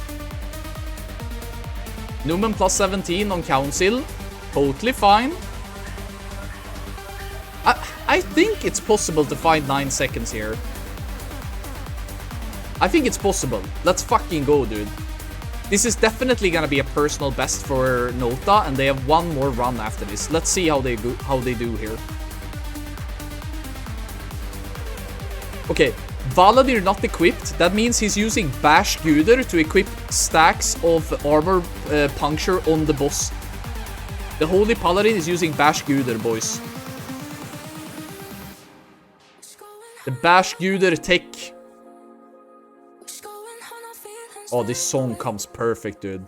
Numen plus 17 on Council. Totally fine. I think it's possible to find 9 seconds here. I think it's possible. Let's fucking go, dude. This is definitely gonna be a personal best for Nota, and they have one more run after this. Let's see how they do here. Okay, Valadir not equipped. That means he's using Bash Guder to equip stacks of armor puncture on the boss. The Holy Paladin is using Bash Guder, boys. The Bash Guder tech. Oh, this song comes perfect, dude.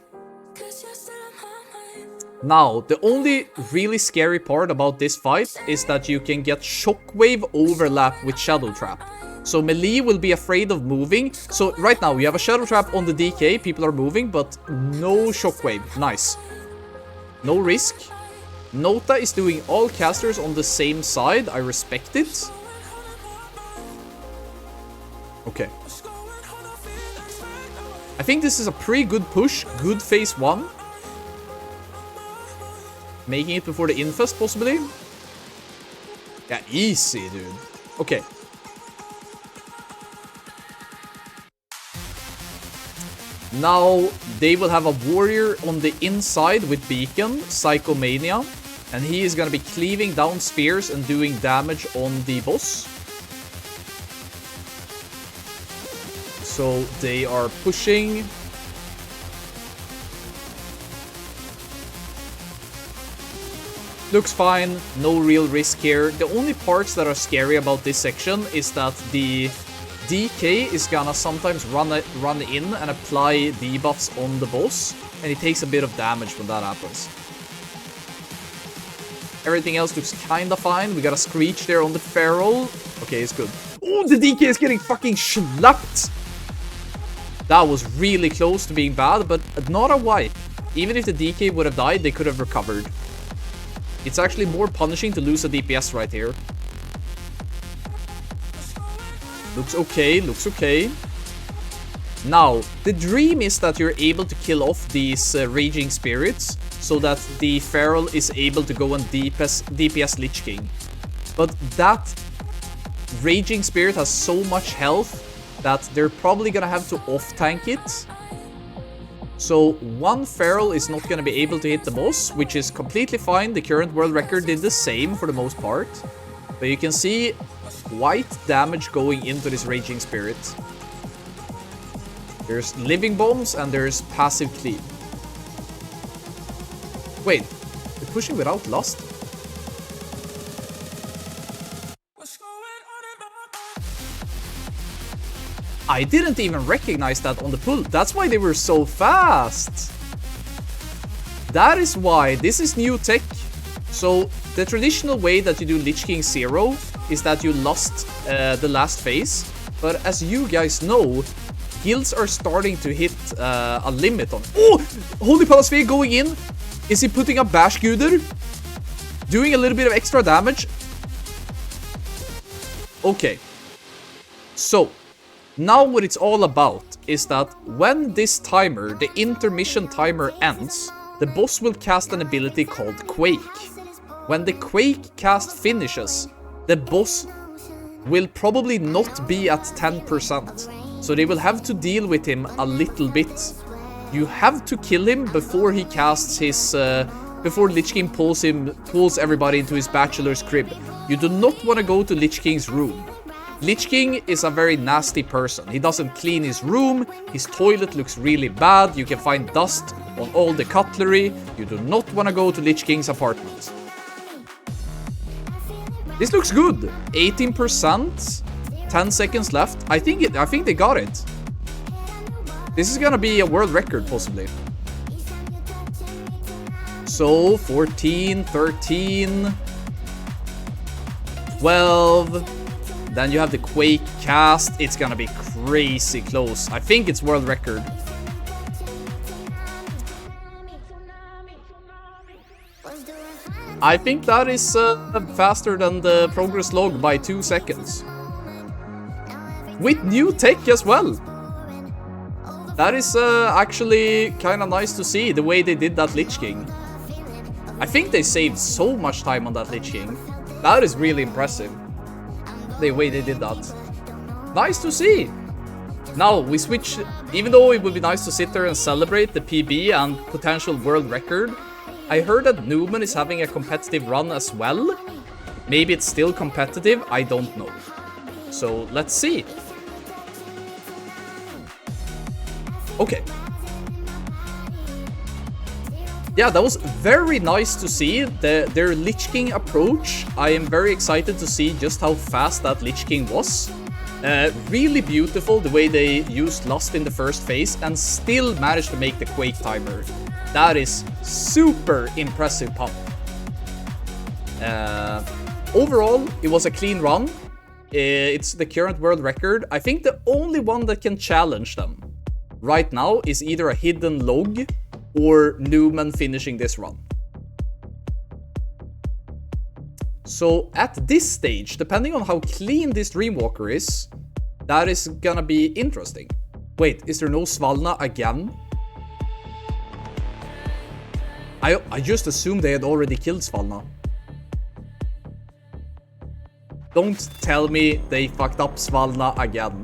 Now, the only really scary part about this fight is that you can get Shockwave overlap with Shadow Trap. So melee will be afraid of moving. So right now, you have a Shadow Trap on the DK, people are moving, but no Shockwave. Nice. No risk. Nota is doing all casters on the same side. I respect it. Okay. I think this is a pretty good push. Good phase 1. Making it before the infest, possibly. Yeah, easy, dude. Okay. Now, they will have a warrior on the inside with Beacon, Psychomania. And he is going to be cleaving down spears and doing damage on the boss. So they are pushing. Looks fine, no real risk here. The only parts that are scary about this section is that the DK is gonna sometimes run in and apply debuffs on the boss, and it takes a bit of damage when that happens. Everything else looks kinda fine. We got a Screech there on the Feral. Okay, it's good. Oh, the DK is getting fucking slapped! That was really close to being bad, but not a wipe. Even if the DK would have died, they could have recovered. It's actually more punishing to lose a DPS right here. Looks okay, looks okay. Now, the dream is that you're able to kill off these Raging Spirits, so that the Feral is able to go and DPS Lich King. But that Raging Spirit has so much health that they're probably gonna have to off-tank it. So one Feral is not gonna be able to hit the boss, which is completely fine. The current world record did the same for the most part. But you can see quite damage going into this Raging Spirit. There's Living Bombs and there's Passive Cleave. Wait, they're pushing without Lust? I didn't even recognize that on the pull. That's why they were so fast. That is why. This is new tech. So the traditional way that you do Lich King 0 is that you lost the last phase. But as you guys know, guilds are starting to hit a limit on... Oh! Holy Palasphere going in. Is he putting up Bash Guder? Doing a little bit of extra damage. Okay. So... now what it's all about is that when this timer, the intermission timer ends, the boss will cast an ability called Quake. When the Quake cast finishes, the boss will probably not be at 10%. So they will have to deal with him a little bit. You have to kill him before he casts his... before Lich King pulls everybody into his bachelor's crib. You do not want to go to Lich King's room. Lich King is a very nasty person. He doesn't clean his room, his toilet looks really bad, you can find dust on all the cutlery. You do not want to go to Lich King's apartment. This looks good. 18%, 10 seconds left. I think they got it. This is gonna be a world record, possibly. So 14, 13, 12. Then you have the Quake cast. It's gonna be crazy close. I think it's world record. I think that is faster than the progress log by 2 seconds. With new tech as well. That is actually kind of nice to see, the way they did that Lich King. I think they saved so much time on that Lich King. That is really impressive. The way they did that. Nice to see. Now we switch, even though it would be nice to sit there and celebrate the PB and potential world record, I heard that Numen is having a competitive run as well. Maybe it's still competitive, I don't know. So let's see. Okay. Yeah, that was very nice to see their Lich King approach. I am very excited to see just how fast that Lich King was. Really beautiful the way they used Lust in the first phase and still managed to make the Quake timer. That is super impressive pump. Overall, it was a clean run. It's the current world record. I think the only one that can challenge them right now is either a hidden log or Numen finishing this run. So at this stage, depending on how clean this Dreamwalker is, that is gonna be interesting. Wait, is there no Svalna again? I just assumed they had already killed Svalna. Don't tell me they fucked up Svalna again.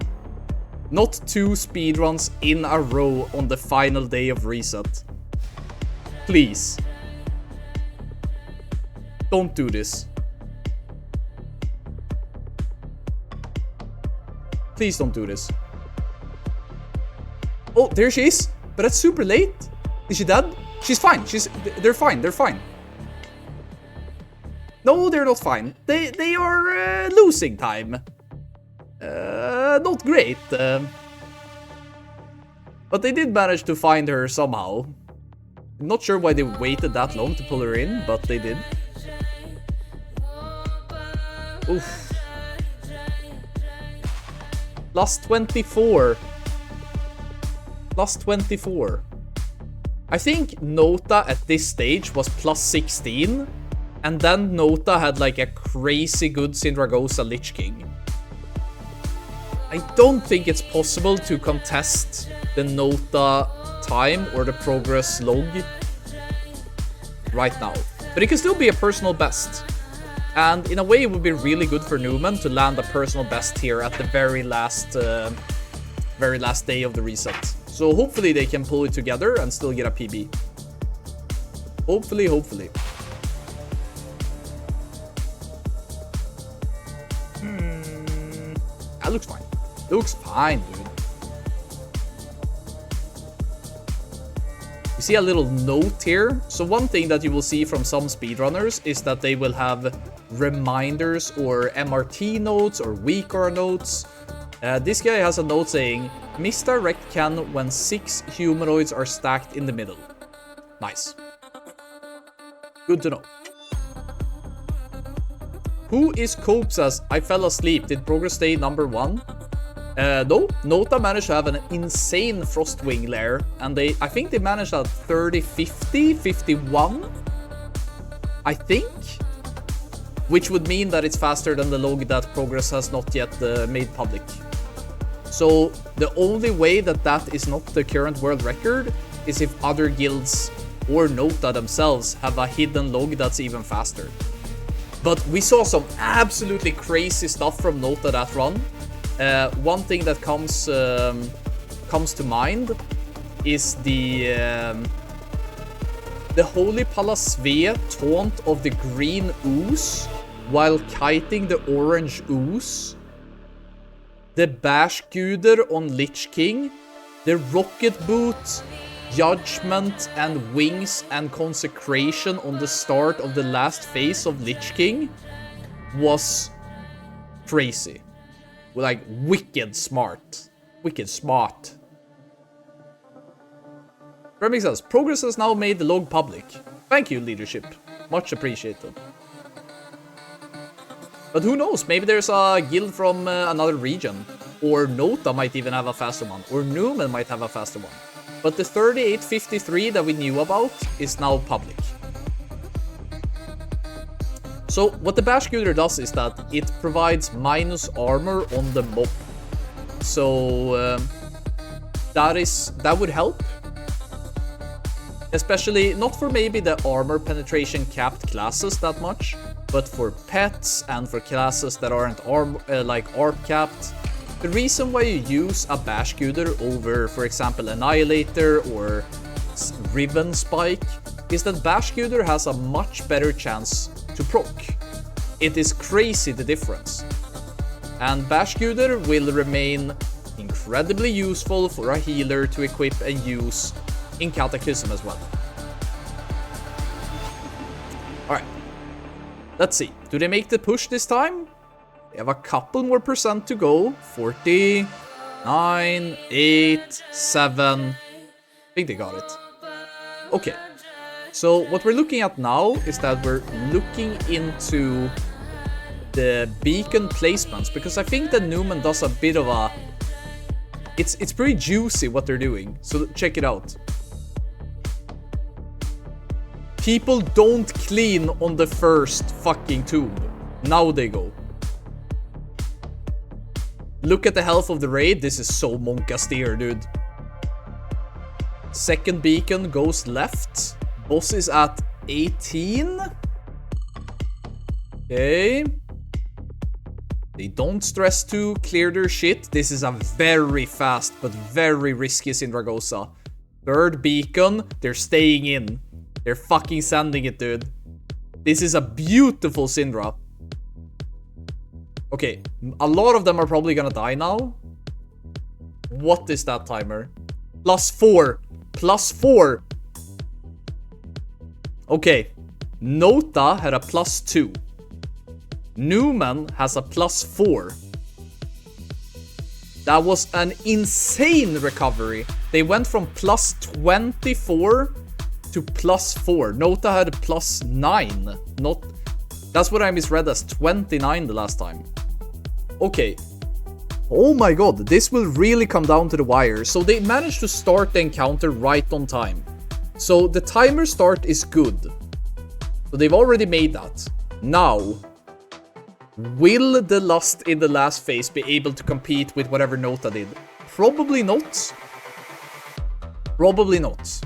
Not 2 speedruns in a row on the final day of reset. Please. Don't do this. Please don't do this. Oh, there she is. But that's super late. Is she dead? She's fine. They're fine. They're fine. No, they're not fine. They are losing time. Not great. But they did manage to find her somehow. Not sure why they waited that long to pull her in, but they did. Oof. Last 24. Last 24. I think Nota at this stage was plus 16. And then Nota had like a crazy good Syndragosa Lich King. I don't think it's possible to contest the Nota time or the progress log right now. But it can still be a personal best. And in a way, it would be really good for Numen to land a personal best here at the very last day of the reset. So hopefully they can pull it together and still get a PB. Hopefully, hopefully. That looks fine. Looks fine, dude. You see a little note here. So one thing that you will see from some speedrunners is that they will have reminders or MRT notes or weaker notes. This guy has a note saying, misdirect can when 6 humanoids are stacked in the middle. Nice. Good to know. Who is Copes as I fell asleep? Did progress stay number 1? No, Nota managed to have an insane Frostwing lair, and I think they managed at 30, 50, 51, I think, which would mean that it's faster than the log that progress has not yet made public. So the only way that that is not the current world record is if other guilds or Nota themselves have a hidden log that's even faster. But we saw some absolutely crazy stuff from Nota that run. One thing that comes to mind is the Holy Palasvea taunt of the green ooze while kiting the orange ooze, the Bashguder on Lich King, the rocket boot, judgment and wings and consecration on the start of the last phase of Lich King was crazy. Like, wicked smart. Wicked smart. Remix says, progress has now made the log public. Thank you, leadership. Much appreciated. But who knows? Maybe there's a guild from another region. Or Nota might even have a faster one. Or Numen might have a faster one. But the 3853 that we knew about is now public. So what the Bashguder does is that it provides minus armor on the mob. So that would help. Especially not for maybe the armor penetration capped classes that much, but for pets and for classes that aren't like ARP capped. The reason why you use a Bashguder over, for example, Annihilator or Riven Spike is that Bashguder has a much better chance to proc. It is crazy the difference. And Bashguder will remain incredibly useful for a healer to equip and use in Cataclysm as well. Alright. Let's see. Do they make the push this time? They have a couple more percent to go. 40, 9, 8, 7. I think they got it. Okay. So what we're looking at now is that we're looking into the beacon placements, because I think that Numen does a bit of a... It's pretty juicy what they're doing. So check it out. People don't clean on the first fucking tomb. Now they go. Look at the health of the raid. This is so Monkasteer, dude. Second beacon goes left. Boss is at 18. Okay. They don't stress to clear their shit. This is a very fast but very risky Syndragosa. Third beacon. They're staying in. They're fucking sending it, dude. This is a beautiful Syndra. Okay, a lot of them are probably gonna die now. What is that timer? +4. +4. Okay. Nota had a +2. Numen has a +4. That was an insane recovery. They went from +24 to +4. Nota had a +9. That's what I misread as 29 the last time. Okay. Oh my god, this will really come down to the wire. So they managed to start the encounter right on time. So the timer start is good. So they've already made that. Now, will the Lust in the last phase be able to compete with whatever Nota did? Probably not. Probably not.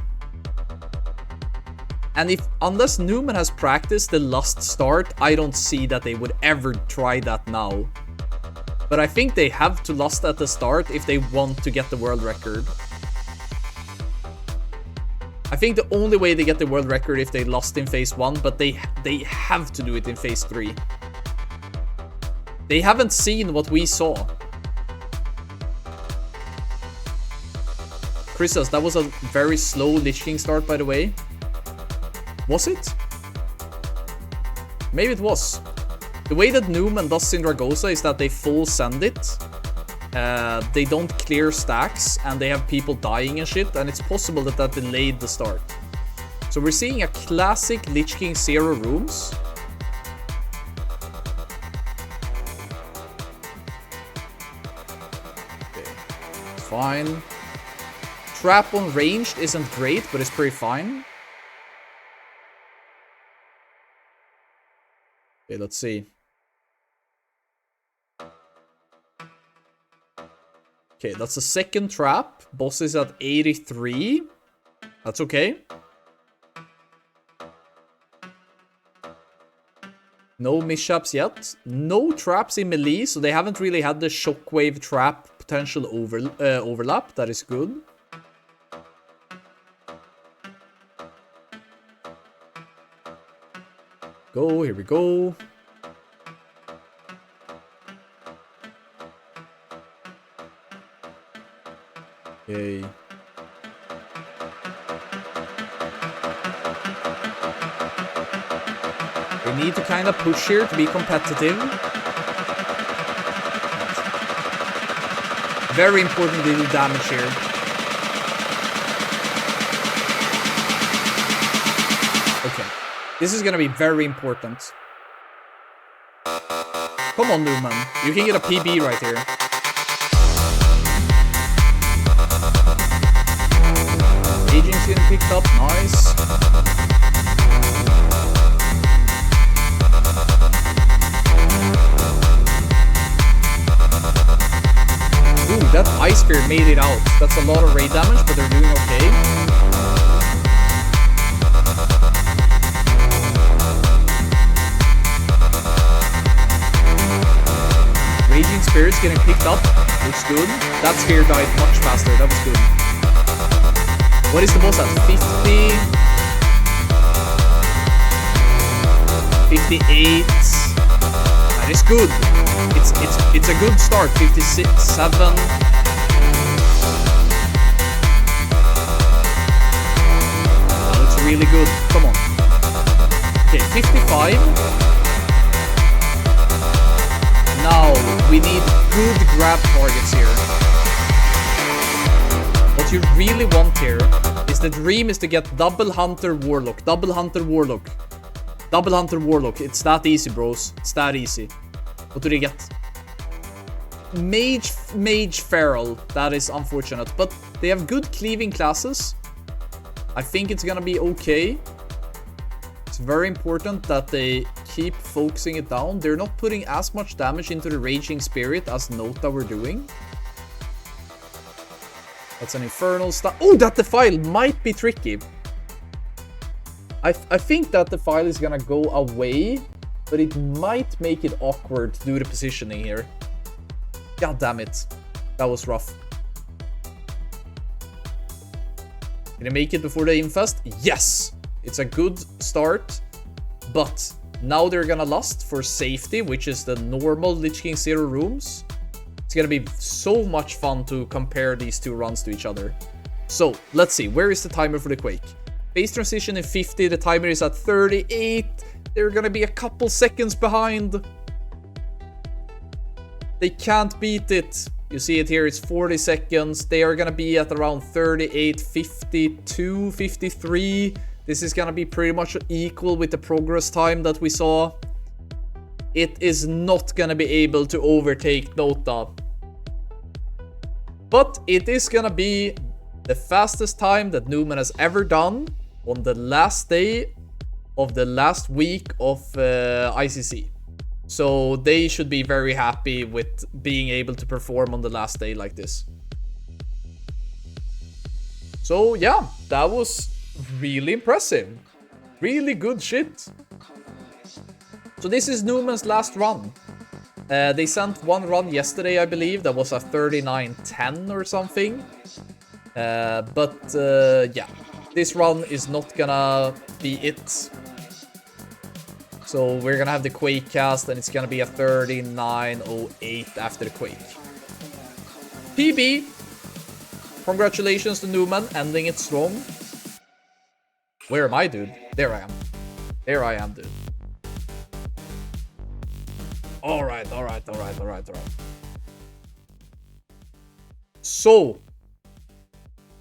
And unless Numen has practiced the Lust start, I don't see that they would ever try that now. But I think they have to Lust at the start if they want to get the world record. I think the only way they get the world record if they Lust in phase 1, but they have to do it in phase 3. They haven't seen what we saw. Chris says, that was a very slow Lich King start, by the way. Was it? Maybe it was. The way that Numen does Syndragosa is that they full send it. They don't clear stacks, and they have people dying and shit, and it's possible that that delayed the start. So we're seeing a classic Lich King 0 rooms. Okay. Fine. Trap on ranged isn't great, but it's pretty fine. Okay, let's see. Okay, that's the second trap. Boss is at 83. That's okay. No mishaps yet. No traps in melee, so they haven't really had the shockwave trap potential overlap. That is good. Go, here we go. Okay. We need to kind of push here to be competitive. Very important to do damage here. This is gonna be very important. Come on, Numen. You can get a PB right here. Agent's getting picked up. Nice. Ooh, that Ice Spear made it out. That's a lot of raid damage, but they're doing okay. Raging Spirit's getting picked up. Looks good. That Spear died much faster. That was good. What is the boss at? 50? 58. That is good. It's a good start. 56, 7. That looks really good. Come on. Okay, 55. Now, we need good grab targets here. What you really want here is the dream is to get Double Hunter Warlock. Double Hunter Warlock. Double Hunter Warlock. It's that easy, bros. It's that easy. What do they get? Mage Feral. That is unfortunate. But they have good cleaving classes. I think it's gonna be okay. It's very important that they keep focusing it down. They're not putting as much damage into the Raging Spirit as Nota were doing. That's an Infernal stuff. Oh, that Defile might be tricky. I think that Defile is gonna go away, but it might make it awkward to do the positioning here. God damn it. That was rough. Did they make it before the infest? Yes! It's a good start, but now they're gonna lust for safety, which is the normal Lich King Zero rooms. It's gonna be so much fun to compare these two runs to each other. So, let's see. Where is the timer for the Quake? Phase transition in 50. The timer is at 38. They're gonna be a couple seconds behind. They can't beat it. You see it here. It's 40 seconds. They are gonna be at around 38, 52, 53. This is gonna be pretty much equal with the progress time that we saw. It is not gonna be able to overtake Nota. But it is gonna be the fastest time that Numen has ever done on the last day of the last week of ICC. So they should be very happy with being able to perform on the last day like this. So yeah, that was really impressive. Really good shit. So this is Numen's last run. They sent one run yesterday, I believe. That was a 39-10 or something. Yeah, this run is not gonna be it. So we're gonna have the Quake cast, and it's gonna be a 39-08 after the Quake. PB. Congratulations to Numen, ending it strong. Where am I, dude? There I am. There I am, dude. Alright. So,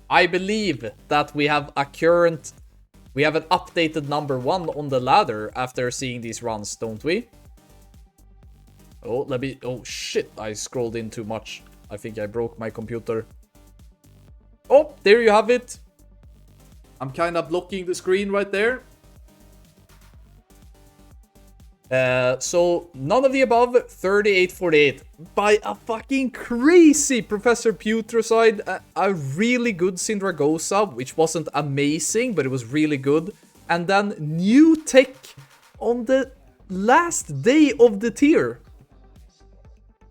I believe that we have an updated number 1 on the ladder after seeing these runs, don't we? Oh shit, I scrolled in too much. I think I broke my computer. Oh, there you have it. I'm kind of blocking the screen right there. So, none of the above, 38-48. By a fucking crazy Professor Putricide. A really good Syndragosa, which wasn't amazing, but it was really good. And then new tech on the last day of the tier.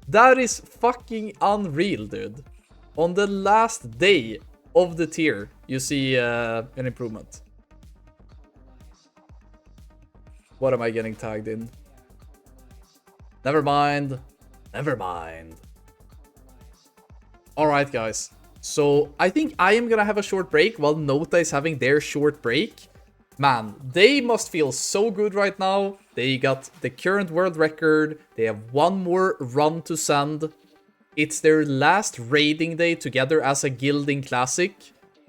That is fucking unreal, dude. On the last day of the tier, you see an improvement. What am I getting tagged in? Never mind. Alright, guys. So, I think I am gonna have a short break while Nota is having their short break. Man, they must feel so good right now. They got the current world record. They have one more run to send. It's their last raiding day together as a Guilding Classic.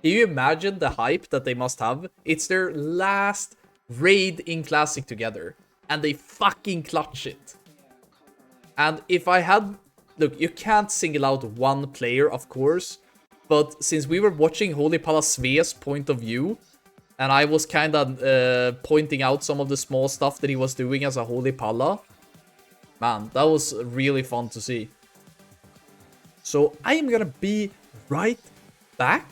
Can you imagine the hype that they must have? It's their last raid in Classic together, and they fucking clutch it. And if I had... Look, you can't single out one player, of course, but since we were watching Holy Pala Sve's point of view, and I was kind of pointing out some of the small stuff that he was doing as a Holy Pala, man, that was really fun to see. So I am gonna be right back.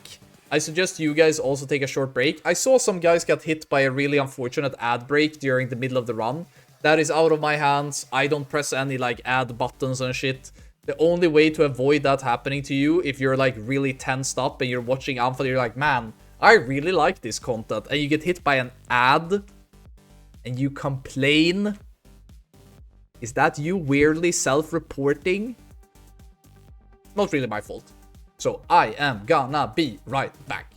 I suggest you guys also take a short break. I saw some guys get hit by a really unfortunate ad break during the middle of the run. That is out of my hands. I don't press any like ad buttons and shit. The only way to avoid that happening to you, if you're like really tensed up and you're watching Alpha, you're like, man, I really like this content, and you get hit by an ad and you complain. Is that you weirdly self-reporting? Not really my fault. So I am gonna be right back.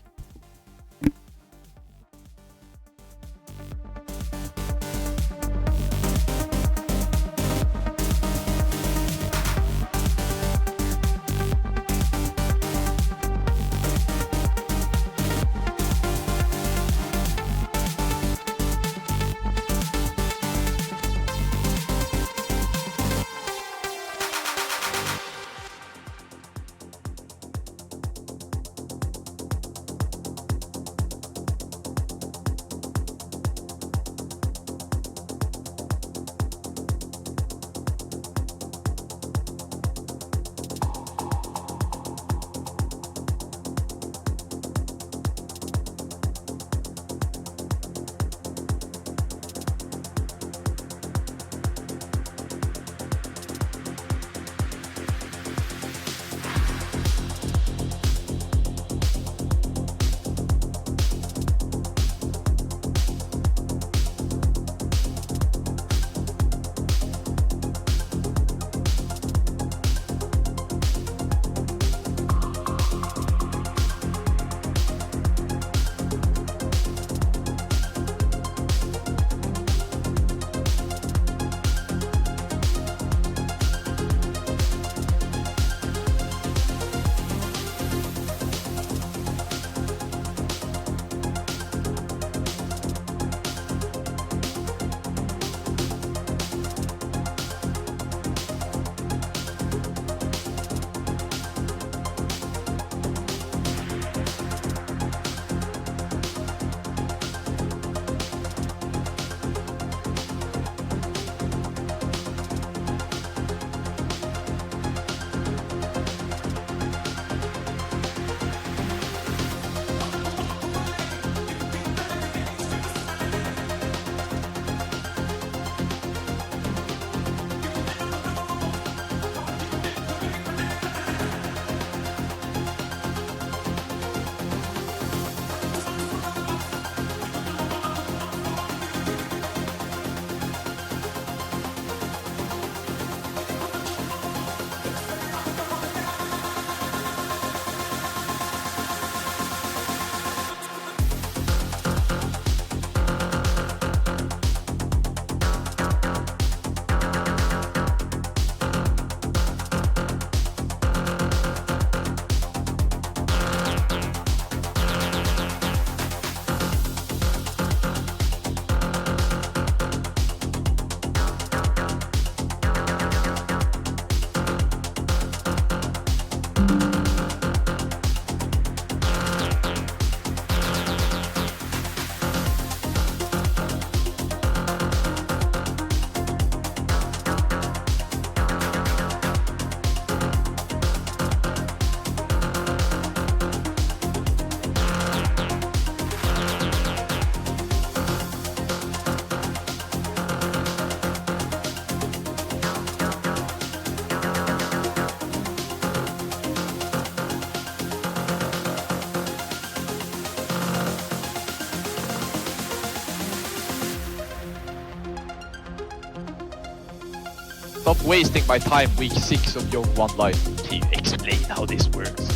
Stop wasting my time week 6 of your one life. Can you explain how this works?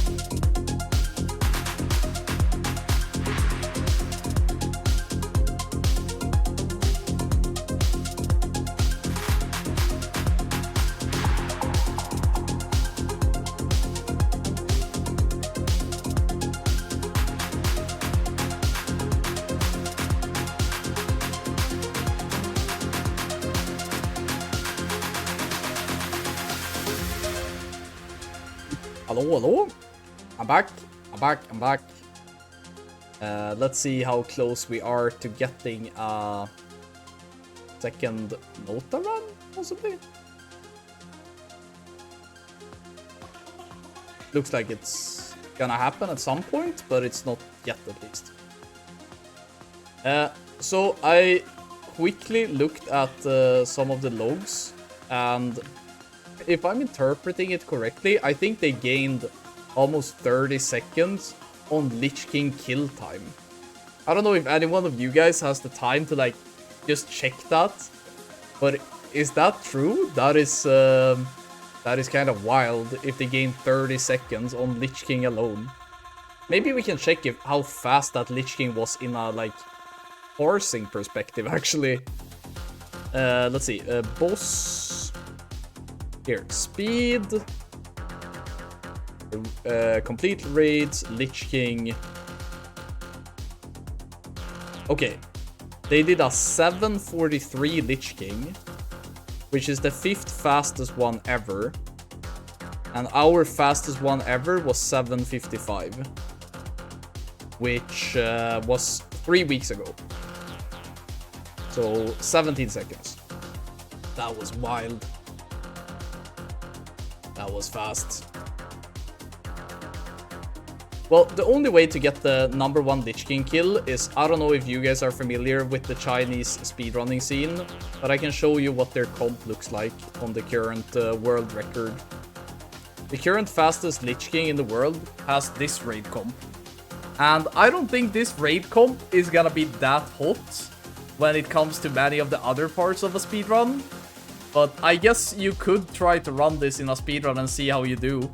Hello. I'm back. Let's see how close we are to getting a second Nota run, possibly. Looks like it's gonna happen at some point, but it's not yet at least. So I quickly looked at some of the logs, and if I'm interpreting it correctly, I think they gained almost 30 seconds on Lich King kill time. I don't know if any one of you guys has the time to like just check that, but is that true? That is kind of wild if they gain 30 seconds on Lich King alone. Maybe we can check how fast that Lich King was in a like parsing perspective actually. Let's see, boss here, speed, complete raids, Lich King. Okay, they did a 743 Lich King, which is the 5th fastest one ever. And our fastest one ever was 755, which was 3 weeks ago. So 17 seconds. That was wild. That was fast. Well, the only way to get the number 1 Lich King kill is, I don't know if you guys are familiar with the Chinese speedrunning scene, but I can show you what their comp looks like on the current world record. The current fastest Lich King in the world has this raid comp. And I don't think this raid comp is gonna be that hot when it comes to many of the other parts of a speedrun. But I guess you could try to run this in a speedrun and see how you do.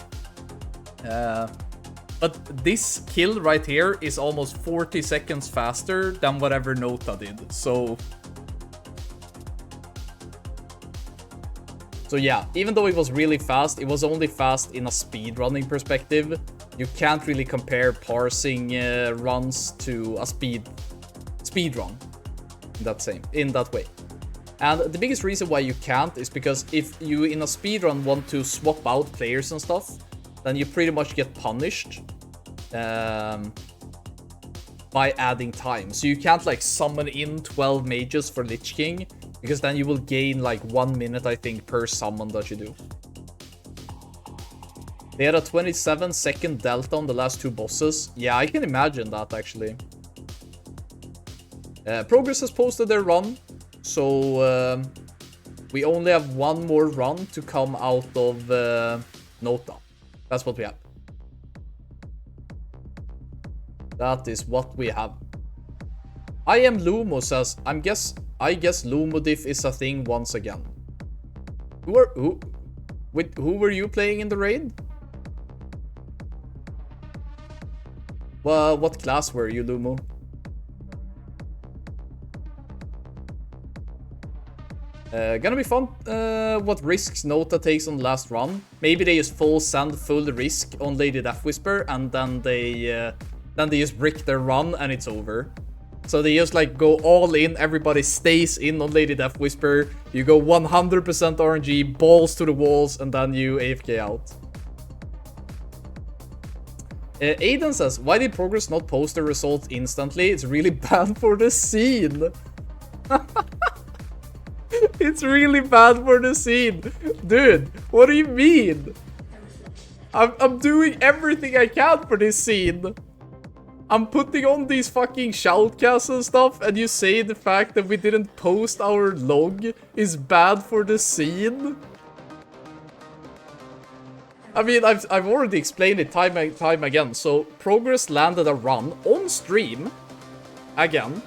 But this kill right here is almost 40 seconds faster than whatever Nota did. So yeah, even though it was really fast, it was only fast in a speedrunning perspective. You can't really compare parsing runs to a speedrun in that way. And the biggest reason why you can't is because if you in a speedrun want to swap out players and stuff, then you pretty much get punished by adding time. So you can't like summon in 12 mages for Lich King, because then you will gain like 1 minute, I think, per summon that you do. They had a 27-second delta on the last 2 bosses. Yeah, I can imagine that actually. Progress has posted their run, so we only have 1 more run to come out of Nota. That's what we have. That is what we have. I am Lumo says, I guess Lumodiff is a thing once again. Who were you playing in the raid? Well, what class were you, Lumo? Gonna be fun. What risks Nota takes on the last run. Maybe they just full risk on Lady Death Whisper, and then they just brick their run and it's over. So they just like go all in, everybody stays in on Lady Death Whisper, you go 100% RNG, balls to the walls, and then you AFK out. Aiden says, why did Progress not post the results instantly? It's really bad for the scene. It's really bad for the scene. Dude, what do you mean? I'm doing everything I can for this scene. I'm putting on these fucking shoutcasts and stuff, and you say the fact that we didn't post our log is bad for the scene? I mean, I've already explained it time and time again. So, Progress landed a run on stream, again.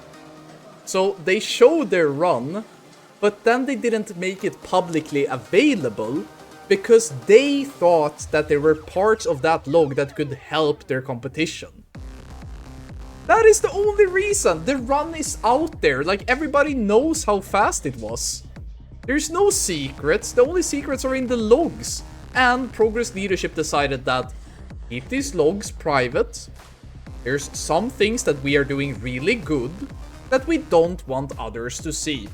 So, they showed their run, but then they didn't make it publicly available because they thought that there were parts of that log that could help their competition. That is the only reason. The run is out there. Like, everybody knows how fast it was. There's no secrets. The only secrets are in the logs. And Progress leadership decided that keep these logs private. There's some things that we are doing really good that we don't want others to see.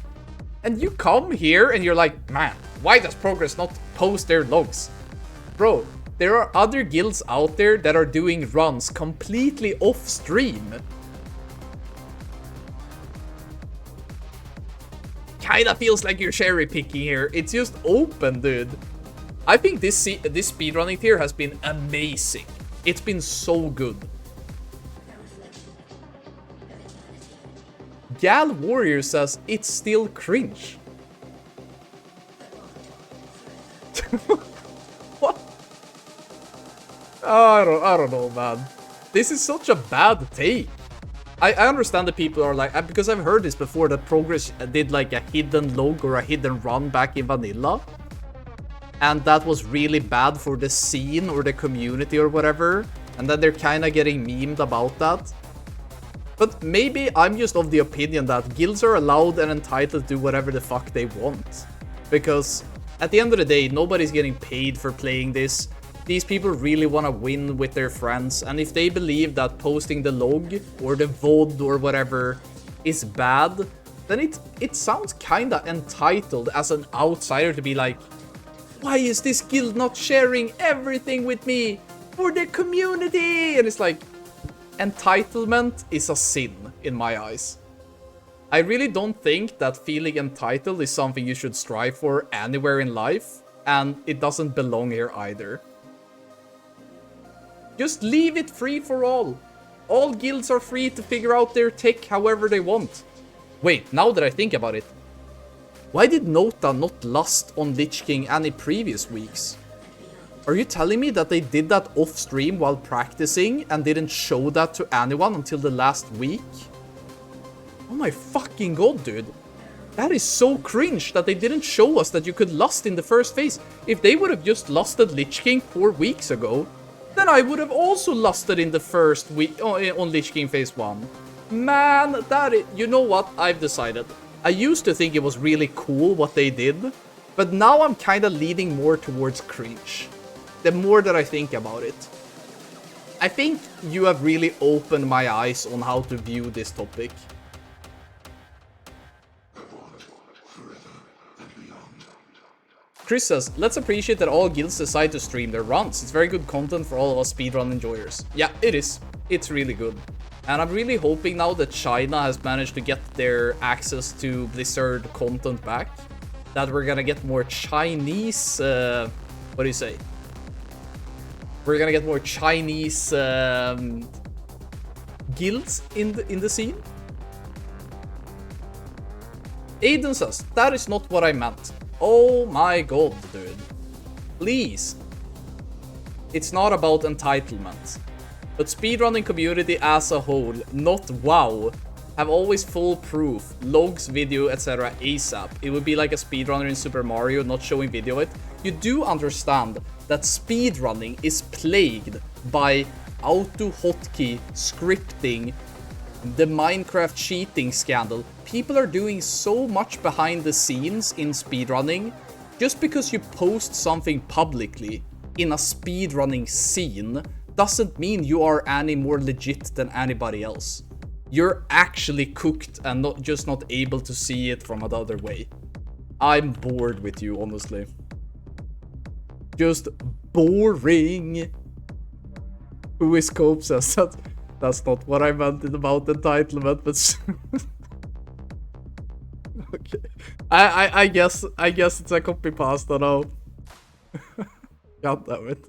And you come here and you're like, man, why does Progress not post their logs? Bro, There are other guilds out there that are doing runs completely off stream. Kinda feels like you're cherry picking here. It's just open, dude. I think this speedrunning tier has been amazing. It's been so good. Gal Warrior says it's still cringe. What? Oh, I don't know, man. This is such a bad take. I understand that people are like, because I've heard this before, that Progress did like a hidden log or a hidden run back in vanilla. And that was really bad for the scene or the community or whatever. And then they're kind of getting memed about that. But maybe I'm just of the opinion that guilds are allowed and entitled to do whatever the fuck they want. Because at the end of the day, nobody's getting paid for playing this. These people really want to win with their friends, and if they believe that posting the log or the VOD or whatever is bad, then it sounds kinda entitled as an outsider to be like, why is this guild not sharing everything with me for the community? And it's like, entitlement is a sin in my eyes. I really don't think that feeling entitled is something you should strive for anywhere in life, and it doesn't belong here either. Just leave it free for all. All guilds are free to figure out their tech however they want. Wait, now that I think about it, why did Nota not lust on Lich King any previous weeks? Are you telling me that they did that off stream while practicing and didn't show that to anyone until the last week? Oh my fucking god, dude. That is so cringe that they didn't show us that you could lust in the first phase. If they would have just lusted Lich King 4 weeks ago, then I would have also lusted in the first week on Lich King phase 1. Man, you know what? I've decided. I used to think it was really cool what they did, but now I'm kind of leaning more towards cringe. The more that I think about it. I think you have really opened my eyes on how to view this topic. Chris says, let's appreciate that all guilds decide to stream their runs. It's very good content for all of us speedrun enjoyers. Yeah, it is. It's really good. And I'm really hoping now that China has managed to get their access to Blizzard content back, that we're gonna get more Chinese, what do you say? We're gonna get more Chinese guilds in the scene. Aiden says, that is not what I meant. Oh my god, dude. Please. It's not about entitlement. But speedrunning community as a whole, not WoW, have always full proof, logs, video, etc. ASAP. It would be like a speedrunner in Super Mario not showing video of it. You do understand that speedrunning is plagued by auto-hotkey scripting, the Minecraft cheating scandal. People are doing so much behind the scenes in speedrunning. Just because you post something publicly in a speedrunning scene doesn't mean you are any more legit than anybody else. You're actually cooked and not able to see it from another way. I'm bored with you, honestly. Just boring. Who is Cope says that? That's not what I meant about entitlement, but okay. I guess it's a copy pasta now. God damn it.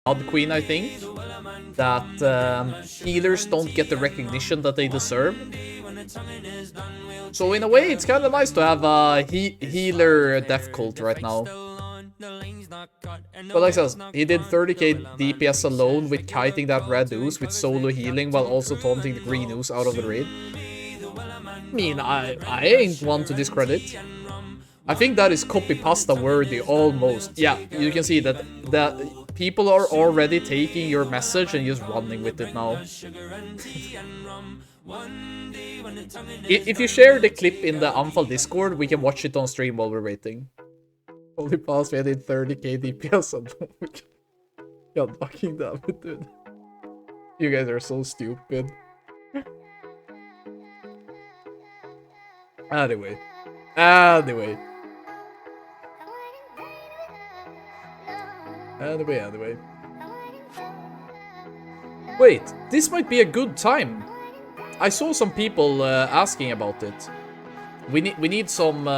God Queen, I think, that healers don't get the recognition that they deserve. So in a way, it's kind of nice to have a healer death cult right now. But like I said, he did 30k DPS alone with kiting that red ooze with solo healing while also taunting the green ooze out of the raid. I mean, I ain't one to discredit. I think that is copy-pasta worthy, almost. Yeah, you can see that people are already taking your message and just running with it now. If you share the clip in the Anfal Discord, we can watch it on stream while we're waiting. Holy pass, we did 30k DPS on God fucking damn it, dude. You guys are so stupid. Anyway. Anyway. Wait, this might be a good time. I saw some people asking about it. We need some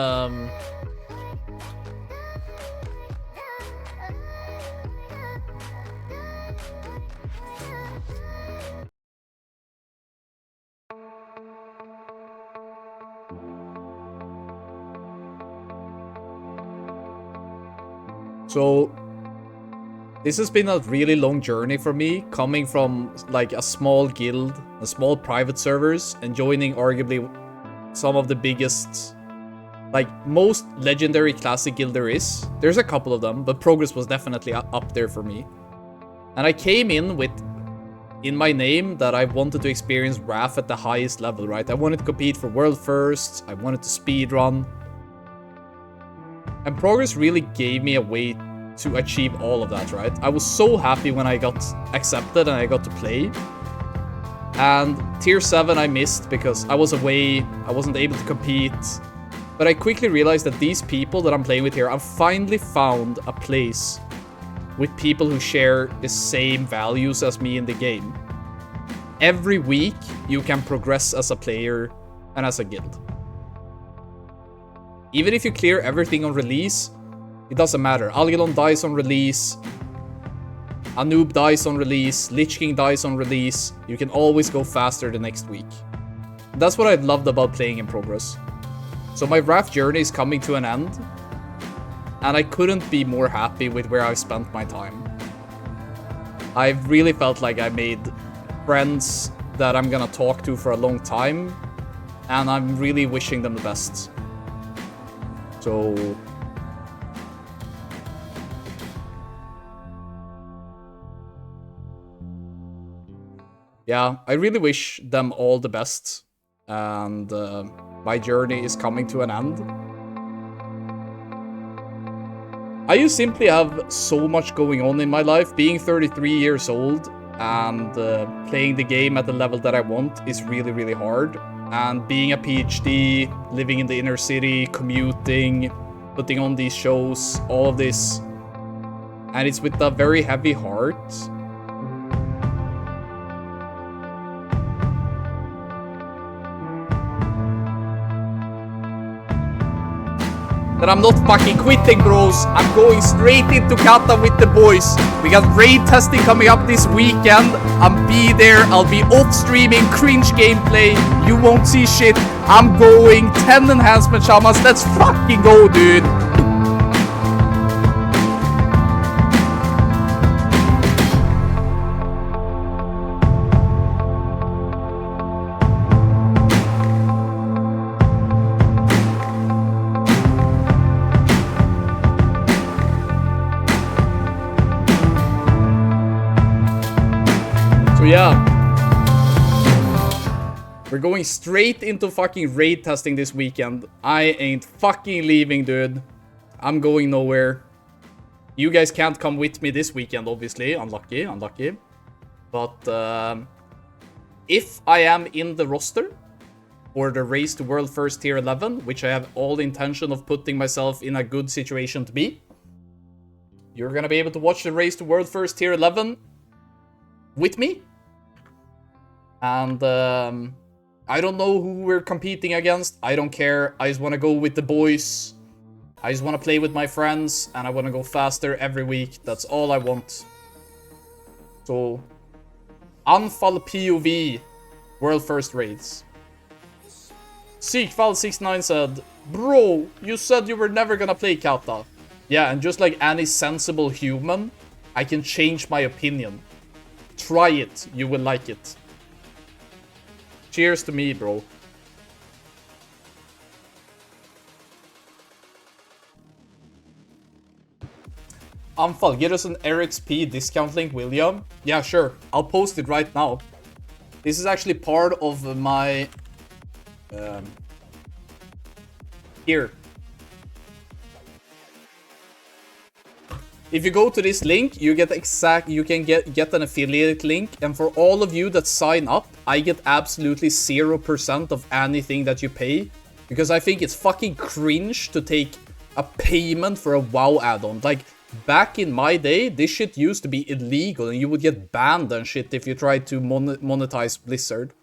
So this has been a really long journey for me, coming from like a small guild, a small private servers, and joining arguably some of the biggest, like most legendary classic guild there is. There's a couple of them, but Progress was definitely up there for me. And I came in with, in my name, that I wanted to experience Wrath at the highest level, right? I wanted to compete for world firsts, I wanted to speedrun. And Progress really gave me a way to achieve all of that, right? I was so happy when I got accepted and I got to play. And Tier 7 I missed because I was away, I wasn't able to compete. But I quickly realized that these people that I'm playing with here, I've finally found a place with people who share the same values as me in the game. Every week, you can progress as a player and as a guild. Even if you clear everything on release, it doesn't matter. Algelon dies on release, Anub dies on release, Lich King dies on release. You can always go faster the next week. And that's what I loved about playing in Progress. So my Wrath journey is coming to an end, and I couldn't be more happy with where I've spent my time. I've really felt like I made friends that I'm gonna talk to for a long time, and I'm really wishing them the best. So yeah, I really wish them all the best, and my journey is coming to an end. I just simply have so much going on in my life. Being 33 years old and playing the game at the level that I want is really, really hard. And being a PhD, living in the inner city, commuting, putting on these shows, all of this. And it's with a very heavy heart that I'm not fucking quitting, bros. I'm going straight into Kata with the boys. We got raid testing coming up this weekend. I'll be there. I'll be off streaming cringe gameplay. You won't see shit. I'm going 10 enhancement shamans. Let's fucking go, dude. Yeah, we're going straight into fucking raid testing this weekend. I ain't fucking leaving, dude. I'm going nowhere. You guys can't come with me this weekend, obviously. Unlucky. But if I am in the roster for the race to World First Tier 11, which I have all the intention of putting myself in a good situation to be, you're gonna be able to watch the race to World First Tier 11 with me. And I don't know who we're competing against. I don't care. I just want to go with the boys. I just want to play with my friends. And I want to go faster every week. That's all I want. So, Anfall POV, world first raids. Seekval69 said, bro, you said you were never gonna play Kata. Yeah, and just like any sensible human, I can change my opinion. Try it, you will like it. Cheers to me, bro. Anfall, get us an RXP discount link, William. Yeah, sure. I'll post it right now. This is actually part of my... here. If you go to this link, you get you can get an affiliate link, and for all of you that sign up, I get absolutely 0% of anything that you pay, because I think it's fucking cringe to take a payment for a WoW add-on. Like, back in my day, this shit used to be illegal, and you would get banned and shit if you tried to monetize Blizzard.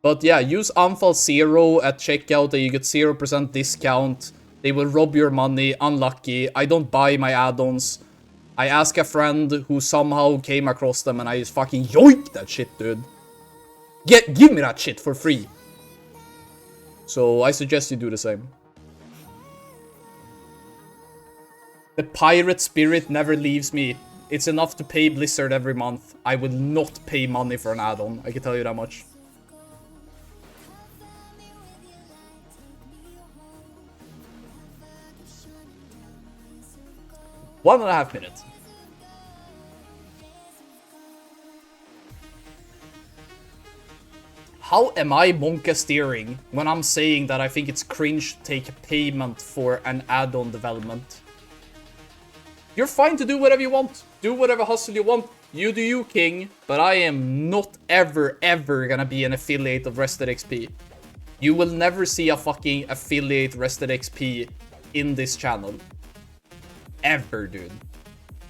But yeah, use Anfall 0 at checkout and you get 0% discount. They will rob your money. Unlucky. I don't buy my add-ons. I ask a friend who somehow came across them and I just fucking yoink that shit, dude. Give me that shit for free. So I suggest you do the same. The pirate spirit never leaves me. It's enough to pay Blizzard every month. I will not pay money for an add-on. I can tell you that much. One and a half minutes. How am I monka steering when I'm saying that I think it's cringe to take a payment for an add-on development? You're fine to do whatever you want. Do whatever hustle you want. You do you, king. But I am not ever gonna be an affiliate of Rested XP. You will never see a fucking affiliate Rested XP in this channel. Ever, dude.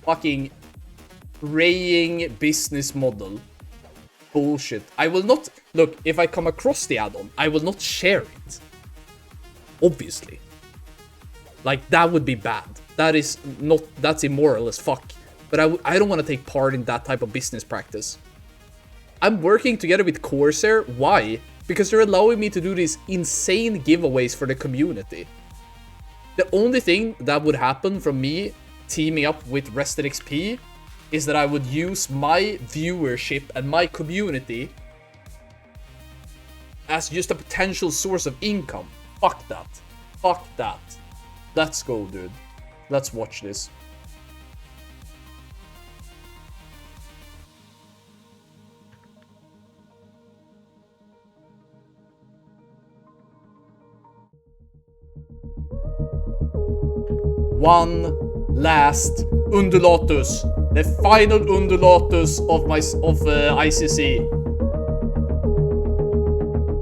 Fucking praying business model. Bullshit. I will not... Look, if I come across the add-on, I will not share it. Obviously. Like, that would be bad. That is not... That's immoral as fuck. But I don't want to take part in that type of business practice. I'm working together with Corsair. Why? Because they're allowing me to do these insane giveaways for the community. The only thing that would happen from me teaming up with Rested XP is that I would use my viewership and my community as just a potential source of income. Fuck that. Fuck that. Let's go, dude. Let's watch this. One last undulatus, the final undulatus of ICC.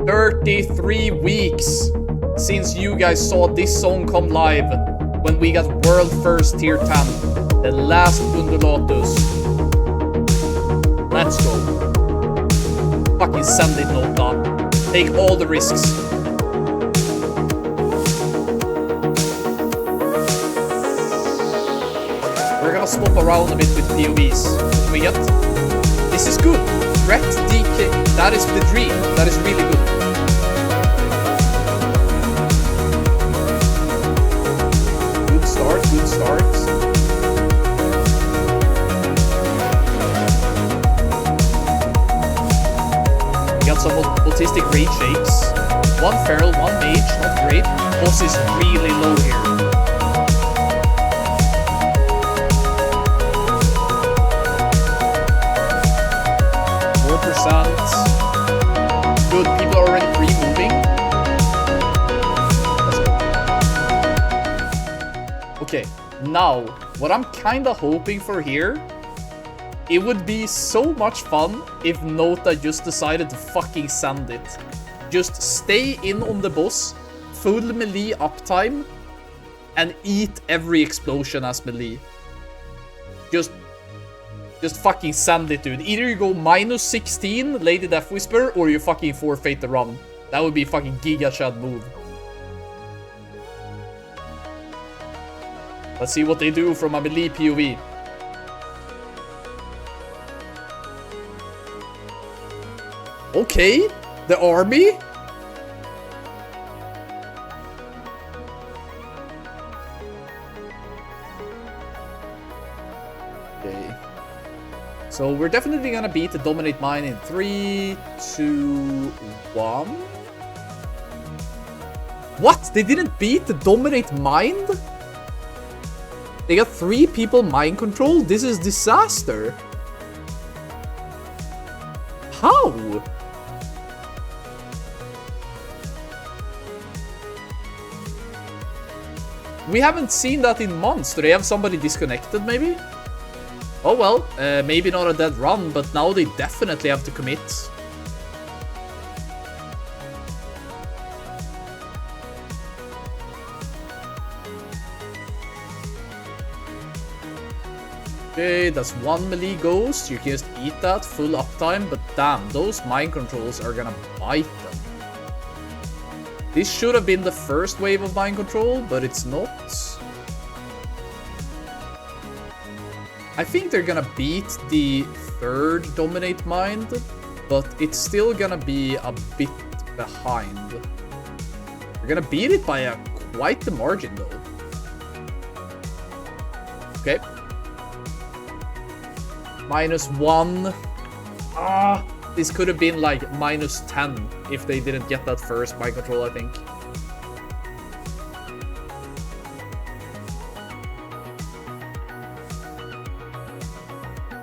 33 weeks since you guys saw this song come live when we got world first tier 10. The last undulatus. Let's go. Fucking send it, Nota. Take all the risks. We're gonna swap around a bit with POVs. What do we get? This is good. Threat DK. That is the dream. That is really good. Good start. Good start. We got some autistic rage shakes. One feral, one mage. Not great. Boss is really low here. Good, people are already pre-moving. Let's go. Okay, now, what I'm kinda hoping for here, it would be so much fun if Nota just decided to fucking send it. Just stay in on the boss, full melee uptime, and eat every explosion as melee. Just fucking send it, dude. Either you go -16, Lady Death Whisper, or you fucking forfeit the run. That would be a fucking Giga Chad move. Let's see what they do from a melee POV. Okay, the army? Okay. So we're definitely gonna beat the Dominate Mine in 3, 2, 1. What? They didn't beat the Dominate Mind? They got 3 people mind control? This is disaster. How? We haven't seen that in months. Do they have somebody disconnected, maybe? Oh well, maybe not a dead run, but now they definitely have to commit. Okay, that's 1 melee ghost. You can just eat that, full uptime, but damn, those mind controls are gonna bite them. This should have been the first wave of mind control, but it's not. I think they're gonna beat the 3rd Dominate Mind, but it's still gonna be a bit behind. They're gonna beat it by quite the margin though. Okay. -1. This could have been like -10 if they didn't get that first mind control, I think.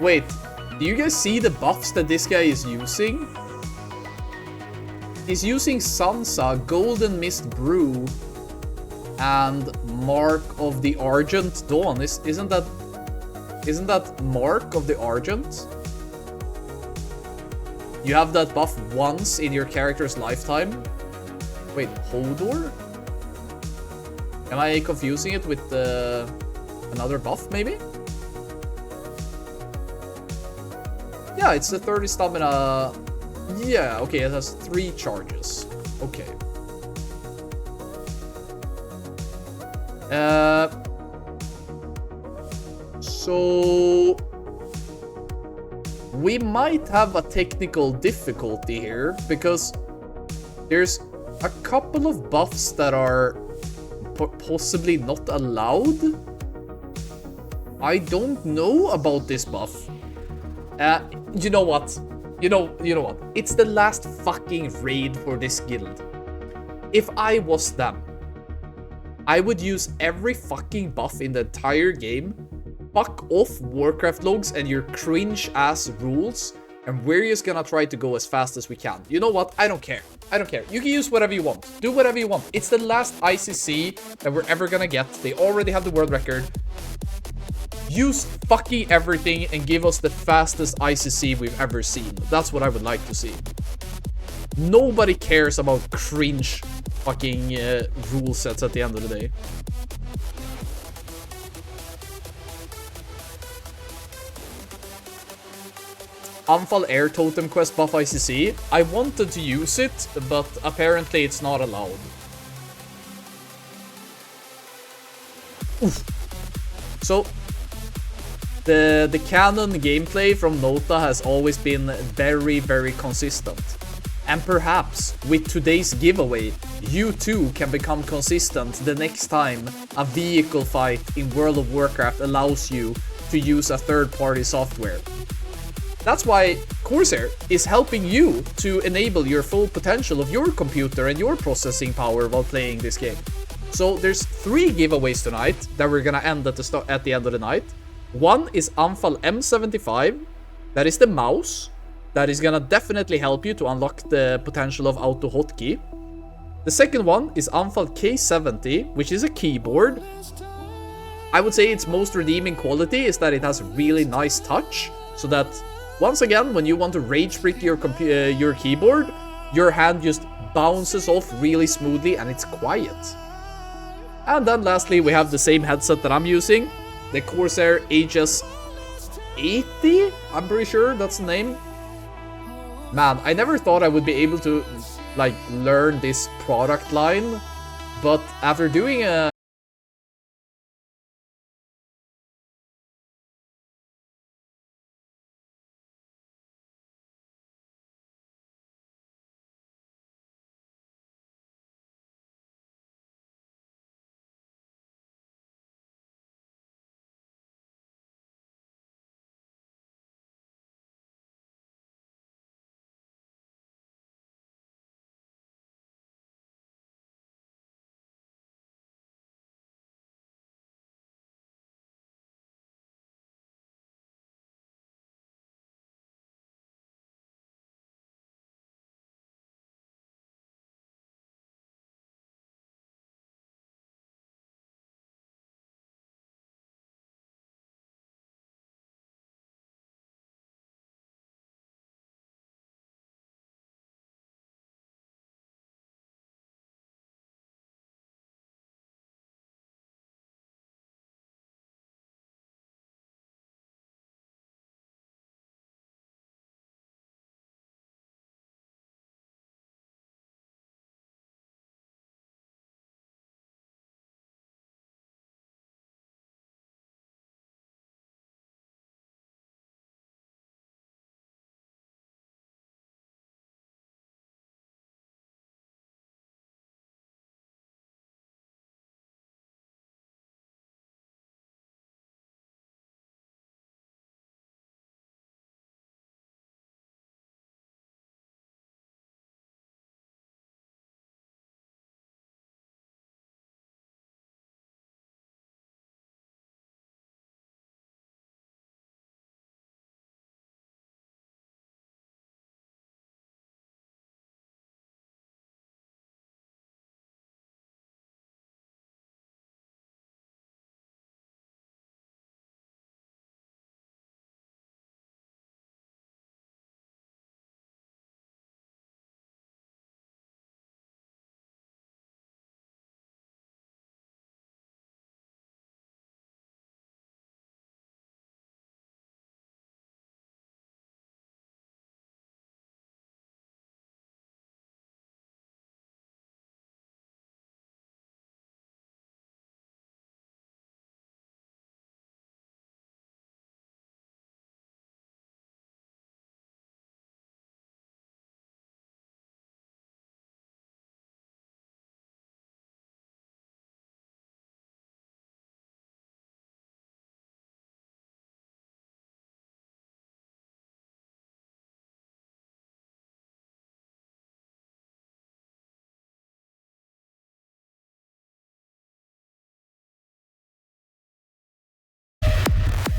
Wait, do you guys see the buffs that this guy is using? He's using Sansa, Golden Mist Brew, and Mark of the Argent Dawn. Isn't that Mark of the Argent? You have that buff once in your character's lifetime. Wait, Hodor? Am I confusing it with another buff, maybe? Yeah, it's the 30 stamina. Yeah, okay, it has 3 charges. Okay. So we might have a technical difficulty here because there's a couple of buffs that are possibly not allowed. I don't know about this buff. You know what? You know what? It's the last fucking raid for this guild. If I was them, I would use every fucking buff in the entire game. Fuck off Warcraft logs and your cringe ass rules, and we're just gonna try to go as fast as we can. You know what? I don't care. I don't care. You can use whatever you want. Do whatever you want. It's the last ICC that we're ever gonna get. They already have the world record. Use fucking everything and give us the fastest ICC we've ever seen. That's what I would like to see. Nobody cares about cringe fucking rule sets at the end of the day. Anfall Air Totem Quest buff ICC. I wanted to use it, but apparently it's not allowed. Oof. So, the canon gameplay from Nota has always been very, very consistent. And perhaps with today's giveaway, you too can become consistent the next time a vehicle fight in World of Warcraft allows you to use a third-party software. That's why Corsair is helping you to enable your full potential of your computer and your processing power while playing this game. So there's 3 giveaways tonight that we're gonna end at the end of the night. One is Anfall M75, that is the mouse. That is gonna definitely help you to unlock the potential of auto hotkey. The second one is Anfall K70, which is a keyboard. I would say its most redeeming quality is that it has really nice touch, so that once again, when you want to rage brick your keyboard, your hand just bounces off really smoothly and it's quiet. And then lastly, we have the same headset that I'm using, the Corsair HS 80, I'm pretty sure that's the name. Man, I never thought I would be able to, like, learn this product line, but after doing a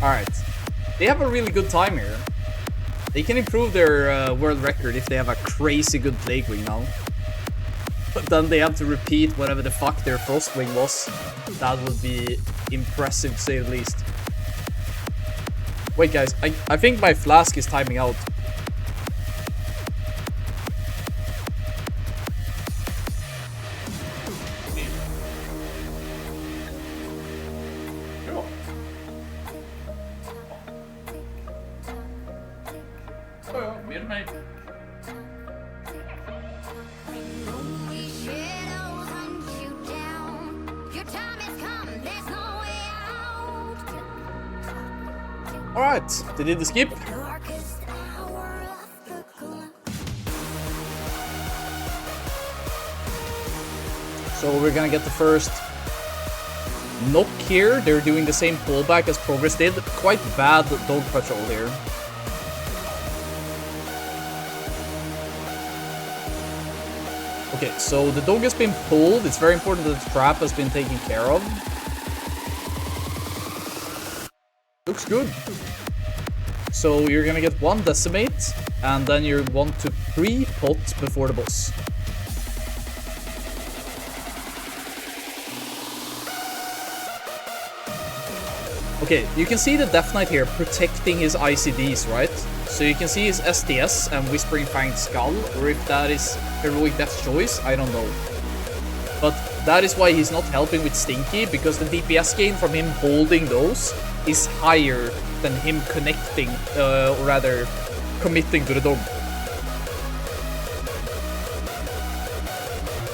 Alright. They have a really good time here. They can improve their world record if they have a crazy good Plague Wing now. But then they have to repeat whatever the fuck their Frost Wing was. That would be impressive to say the least. Wait guys, I think my flask is timing out. Alright, they did the skip. So we're gonna get the first knock here. They're doing the same pullback as Progress did. Quite bad dog patrol here. Okay, so the dog has been pulled. It's very important that the trap has been taken care of. Looks good. So you're gonna get 1 decimate, and then you want to pre-pot before the boss. Okay, you can see the Death Knight here protecting his ICDs, right? So you can see his STS and Whispering Fanged Skull, or if that is Heroic Death's choice, I don't know. But that is why he's not helping with Stinky, because the DPS gain from him holding those is higher than him connecting, or rather, committing to the dog.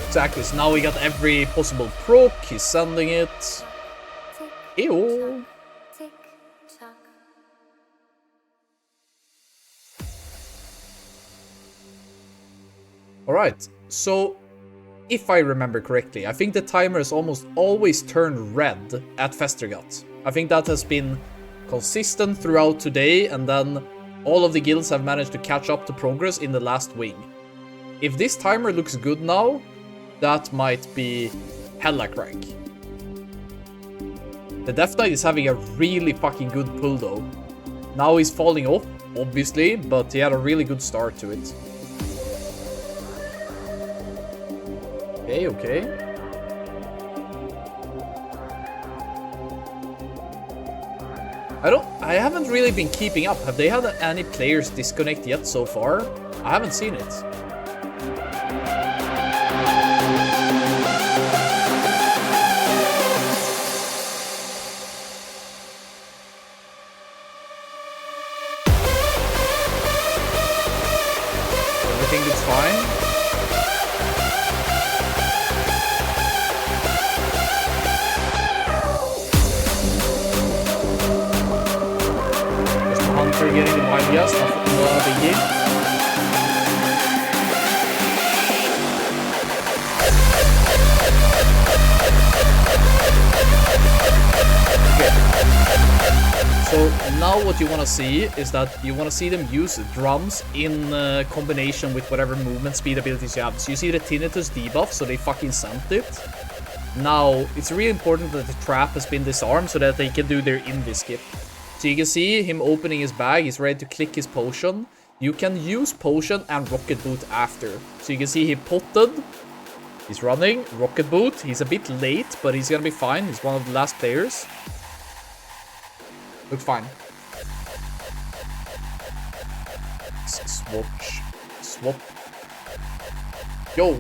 Exactly, so now we got every possible proc, he's sending it. Ew. Alright, so if I remember correctly, I think the timer has almost always turned red at Festergut. I think that has been consistent throughout today, and then all of the guilds have managed to catch up to Progress in the last wing. If this timer looks good now, that might be hella crank. The Death Knight is having a really fucking good pull though. Now he's falling off, obviously, but he had a really good start to it. Okay, okay. I haven't really been keeping up. Have they had any players disconnect yet so far? I haven't seen it. Everything looks fine. Getting the wild gas, not a biggie. Okay. So now what you want to see is that you want to see them use drums in combination with whatever movement speed abilities you have. So you see the Tinnitus debuff, so they fucking sent it. Now, it's really important that the trap has been disarmed so that they can do their invis skip. So you can see him opening his bag, he's ready to click his potion. You can use potion and rocket boot after. So you can see he potted, he's running, rocket boot, he's a bit late, but he's gonna be fine, he's one of the last players. Looks fine. Swap. Yo!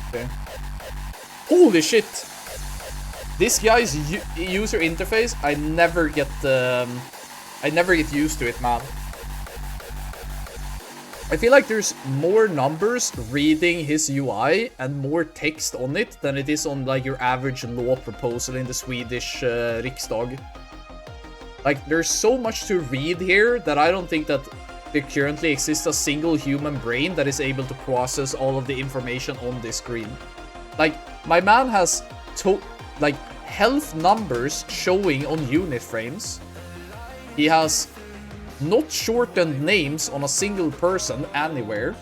Okay. Holy shit! This guy's user interface, I never get used to it, man. I feel like there's more numbers reading his UI and more text on it than it is on like your average law proposal in the Swedish Riksdag. Like, there's so much to read here that I don't think that there currently exists a single human brain that is able to process all of the information on this screen. Like, my man has health numbers showing on unit frames. He has not shortened names on a single person anywhere.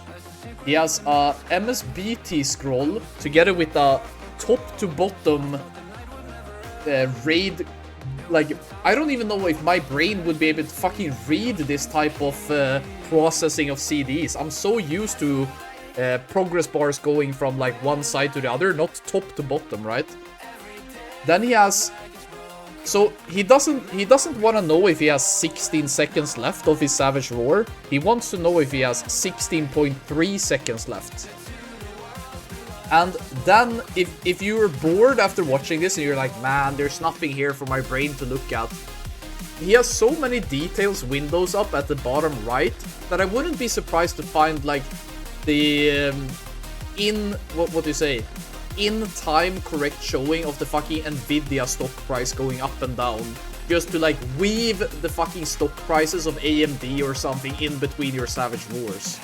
He has a MSBT scroll together with a top to bottom raid like, I don't even know if my brain would be able to fucking read this type of processing of CDs. I'm so used to progress bars going from like one side to the other, not top to bottom, right? Then he has, so he doesn't want to know if he has 16 seconds left of his Savage Roar. He wants to know if he has 16.3 seconds left. And then if you're bored after watching this and you're like, man, there's nothing here for my brain to look at, he has so many details windows up at the bottom right that I wouldn't be surprised to find like the what do you say, in time correct showing of the fucking Nvidia stock price going up and down, just to like weave the fucking stock prices of AMD or something in between your Savage Wars.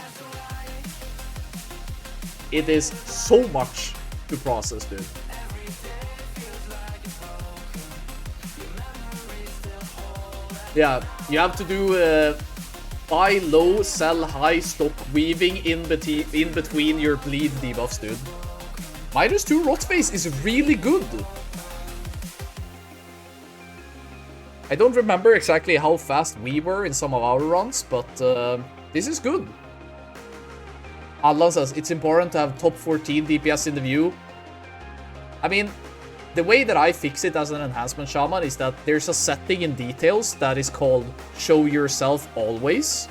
It is so much to process, dude. Yeah, you have to do buy low, sell high stock weaving in between your bleed debuffs, dude. -2 Rotface is really good. I don't remember exactly how fast we were in some of our runs, but this is good. Allah says, it's important to have top 14 DPS in the view. I mean, the way that I fix it as an enhancement shaman is that there's a setting in details that is called show yourself always.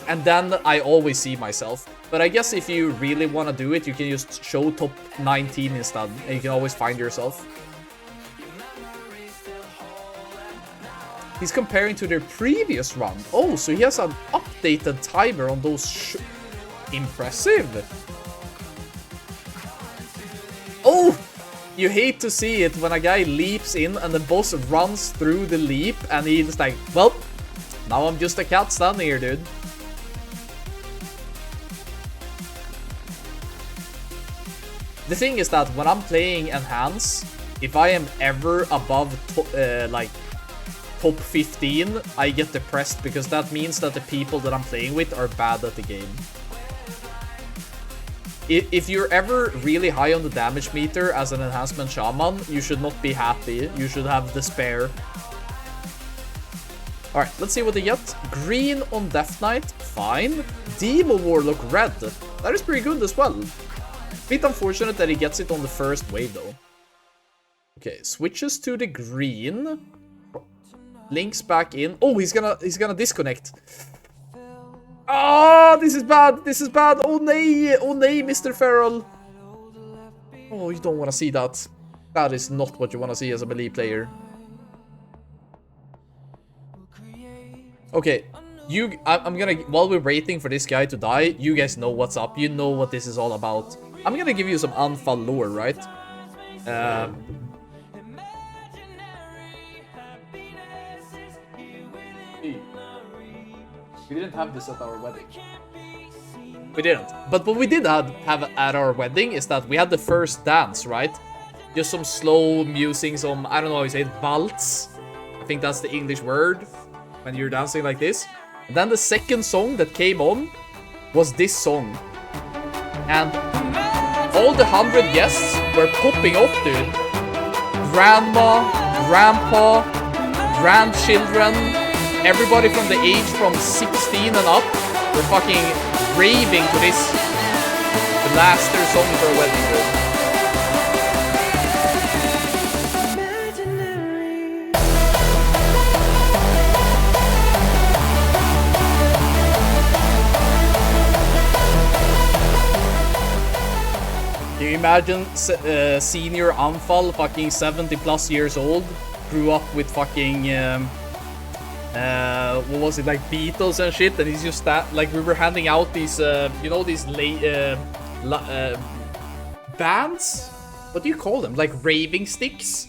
And then I always see myself. But I guess if you really want to do it, you can just show top 19 instead, and you can always find yourself. He's comparing to their previous run. Oh, so he has an updated timer on those. Impressive. Oh, you hate to see it when a guy leaps in and the boss runs through the leap and he's like, well, now I'm just a cat standing here, dude. The thing is that when I'm playing Enhance, if I am ever above like top 15, I get depressed because that means that the people that I'm playing with are bad at the game. If you're ever really high on the damage meter as an enhancement shaman, you should not be happy. You should have despair. Alright, let's see what they get. Green on Death Knight, fine. Demo Warlock red, that is pretty good as well. Bit unfortunate that he gets it on the first wave though. Okay, switches to the green. Links back in. Oh, he's gonna disconnect. Oh, this is bad. This is bad. Oh, nay. Oh, nay, Mr. Feral. Oh, you don't want to see that. That is not what you want to see as a melee player. Okay, I'm gonna, while we're waiting for this guy to die, you guys know what's up. You know what this is all about. I'm gonna give you some Anfal lore, right? We didn't have this at our wedding. We didn't. But what we did have at our wedding is that we had the first dance, right? Just some slow musing, some, I don't know how you say it, waltz. I think that's the English word when you're dancing like this. And then the second song that came on was this song. And all the 100 guests were popping off, dude. Grandma, grandpa, grandchildren, everybody from the age from 16 and up were fucking raving to this blaster song for a wedding, dude. Can you imagine senior Anfal, fucking 70 plus years old, grew up with fucking what was it, like Beatles and shit, and he's just that, like, we were handing out these you know, these bands, what do you call them, like raving sticks,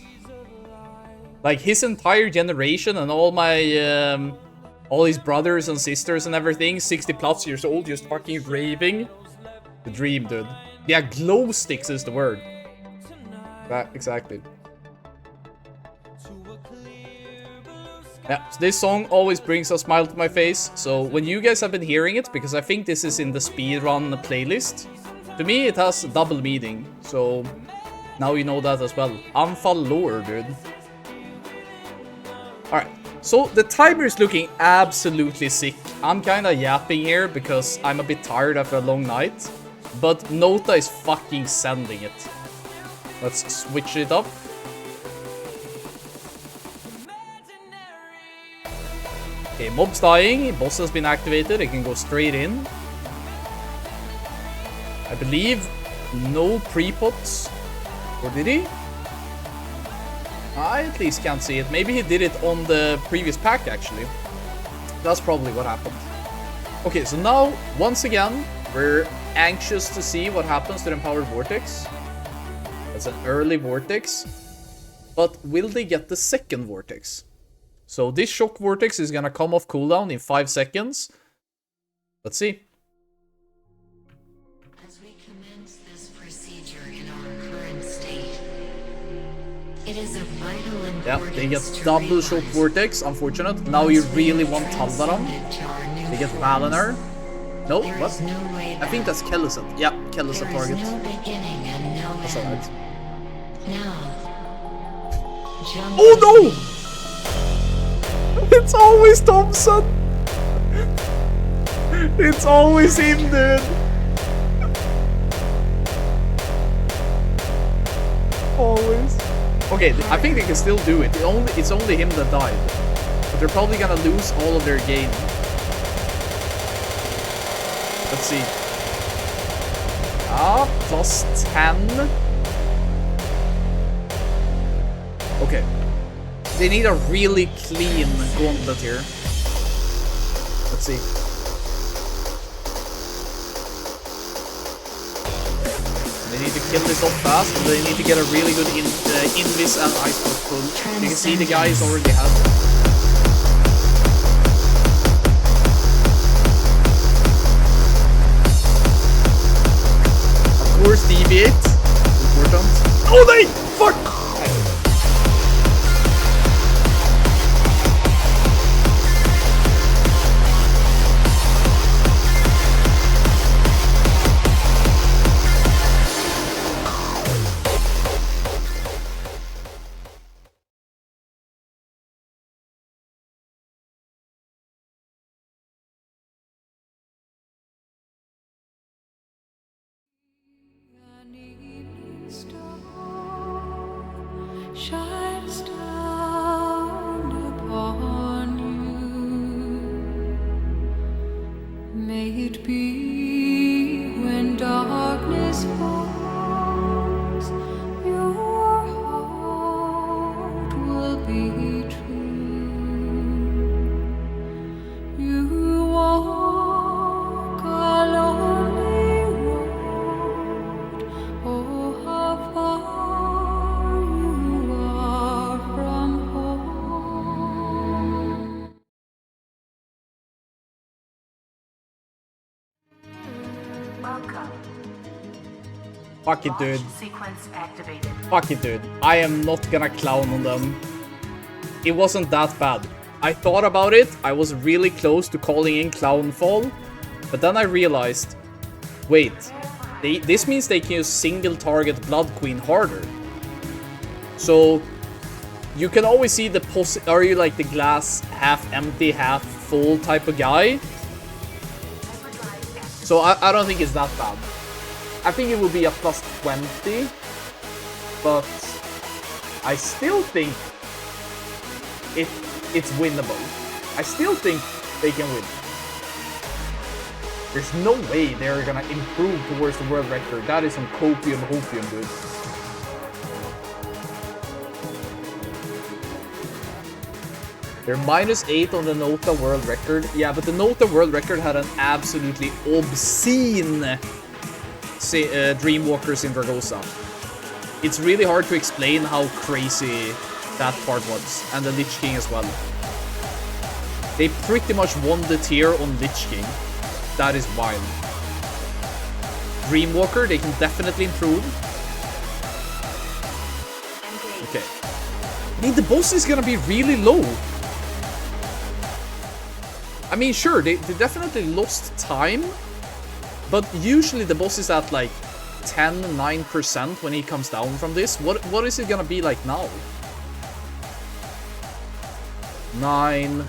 like his entire generation and all my all his brothers and sisters and everything, 60 plus years old, just fucking raving. The dream, dude. Yeah, glow sticks is the word. That, exactly. Yeah, so this song always brings a smile to my face. So when you guys have been hearing it, because I think this is in the speedrun playlist, to me it has double meaning. So now you know that as well. Anfal lore, dude. So the timer is looking absolutely sick. I'm kind of yapping here because I'm a bit tired after a long night. But Nota is fucking sending it. Let's switch it up. Okay, mob's dying. Boss has been activated. It can go straight in. I believe no pre-pots. Or did he? I at least can't see it. Maybe he did it on the previous pack, actually. That's probably what happened. Okay, so now, once again, we're anxious to see what happens to the Empowered Vortex. That's an early Vortex. But will they get the second Vortex? So this Shock Vortex is gonna come off cooldown in 5 seconds. Let's see.
It is of vital importance.
Yeah, they get double Shock Vortex, unfortunate. Now you really want Taldaram. They get Valenar. No, what? I think that's Kel'Thuzad. Yeah, Kel'Thuzad target. That's alright. Oh no! It's always Thompson! It's always him, dude! Always. Okay, I think they can still do it. It's only him that died. But they're probably gonna lose all of their gain. Let's see. Ah, plus 10. Okay. They need a really clean gauntlet here. Let's see. They need to kill this off fast, but they need to get a really good Invis and Ice Block pull. You can see the guys already have it. Of course, deviate. Important. Oh, they! Fuck!
Shines down upon you. May it be when darkness falls, your heart will be true. You walk a lonely road. Oh, how far
Fuck it, dude.
Sequence activated.
Fuck it, dude. I am not gonna clown on them. It wasn't that bad. I thought about it. I was really close to calling in Clownfall. But then I realized, wait. This means they can use single target Blood Queen harder. So, you can always see the are you like the glass half empty, half full type of guy? So I don't think it's that bad. I think it will be a plus 20, but I still think it's winnable. I still think they can win. There's no way they're gonna improve towards the world record. That is some copium hopium, dude. They're -8 on the Nota world record. Yeah, but the Nota world record had an absolutely obscene Dreamwalkers in Dragosa. It's really hard to explain how crazy that part was, and the Lich King as well. They pretty much won the tier on Lich King. That is wild. Dreamwalker, they can definitely improve. Okay. I mean, the boss is gonna be really low. I mean, sure, they definitely lost time. But usually the boss is at like 10-9% when he comes down from this. What is it gonna be like now? 9.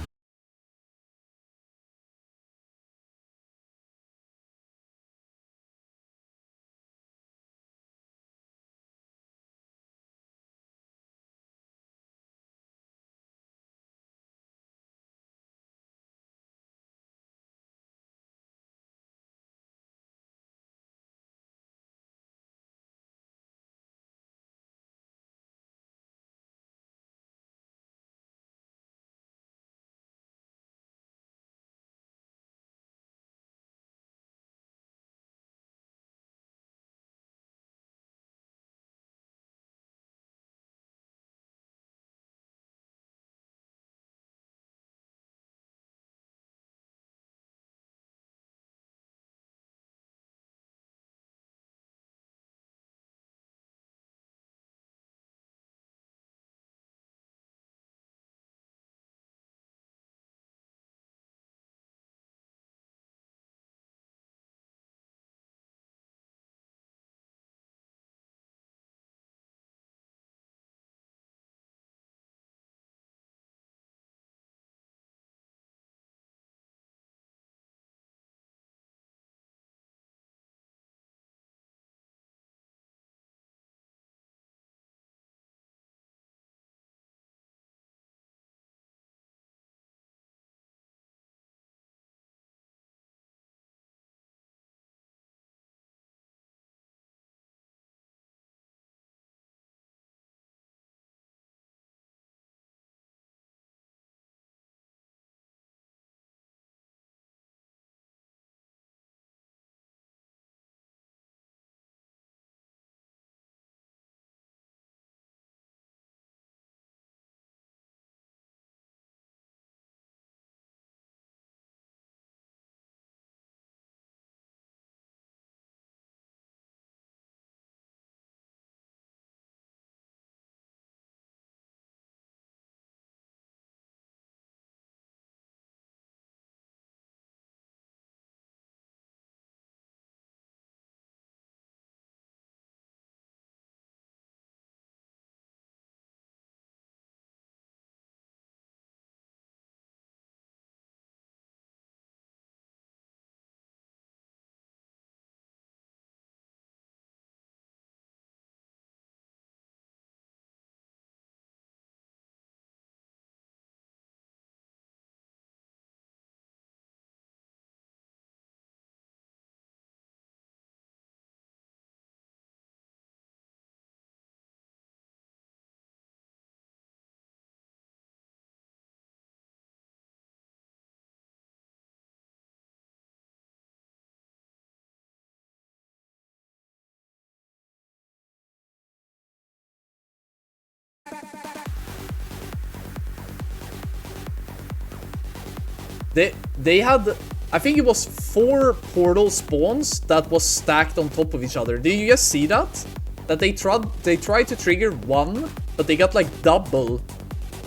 They had, I think it was 4 portal spawns that was stacked on top of each other. Did you guys see that? That they tried to trigger one, but they got like double.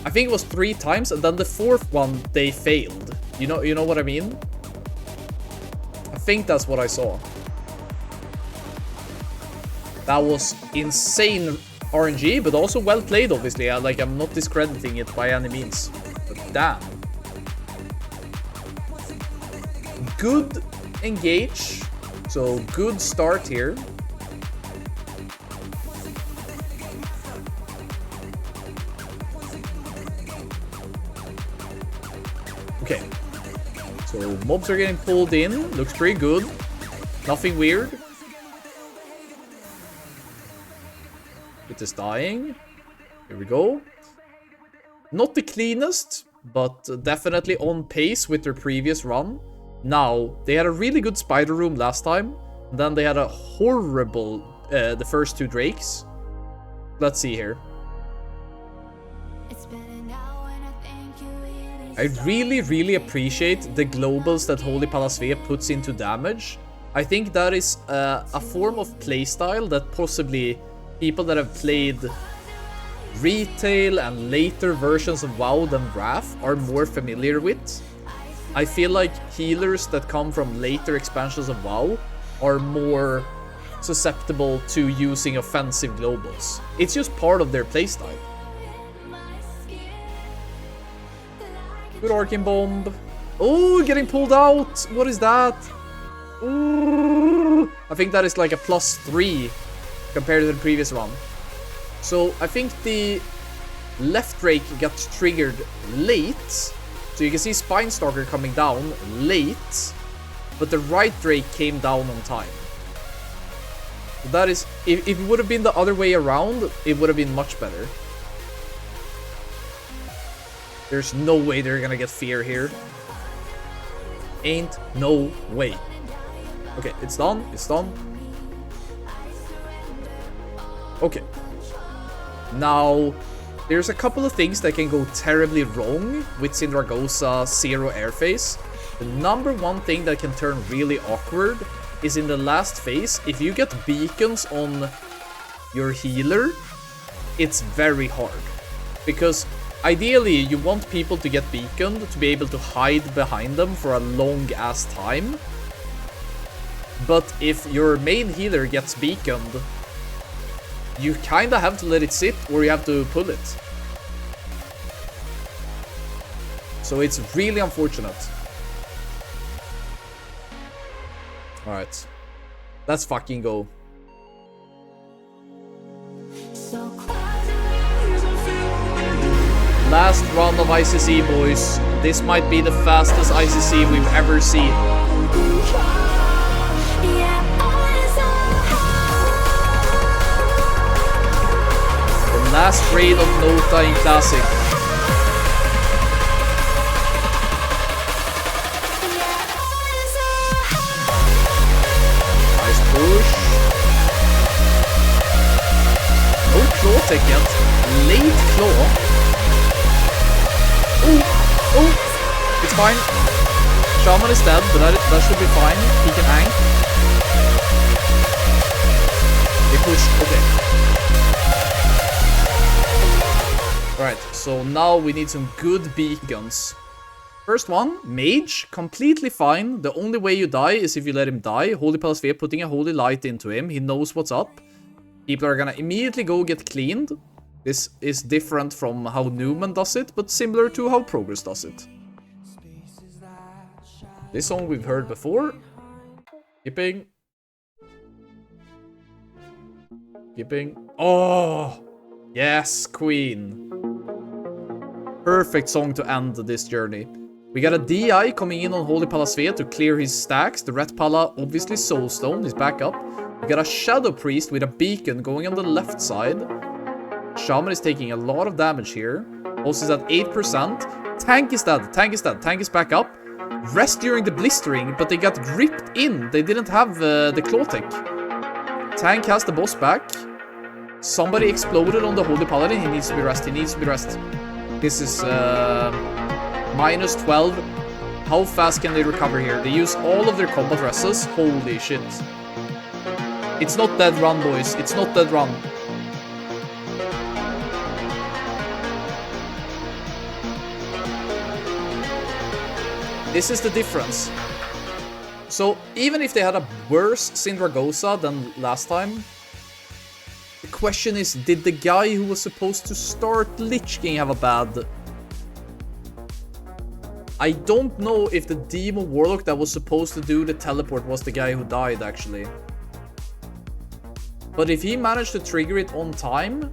I think it was 3 times, and then the 4th one they failed. You know what I mean? I think that's what I saw. That was insane RNG, but also well played, obviously. I'm not discrediting it by any means. But damn. Good engage. So good start here. Okay. So mobs are getting pulled in. Looks pretty good. Nothing weird. It is dying. Here we go. Not the cleanest, but definitely on pace with their previous run. Now, they had a really good spider room last time. And then they had a horrible, the first 2 drakes. Let's see here. I really appreciate the globals that Holy Palasve puts into damage. I think that is a form of playstyle that possibly people that have played retail and later versions of WoW than Wrath are more familiar with. I feel like healers that come from later expansions of WoW are more susceptible to using offensive globals. It's just part of their playstyle. Good Arcane Bomb. Oh, getting pulled out. What is that? Ooh. I think that is like a +3 compared to the previous one. So I think the left rake got triggered late. So you can see Spinestalker coming down late. But the right rake came down on time. So that is... If it would have been the other way around, it would have been much better. There's no way they're gonna get fear here. Ain't no way. Okay, it's done. It's done. Okay. Now, there's a couple of things that can go terribly wrong with Syndragosa Zero Airface. The number one thing that can turn really awkward is in the last phase. If you get beacons on your healer, it's very hard. Because ideally, you want people to get beaconed to be able to hide behind them for a long ass time. But if your main healer gets beaconed, you kinda have to let it sit or you have to pull it. So it's really unfortunate. Alright. Let's fucking go. Last round of ICC, boys. This might be the fastest ICC we've ever seen. The last raid of Nota in Classic. Nice push. No claw tech yet. Late claw. Oh, it's fine. Shaman is dead, but that should be fine. He can hang. They pushed. Okay. Alright, so now we need some good beacons. First one, Mage, completely fine. The only way you die is if you let him die. Holy Palasphere putting a holy light into him. He knows what's up. People are gonna immediately go get cleaned. This is different from how Numen does it, but similar to how Progress does it. This song we've heard before. Keeping. Oh! Yes, Queen. Perfect song to end this journey. We got a DI coming in on Holy Palasphere to clear his stacks. The Ret Pala, obviously Soulstone, is back up. We got a Shadow Priest with a beacon going on the left side. Shaman is taking a lot of damage here. Also is at 8%. Tank is dead. Tank is dead. Tank is back up. Rest during the blistering, but they got gripped in. They didn't have the claw tech. Tank has the boss back. Somebody exploded on the Holy Paladin. He needs to be rest. He needs to be rest. This is minus 12. How fast can they recover here? They use all of their combat rests. Holy shit. It's not dead run, boys. It's not dead run. This is the difference. So, even if they had a worse Syndragosa than last time, the question is, did the guy who was supposed to start Lich King have a bad... I don't know if the Demo Warlock that was supposed to do the teleport was the guy who died, actually. But if he managed to trigger it on time,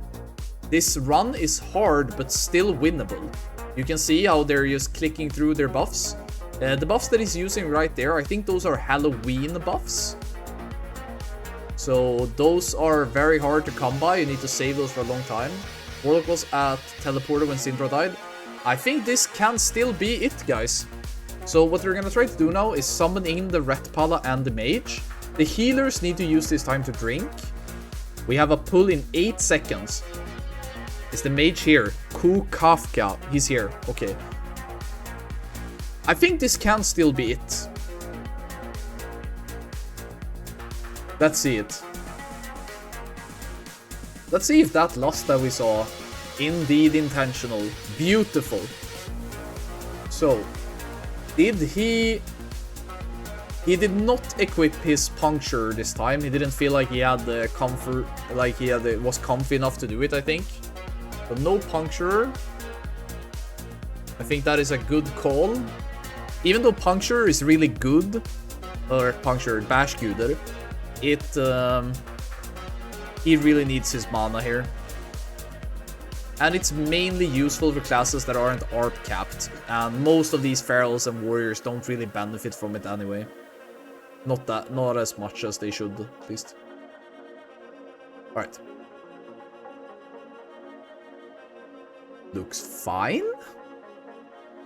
this run is hard, but still winnable. You can see how they're just clicking through their buffs. The buffs that he's using right there, I think those are Halloween buffs. So those are very hard to come by. You need to save those for a long time. Warlock was at Teleporter when Syndra died. I think this can still be it, guys. So what we're gonna try to do now is summon in the Ret Pala and the Mage. The healers need to use this time to drink. We have a pull in 8 seconds. Is the Mage here? Ku Kafka. He's here. Okay. I think this can still be it. Let's see it. Let's see if that loss that we saw, indeed intentional. Beautiful. So, did he did not equip his puncture this time. He didn't feel like he had the comfort, like he was comfy enough to do it, I think. So no puncture. I think that is a good call. Even though Puncture is really good, or Puncture, Bashguder, he really needs his mana here. And it's mainly useful for classes that aren't ARP capped, and most of these Ferals and Warriors don't really benefit from it anyway. Not as much as they should, at least. Alright. Looks fine.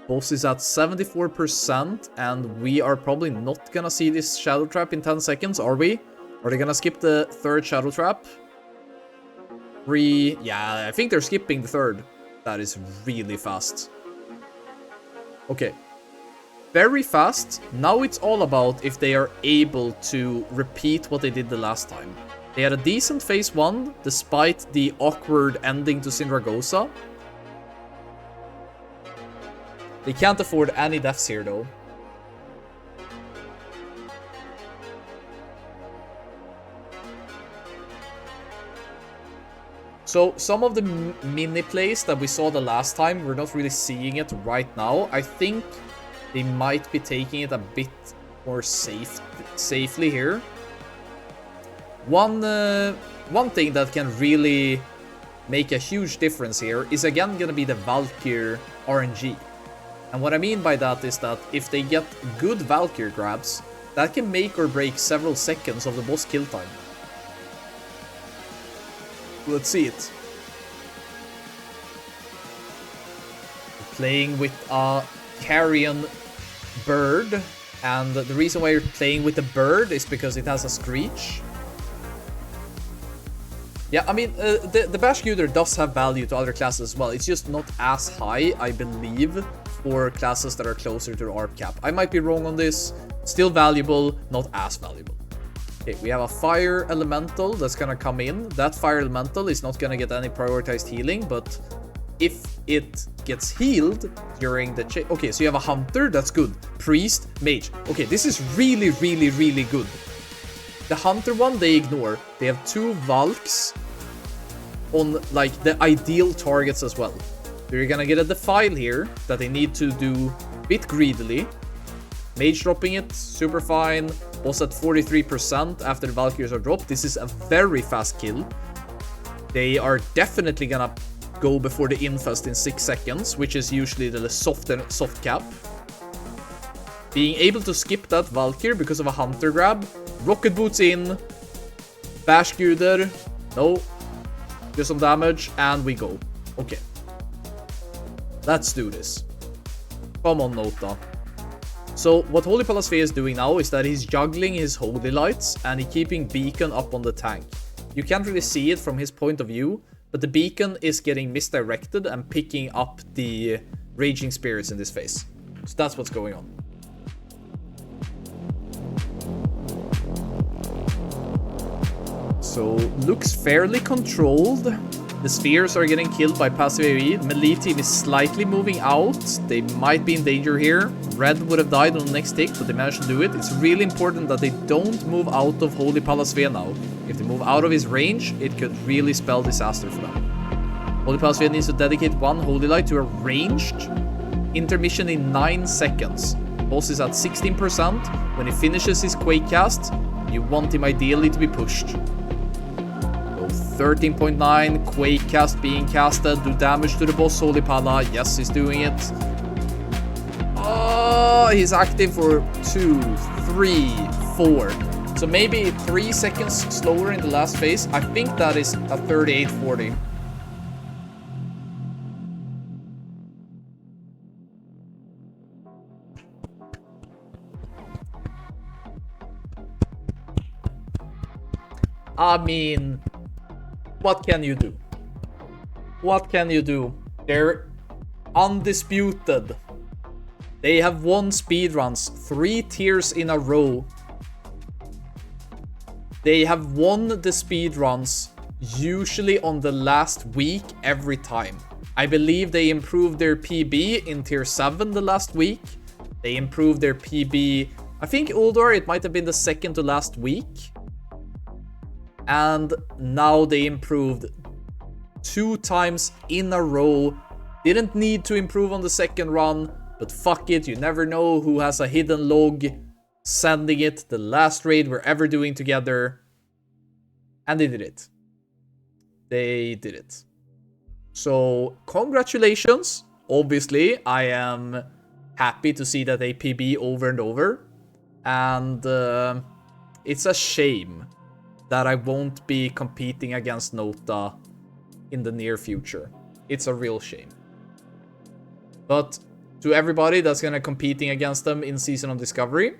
Boss is at 74%, and we are probably not gonna see this Shadow Trap in 10 seconds, are we? Are they gonna skip the third Shadow Trap? Yeah, I think they're skipping the third. That is really fast. Okay. Very fast. Now it's all about if they are able to repeat what they did the last time. They had a decent phase 1, despite the awkward ending to Syndragosa. They can't afford any deaths here, though. So, some of the mini plays that we saw the last time, we're not really seeing it right now. I think they might be taking it a bit more safely here. One thing that can really make a huge difference here is again gonna be the Valkyr RNG. And what I mean by that is that if they get good Valkyr grabs, that can make or break several seconds of the boss kill time. Let's see it. Playing with a carrion bird, and the reason why you're playing with the bird is because it has a screech. Yeah, I mean, the Bashguder does have value to other classes as well. It's just not as high, I believe, for classes that are closer to the ARP cap. I might be wrong on this. Still valuable, not as valuable. Okay, we have a Fire Elemental that's gonna come in. That Fire Elemental is not gonna get any prioritized healing, but if it gets healed during the okay, so you have a Hunter, that's good. Priest, Mage. Okay, this is really, really, really good. The Hunter one, they ignore. They have 2 Valks on, like, the ideal targets as well. So you're gonna get a Defile here that they need to do a bit greedily. Mage dropping it, super fine. Boss at 43% after the Valkyries are dropped. This is a very fast kill. They are definitely gonna go before the Infest in 6 seconds, which is usually the soft cap. Being able to skip that Valkyr because of a Hunter grab. Rocket Boots in. Bashguder. No. Do some damage, and we go. Okay. Let's do this. Come on, Nota. So, what Holy Palasfeia is doing now is that he's juggling his Holy Lights, and he's keeping Beacon up on the tank. You can't really see it from his point of view, but the Beacon is getting misdirected and picking up the Raging Spirits in this phase. So that's what's going on. So, looks fairly controlled. The spheres are getting killed by passive AoE. Melee team is slightly moving out. They might be in danger here. Red would have died on the next tick, but they managed to do it. It's really important that they don't move out of Holy Palasfeia now. If they move out of his range, it could really spell disaster for them. Holy Palasfeia needs to dedicate 1 Holy Light to a ranged intermission in 9 seconds. Boss is at 16%. When he finishes his Quake cast, you want him ideally to be pushed. 13.9, Quake cast being casted, do damage to the boss, Holy Pala, yes, he's doing it. Oh, he's active for 2, 3, 4. So maybe 3 seconds slower in the last phase. I think that is a 38-40. I mean, what can you do? What can you do? They're undisputed. They have won speedruns 3 tiers in a row. They have won the speedruns usually on the last week every time. I believe they improved their PB in tier 7 the last week. They improved their PB, I think Uldor, it might have been the second to last week. And now they improved 2 times in a row Didn't need to improve on the second run, but fuck it, you never know who has a hidden log. Sending it the last raid we're ever doing together. And they did it. They did it. So, congratulations. Obviously, I am happy to see that they PB over and over. And it's a shame that I won't be competing against Nota in the near future. It's a real shame. But to everybody that's gonna competing against them in Season of Discovery,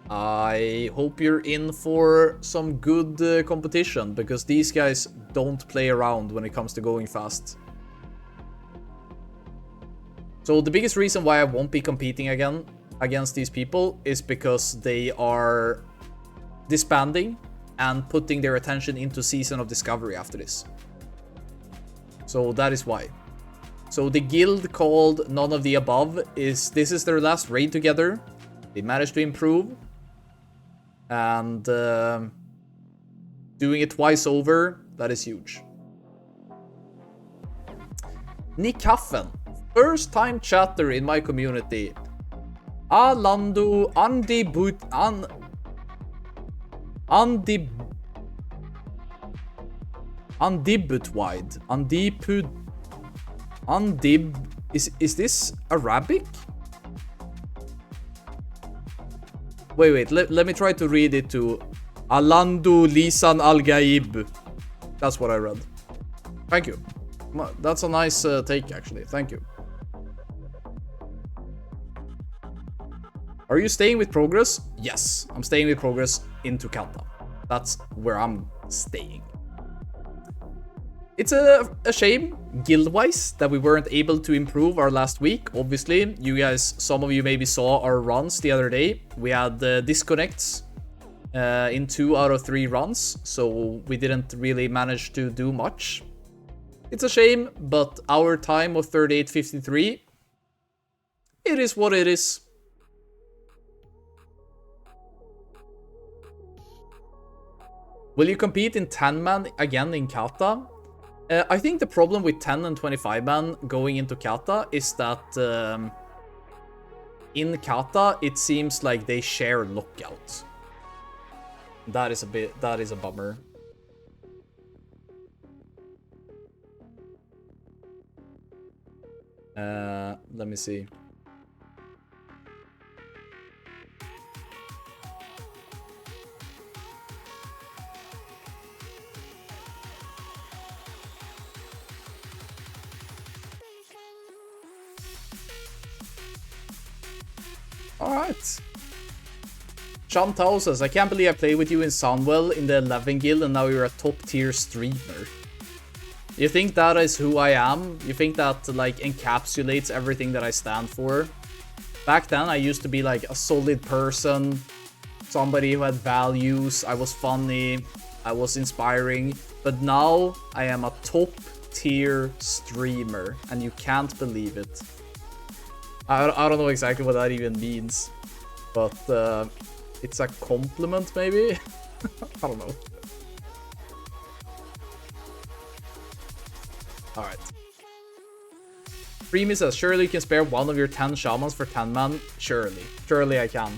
I hope you're in for some good competition, because these guys don't play around when it comes to going fast. So the biggest reason why I won't be competing again against these people is because they are disbanding and putting their attention into Season of Discovery after this. So that is why. So the guild called None of the Above this is their last raid together. They managed to improve. And doing it twice over, that is huge. Nick Haffen, first time chatter in my community. Alando is this Arabic? Wait, let me try to read it to Alandu Lisan Al-Gaib. That's what I read. Thank you. That's a nice take, actually. Thank you. Are you staying with Progress? Yes, I'm staying with Progress into Kata. That's where I'm staying. It's a shame, guild-wise, that we weren't able to improve our last week. Obviously, you guys, some of you maybe saw our runs the other day. We had disconnects in 2 out of 3 runs, so we didn't really manage to do much. It's a shame, but our time of 38:53, it is what it is. Will you compete in 10-man again in Kata? I think the problem with 10 and 25-man going into Kata is that in Kata it seems like they share lockouts. That is a bummer. Let me see. Alright. Shantao says, I can't believe I played with you in Soundwell in the 11 guild and now you're a top tier streamer. You think that is who I am? You think that like encapsulates everything that I stand for? Back then I used to be like a solid person, somebody who had values, I was funny, I was inspiring, but now I am a top tier streamer and you can't believe it. I don't know exactly what that even means, but it's a compliment maybe? I don't know. Alright. Freemy says, surely you can spare one of your 10 shamans for 10-man? Surely. Surely I can.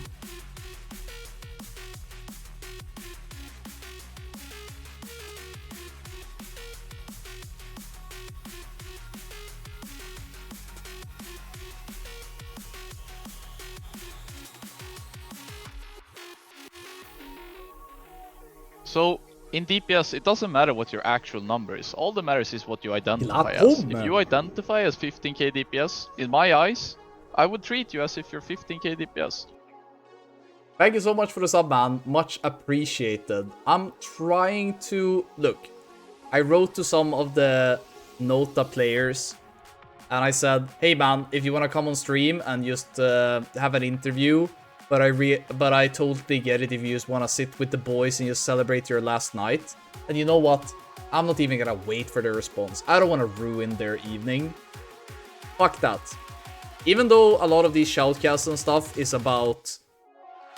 So, in DPS, it doesn't matter what your actual number is. All that matters is what you identify as. If you identify as 15k DPS, in my eyes, I would treat you as if you're 15k DPS.
Thank you so much for the sub, man. Much appreciated. I'm trying to... Look, I wrote to some of the Nota players, and I said, hey man, if you want to come on stream and just have an interview, but I totally get it if you just want to sit with the boys and just celebrate your last night. And you know what? I'm not even gonna wait for their response. I don't want to ruin their evening. Fuck that. Even though a lot of these shoutcasts and stuff is about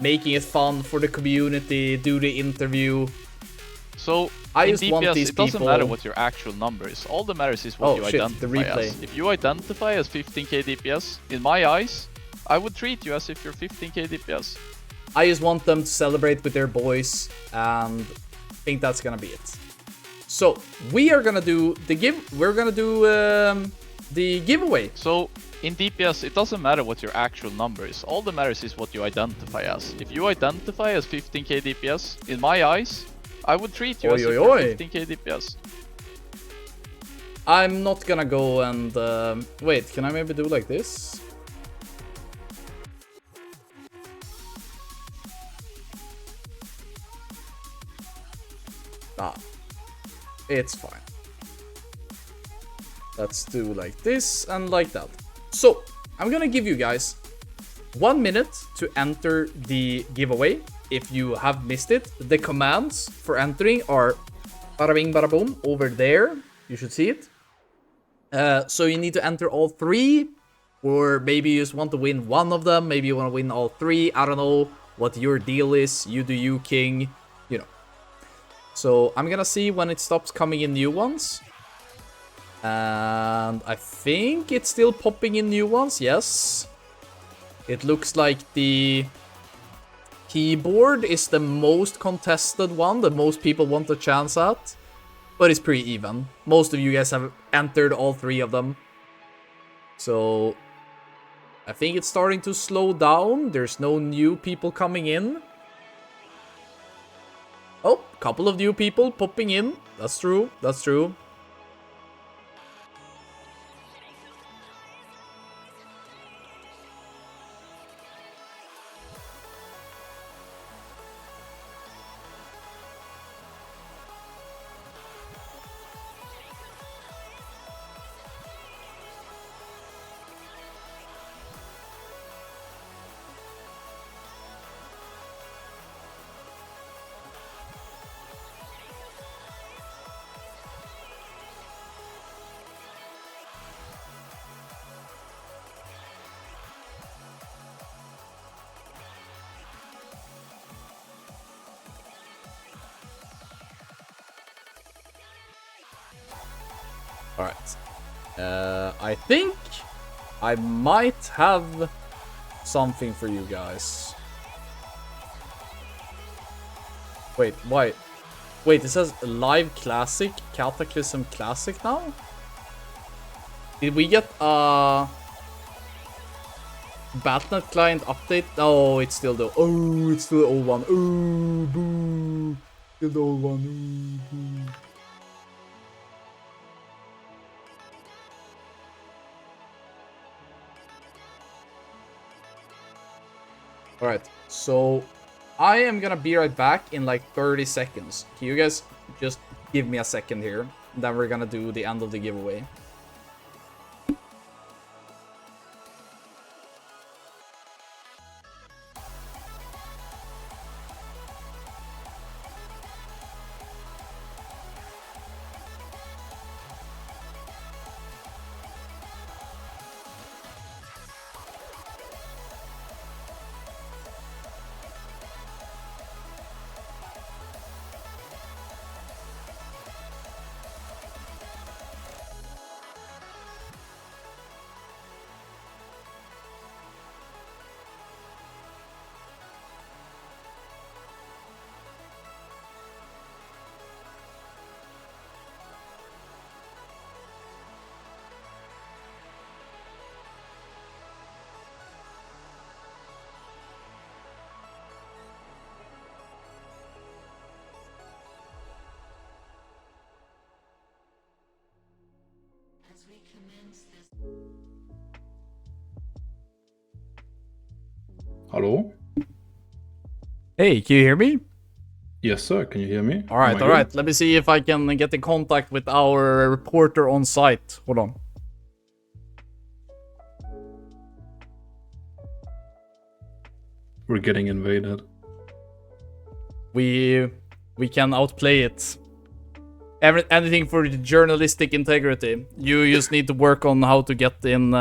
making it fun for the community, do the interview,
So
I
in
just want
DPS,
these
it doesn't
people-
matter what your actual number is. All that matters is what
Oh,
you
shit, the
identify
replay.
as. If you identify as 15k DPS, in my eyes, I would treat you as if you're 15k DPS.
I just want them to celebrate with their boys, and I think that's gonna be it. So we are gonna do the the giveaway.
So in DPS, it doesn't matter what your actual number is. All that matters is what you identify as. If you identify as 15k DPS, in my eyes, I would treat you as if you're 15k DPS.
I'm not gonna go and wait. Can I maybe do like this? Ah, it's fine. Let's do like this and like that. So I'm gonna give you guys 1 minute to enter the giveaway. If you have missed it, the commands for entering are bada bing bada boom over there. You should see it. So you need to enter all 3, or maybe you just want to win one of them. Maybe you want to win all 3. I don't know what your deal is. You do you, king. You know. So I'm gonna see when it stops coming in new ones. And I think it's still popping in new ones. Yes. It looks like the keyboard is the most contested one, the most people want a chance at. But it's pretty even. Most of you guys have entered all 3 of them. So I think it's starting to slow down. There's no new people coming in. Oh, couple of new people popping in. That's true. That's true. Alright. I think I might have something for you guys. Wait, why? Wait, it says Live Classic, Cataclysm Classic now? Did we get a Batnet client update? Oh, it's still the... Oh, it's still the old one. Oh, boo. Still the old one. Oh, boo. Alright, so I am gonna be right back in like 30 seconds. Can you guys just give me a second here? Then we're gonna do the end of the giveaway.
Hello?
Hey, can you hear me?
Yes, sir. Can you hear me?
Alright, alright. Let me see if I can get in contact with our reporter on site. Hold on.
We're getting invaded.
We can outplay it. Anything for the journalistic integrity. You just need to work on how to get in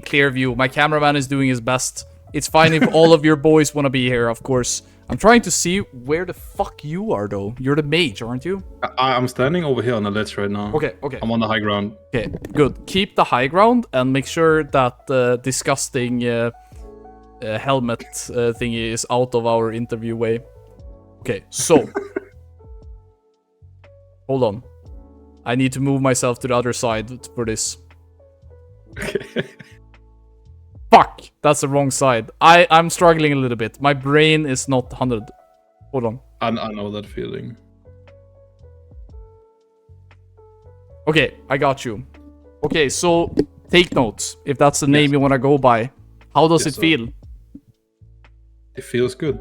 clear view. My cameraman is doing his best. It's fine if all of your boys want to be here, of course. I'm trying to see where the fuck you are, though. You're the mage, aren't you?
I'm standing over here on the ledge right now.
Okay.
I'm on the high ground.
Okay, good. Keep the high ground and make sure that the disgusting helmet thingy is out of our interview way. Okay, so... Hold on. I need to move myself to the other side for this.
Okay.
Fuck! That's the wrong side. I'm struggling a little bit. My brain is not 100. Hold on.
I know that feeling.
Okay, I got you. Okay, so take notes, if that's the name you want to go by. How does it feel?
It feels good.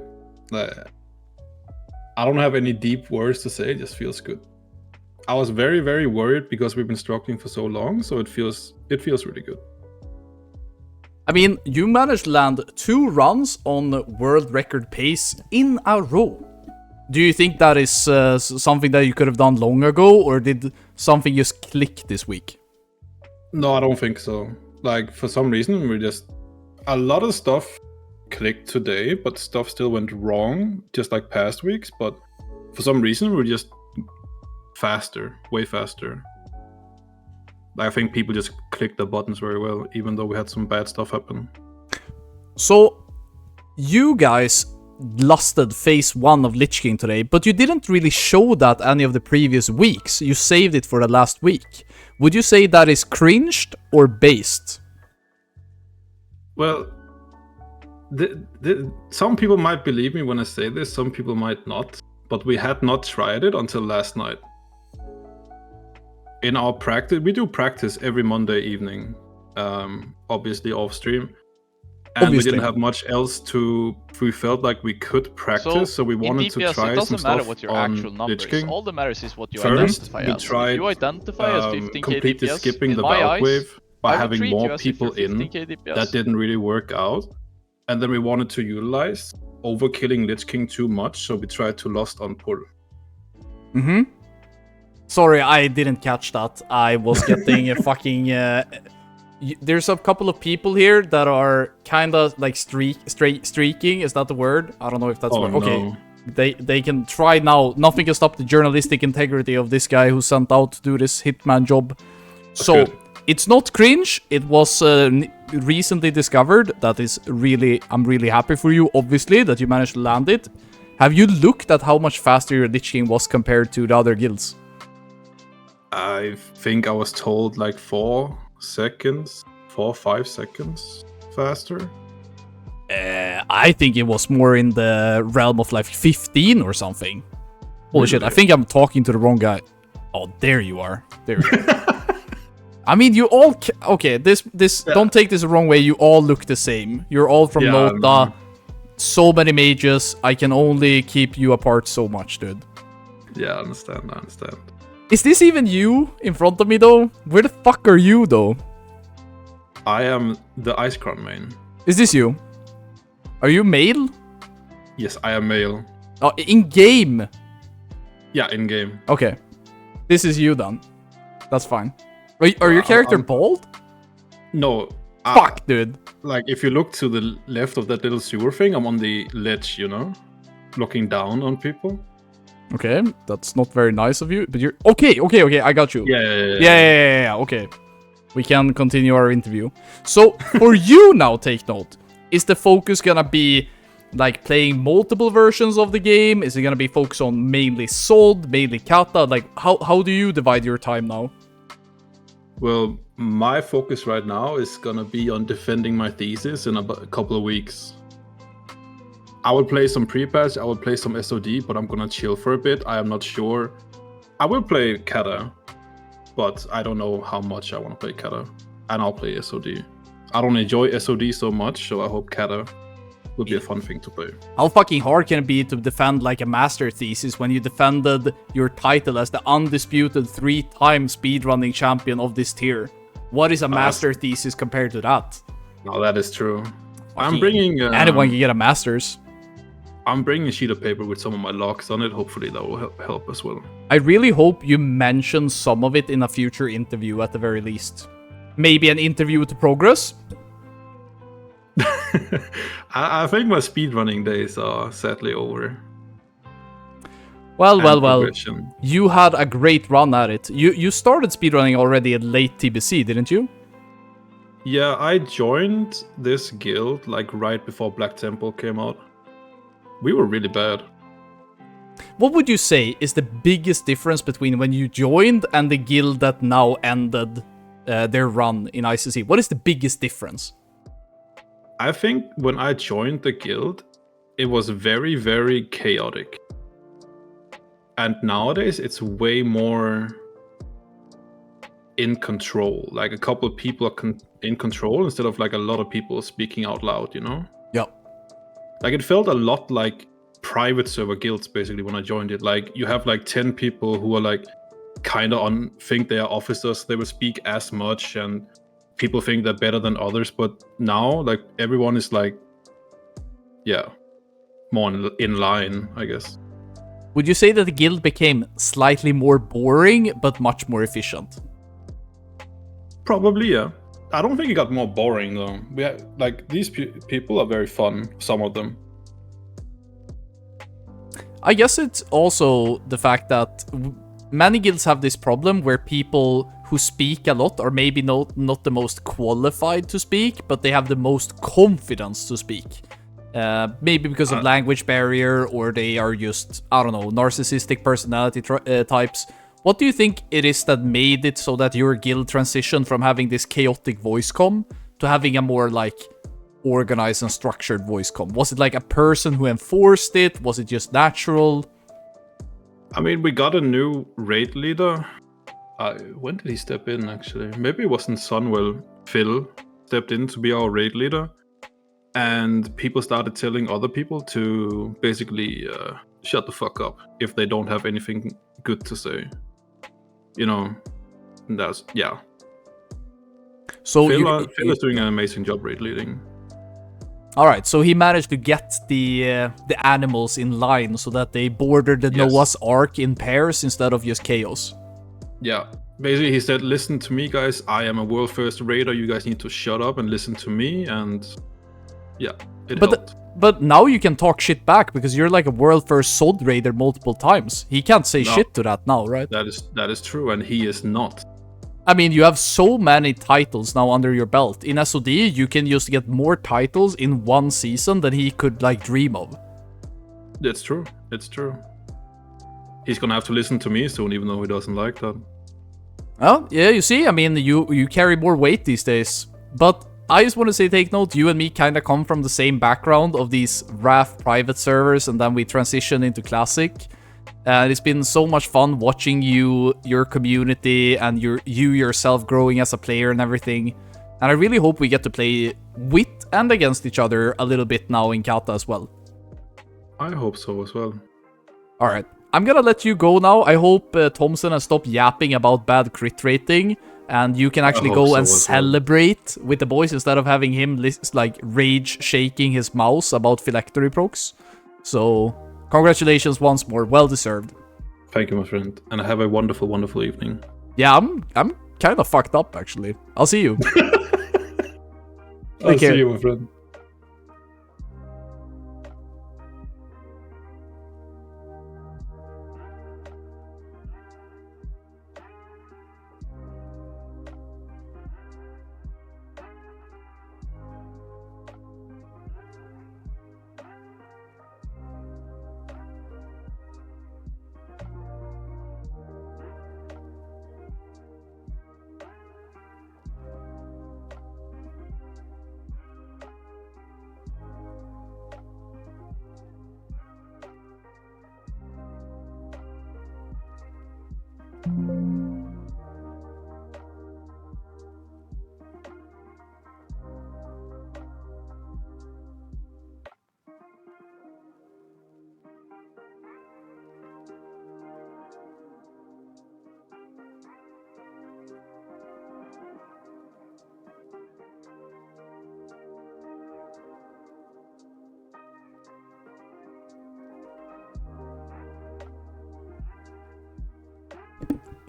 I don't have any deep words to say, it just feels good. I was very, very worried because we've been struggling for so long, so it feels really good.
I mean, you managed to land 2 runs on world record pace in a row. Do you think that is something that you could have done long ago, or did something just click this week?
No, I don't think so. Like, for some reason, a lot of stuff clicked today, but stuff still went wrong, just like past weeks. But for some reason, we're just faster, way faster. I think people just clicked the buttons very well, even though we had some bad stuff happen.
So, you guys lusted phase 1 of Lich King today, but you didn't really show that any of the previous weeks. You saved it for the last week. Would you say that is cringed or based?
Well, some people might believe me when I say this, some people might not. But we had not tried it until last night. In our practice, we do practice every Monday evening, obviously off stream. And we didn't have much else we felt like we could practice, so we wanted to try some stuff
matter what your
on
actual numbers.
Lich King.
All that matters is what you
First,
identify
we
as.
tried
If you identify as 15k
completely
DPS,
skipping
in
the
my
Valk
eyes,
wave by
I would
having
treat
more
you as if
people
you're
in.
15k DPS.
That didn't really work out. And then we wanted to utilize overkilling Lich King too much, so we tried to Lost on pull.
Mm-hmm. Sorry, I didn't catch that. I was getting a fucking... there's a couple of people here that are kind of like streaking. Is that the word? I don't know if that's the word. Okay.
No.
They can try now. Nothing can stop the journalistic integrity of this guy who sent out to do this hitman job. So,
good.
It's not cringe. It was recently discovered. That is really... I'm really happy for you, obviously, that you managed to land it. Have you looked at how much faster your Lich King was compared to the other guilds?
I think I was told like 4 or 5 seconds faster.
I think it was more in the realm of like 15 or something. Holy shit, I think I'm talking to the wrong guy. Oh, there you are. There you are. I mean, you all... Okay, this don't take this the wrong way. You all look the same. You're all from Nota. So many mages. I can only keep you apart so much, dude.
Yeah, I understand.
Is this even you in front of me, though? Where the fuck are you, though?
I am the Ice Crown main.
Is this you? Are you male?
Yes, I am male.
Oh, in-game?
Yeah, in-game.
Okay. This is you, then. That's fine. Are your character bald?
No.
Fuck, dude.
Like, if you look to the left of that little sewer thing, I'm on the ledge, you know? Looking down on people.
Okay, that's not very nice of you, but you're... Okay, I got you. Yeah, okay. We can continue our interview. So, for you now, take note. Is the focus gonna be, like, playing multiple versions of the game? Is it gonna be focused on mainly Sword, mainly Kata? Like, how do you divide your time now?
Well, my focus right now is gonna be on defending my thesis in a couple of weeks. I will play some pre-patch, I will play some SOD, but I'm gonna chill for a bit. I am not sure. I will play Kata, but I don't know how much I want to play Kata. And I'll play SOD. I don't enjoy SOD so much, so I hope Kata will be a fun thing to play.
How fucking hard can it be to defend like a master thesis when you defended your title as the undisputed 3-time speedrunning champion of this tier? What is a master thesis compared to that?
No, that is true. I'm bringing...
anyone can get a master's.
I'm bringing a sheet of paper with some of my locks on it. Hopefully that will help as well.
I really hope you mention some of it in a future interview at the very least. Maybe an interview to progress?
I think my speedrunning days are sadly over.
Well. You had a great run at it. You started speedrunning already at late TBC, didn't you?
Yeah, I joined this guild like right before Black Temple came out. We were really bad.
What would you say is the biggest difference between when you joined and the guild that now ended their run in ICC? What is the biggest difference?
I think when I joined the guild, it was very, very chaotic. And nowadays, it's way more in control. Like a couple of people are in control instead of like a lot of people speaking out loud, you know?
Yeah.
Like it felt a lot like private server guilds basically when I joined it. Like you have like 10 people who are like kind of think they are officers. They will speak as much and people think they're better than others. But now like everyone is like, yeah, more in line, I guess.
Would you say that the guild became slightly more boring, but much more efficient?
Probably, yeah. I don't think it got more boring though. We have, like these people are very fun, some of them.
I guess it's also the fact that many guilds have this problem where people who speak a lot are maybe not the most qualified to speak, but they have the most confidence to speak. Maybe because of language barrier, or they are just, I don't know, narcissistic personality types. What do you think it is that made it so that your guild transitioned from having this chaotic voice comm to having a more like organized and structured voice comm? Was it like a person who enforced it? Was it just natural?
I mean, we got a new raid leader. When did he step in actually? Maybe it wasn't Sunwell. Phil stepped in to be our raid leader. And people started telling other people to basically shut the fuck up if they don't have anything good to say. You know, that's, yeah.
So
Phil is doing an amazing job raid leading.
Alright, so he managed to get the animals in line so that they border the Noah's Ark in pairs instead of just chaos.
Yeah. Basically, he said, listen to me, guys. I am a world first raider. You guys need to shut up and listen to me. And yeah, it helped.
But now you can talk shit back because you're like a world first Sod raider multiple times. He can't say shit to that now, right?
That is true, and he is not.
I mean, you have so many titles now under your belt. In SOD, you can just get more titles in one season than he could like dream of.
It's true. It's true. He's gonna have to listen to me soon, even though he doesn't like that.
Well, yeah, you see, I mean, you carry more weight these days. But I just want to say, take note, you and me kind of come from the same background of these RAF private servers, and then we transitioned into Classic. And it's been so much fun watching your community, and you yourself growing as a player and everything. And I really hope we get to play with and against each other a little bit now in Kata as well.
I hope so as well.
Alright, I'm gonna let you go now. I hope Thompson has stopped yapping about bad crit rating, and you can actually go and celebrate with the boys instead of having him like rage shaking his mouse about phylactery procs. So, congratulations once more, well deserved.
Thank you, my friend, and have a wonderful, wonderful evening.
Yeah, I'm kind of fucked up actually. I'll see you.
I'll see you, my friend.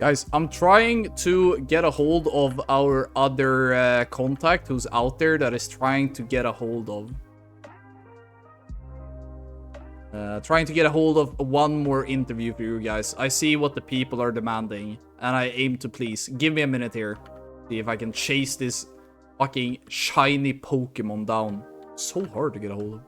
Guys, I'm trying to get a hold of our other contact who's out there that is trying to get a hold of. Trying to get a hold of one more interview for you guys. I see what the people are demanding, and I aim to please. Give me a minute here. See if I can chase this fucking shiny Pokemon down. So hard to get a hold of.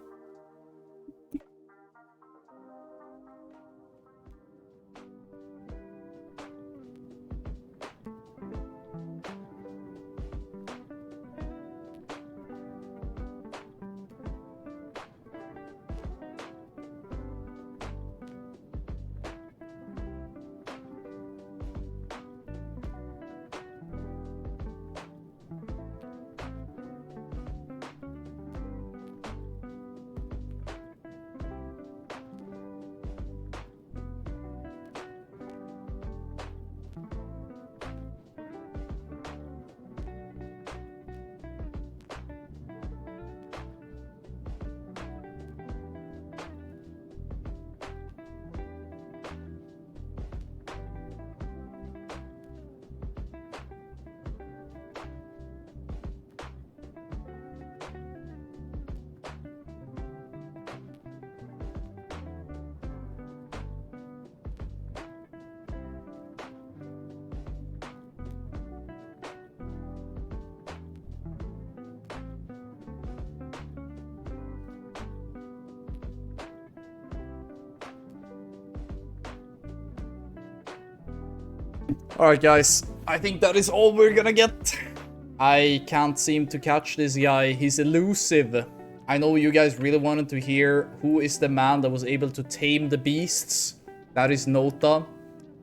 Alright guys, I think that is all we're gonna get. I can't seem to catch this guy, he's elusive. I know you guys really wanted to hear who is the man that was able to tame the beasts. That is Nota.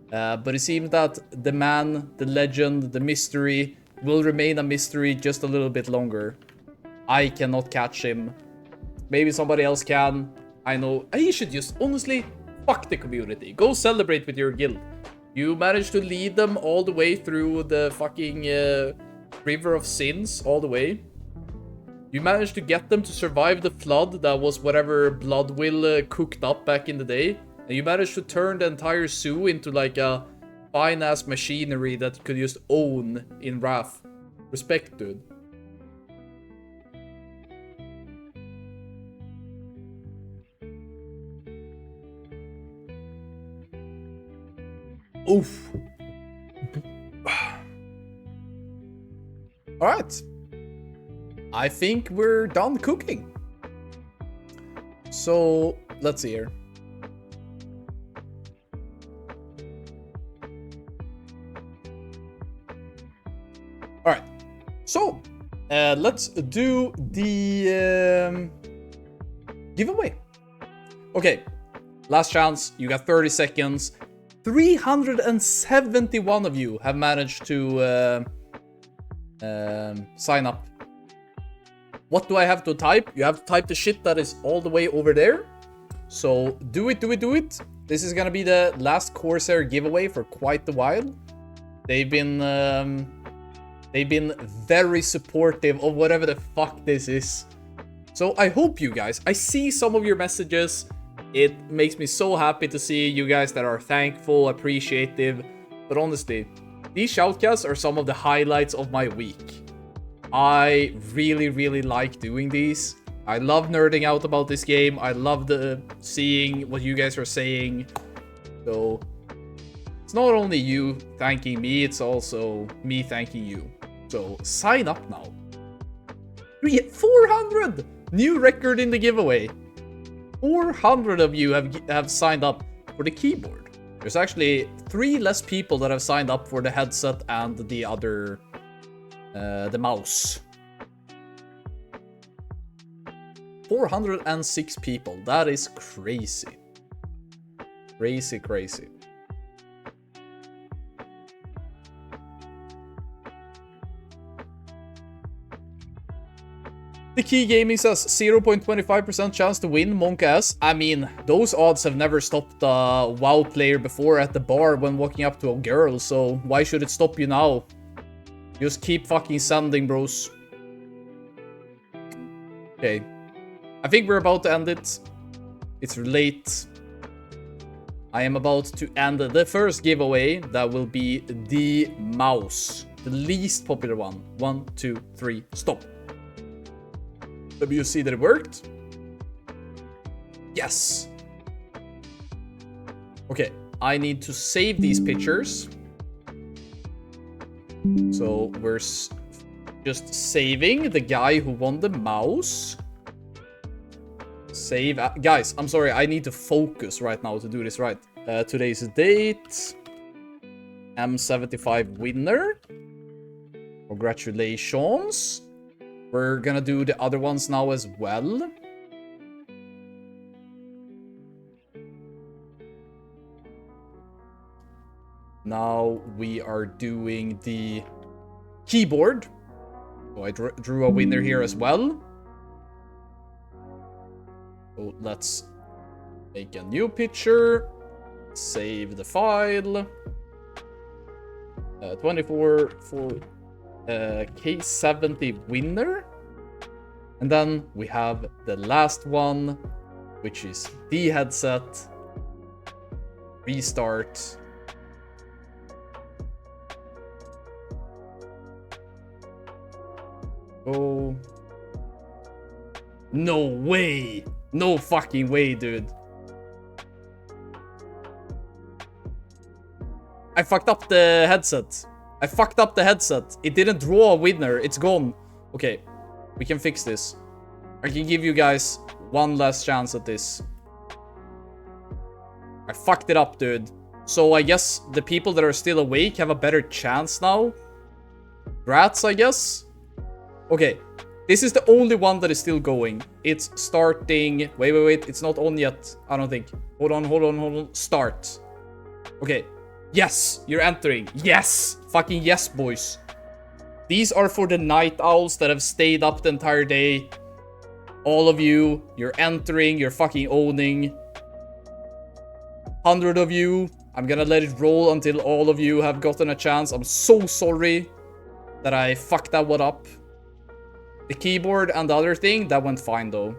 But it seems that the man, the legend, the mystery will remain a mystery just a little bit longer. I cannot catch him. Maybe somebody else can. I know. You should just, honestly, fuck the community. Go celebrate with your guild. You managed to lead them all the way through the fucking River of Sins, all the way. You managed to get them to survive the flood that was whatever blood will cooked up back in the day. And you managed to turn the entire zoo into like a fine-ass machinery that you could just own in Wrath. Respect, dude. Oof. Alright. I think we're done cooking. So, let's see here. Alright. So, let's do the giveaway. Okay. Last chance. You got 30 seconds. 371 of you have managed to sign up. What do I have to type? You have to type the shit that is all the way over there. So do it, do it, do it. This is gonna be the last Corsair giveaway for quite a while. They've been very supportive of whatever the fuck this is. So I hope you guys, I see some of your messages. It makes me so happy to see you guys that are thankful, appreciative. But honestly, these shoutcasts are some of the highlights of my week. I really, really like doing these. I love nerding out about this game. I love seeing what you guys are saying. So, it's not only you thanking me, it's also me thanking you. So, sign up now. 400! New record in the giveaway. 400 of you have signed up for the keyboard. There's actually 3 less people that have signed up for the headset and the other, the mouse. 406 people. That is crazy. Crazy, crazy. The Key Gaming says 0.25% chance to win Monk S. I mean, those odds have never stopped a WoW player before at the bar when walking up to a girl, so why should it stop you now? Just keep fucking sending, bros. Okay. I think we're about to end it. It's late. I am about to end the first giveaway. That will be the mouse. The least popular one. 1, 2, 3, stop. Let me see that it worked. Yes. Okay, I need to save these pictures. So we're just saving the guy who won the mouse. Save. Guys, I'm sorry, I need to focus right now to do this right. Today's date. M75 winner. Congratulations. We're gonna do the other ones now as well. Now we are doing the keyboard. So I drew a winner here as well. So let's make a new picture. Save the file. 24 for K70 winner. And then we have the last one, which is the headset. Restart. Oh. No way. No fucking way, dude. I fucked up the headset. I fucked up the headset. It didn't draw a winner. It's gone. Okay. We can fix this. I can give you guys one last chance at this. I fucked it up, dude. So I guess the people that are still awake have a better chance now. Rats, I guess. Okay. This is the only one that is still going. It's starting. Wait. It's not on yet. I don't think. Hold on. Start. Okay. Yes, you're entering. Yes. Fucking yes, boys. These are for the night owls that have stayed up the entire day. All of you, you're entering. You're fucking owning. 100 of you. I'm gonna let it roll until all of you have gotten a chance. I'm so sorry that I fucked that one up. The keyboard and the other thing, that went fine though.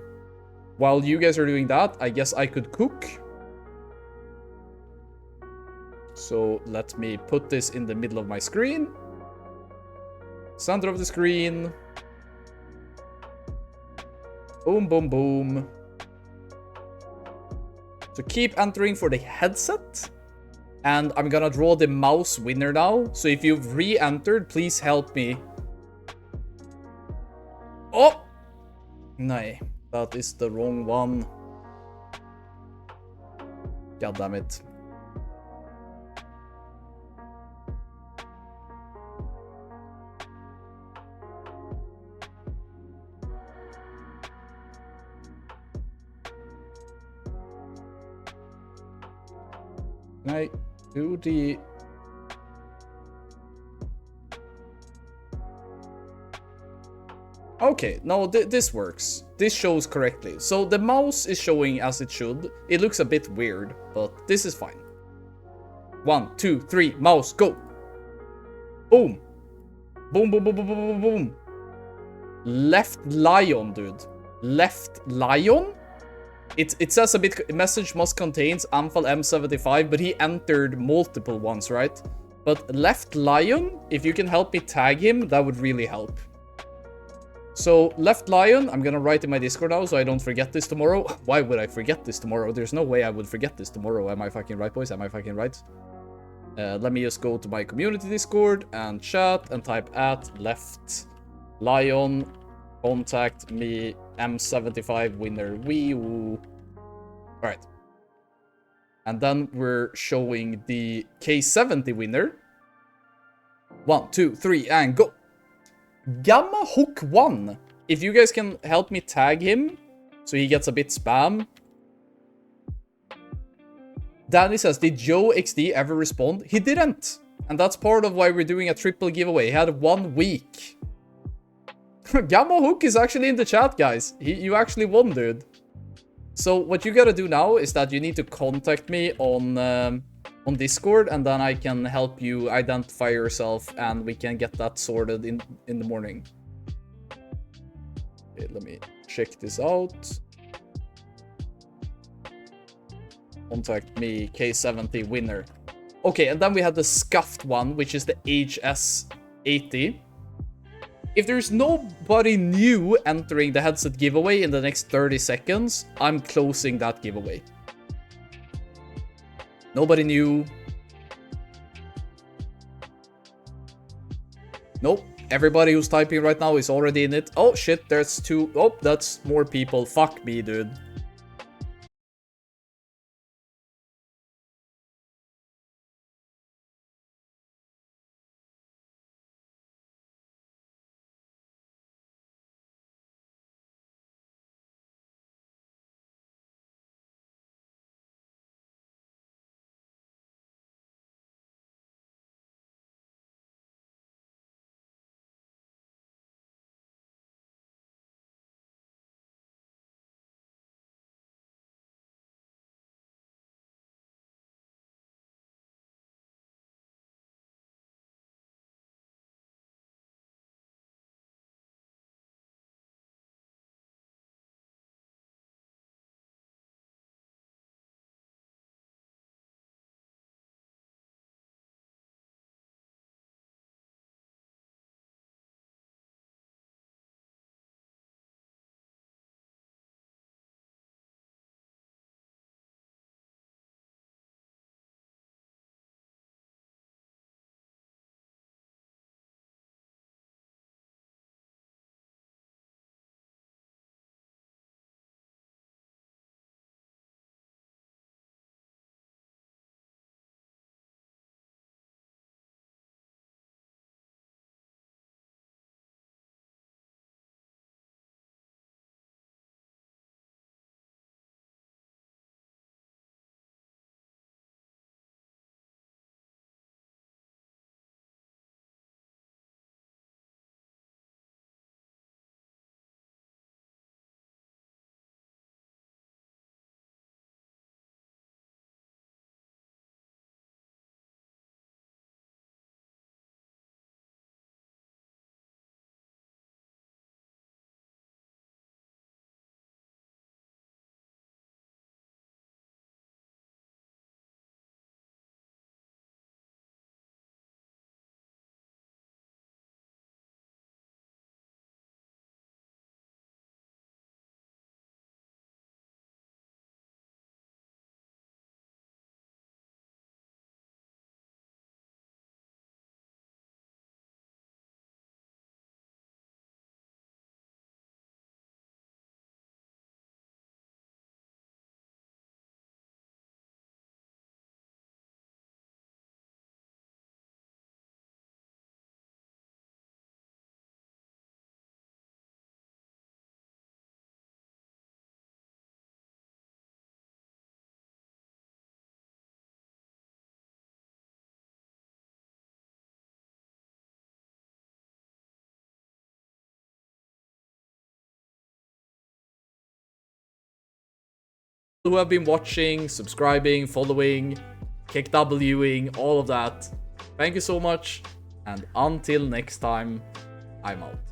While you guys are doing that, I guess I could cook. So let me put this in the middle of my screen. Center of the screen. Boom, boom, boom. So keep entering for the headset. And I'm gonna draw the mouse winner now. So if you've re-entered, please help me. Oh! No, that is the wrong one. God damn it. Can I do the... Okay, no, this works. This shows correctly. So the mouse is showing as it should. It looks a bit weird, but this is fine. 1, 2, 3, mouse, go! Boom! Boom, boom, boom, boom, boom, boom, boom. Left lion, dude. Left lion? It says a bit, message must contains Amphal M75, but he entered multiple ones, right? But left lion, if you can help me tag him, that would really help. So, left lion, I'm gonna write in my Discord now so I don't forget this tomorrow. Why would I forget this tomorrow? There's no way I would forget this tomorrow. Am I fucking right, boys? Am I fucking right? Let me just go to my community Discord and chat and type at left lion, contact me, M75 winner, wee woo. Alright. And then we're showing the K70 winner. 1, 2, 3, and go! Gamma Hook 1. If you guys can help me tag him, so he gets a bit spam. Danny says, did Joe XD ever respond? He didn't. And that's part of why we're doing a triple giveaway. He had 1 week. Gamma Hook is actually in the chat, guys. You actually won, dude. So what you gotta do now is that you need to contact me on Discord, and then I can help you identify yourself, and we can get that sorted in the morning. Okay, let me check this out. Contact me, K70 winner. Okay, and then we have the scuffed one, which is the HS80. If there's nobody new entering the headset giveaway in the next 30 seconds, I'm closing that giveaway. Nobody new. Nope. Everybody who's typing right now is already in it. Oh shit, there's 2. Oh, that's more people. Fuck me, dude. Who have been watching, subscribing, following, kick Wing, all of that. Thank you so much, and until next time, I'm out.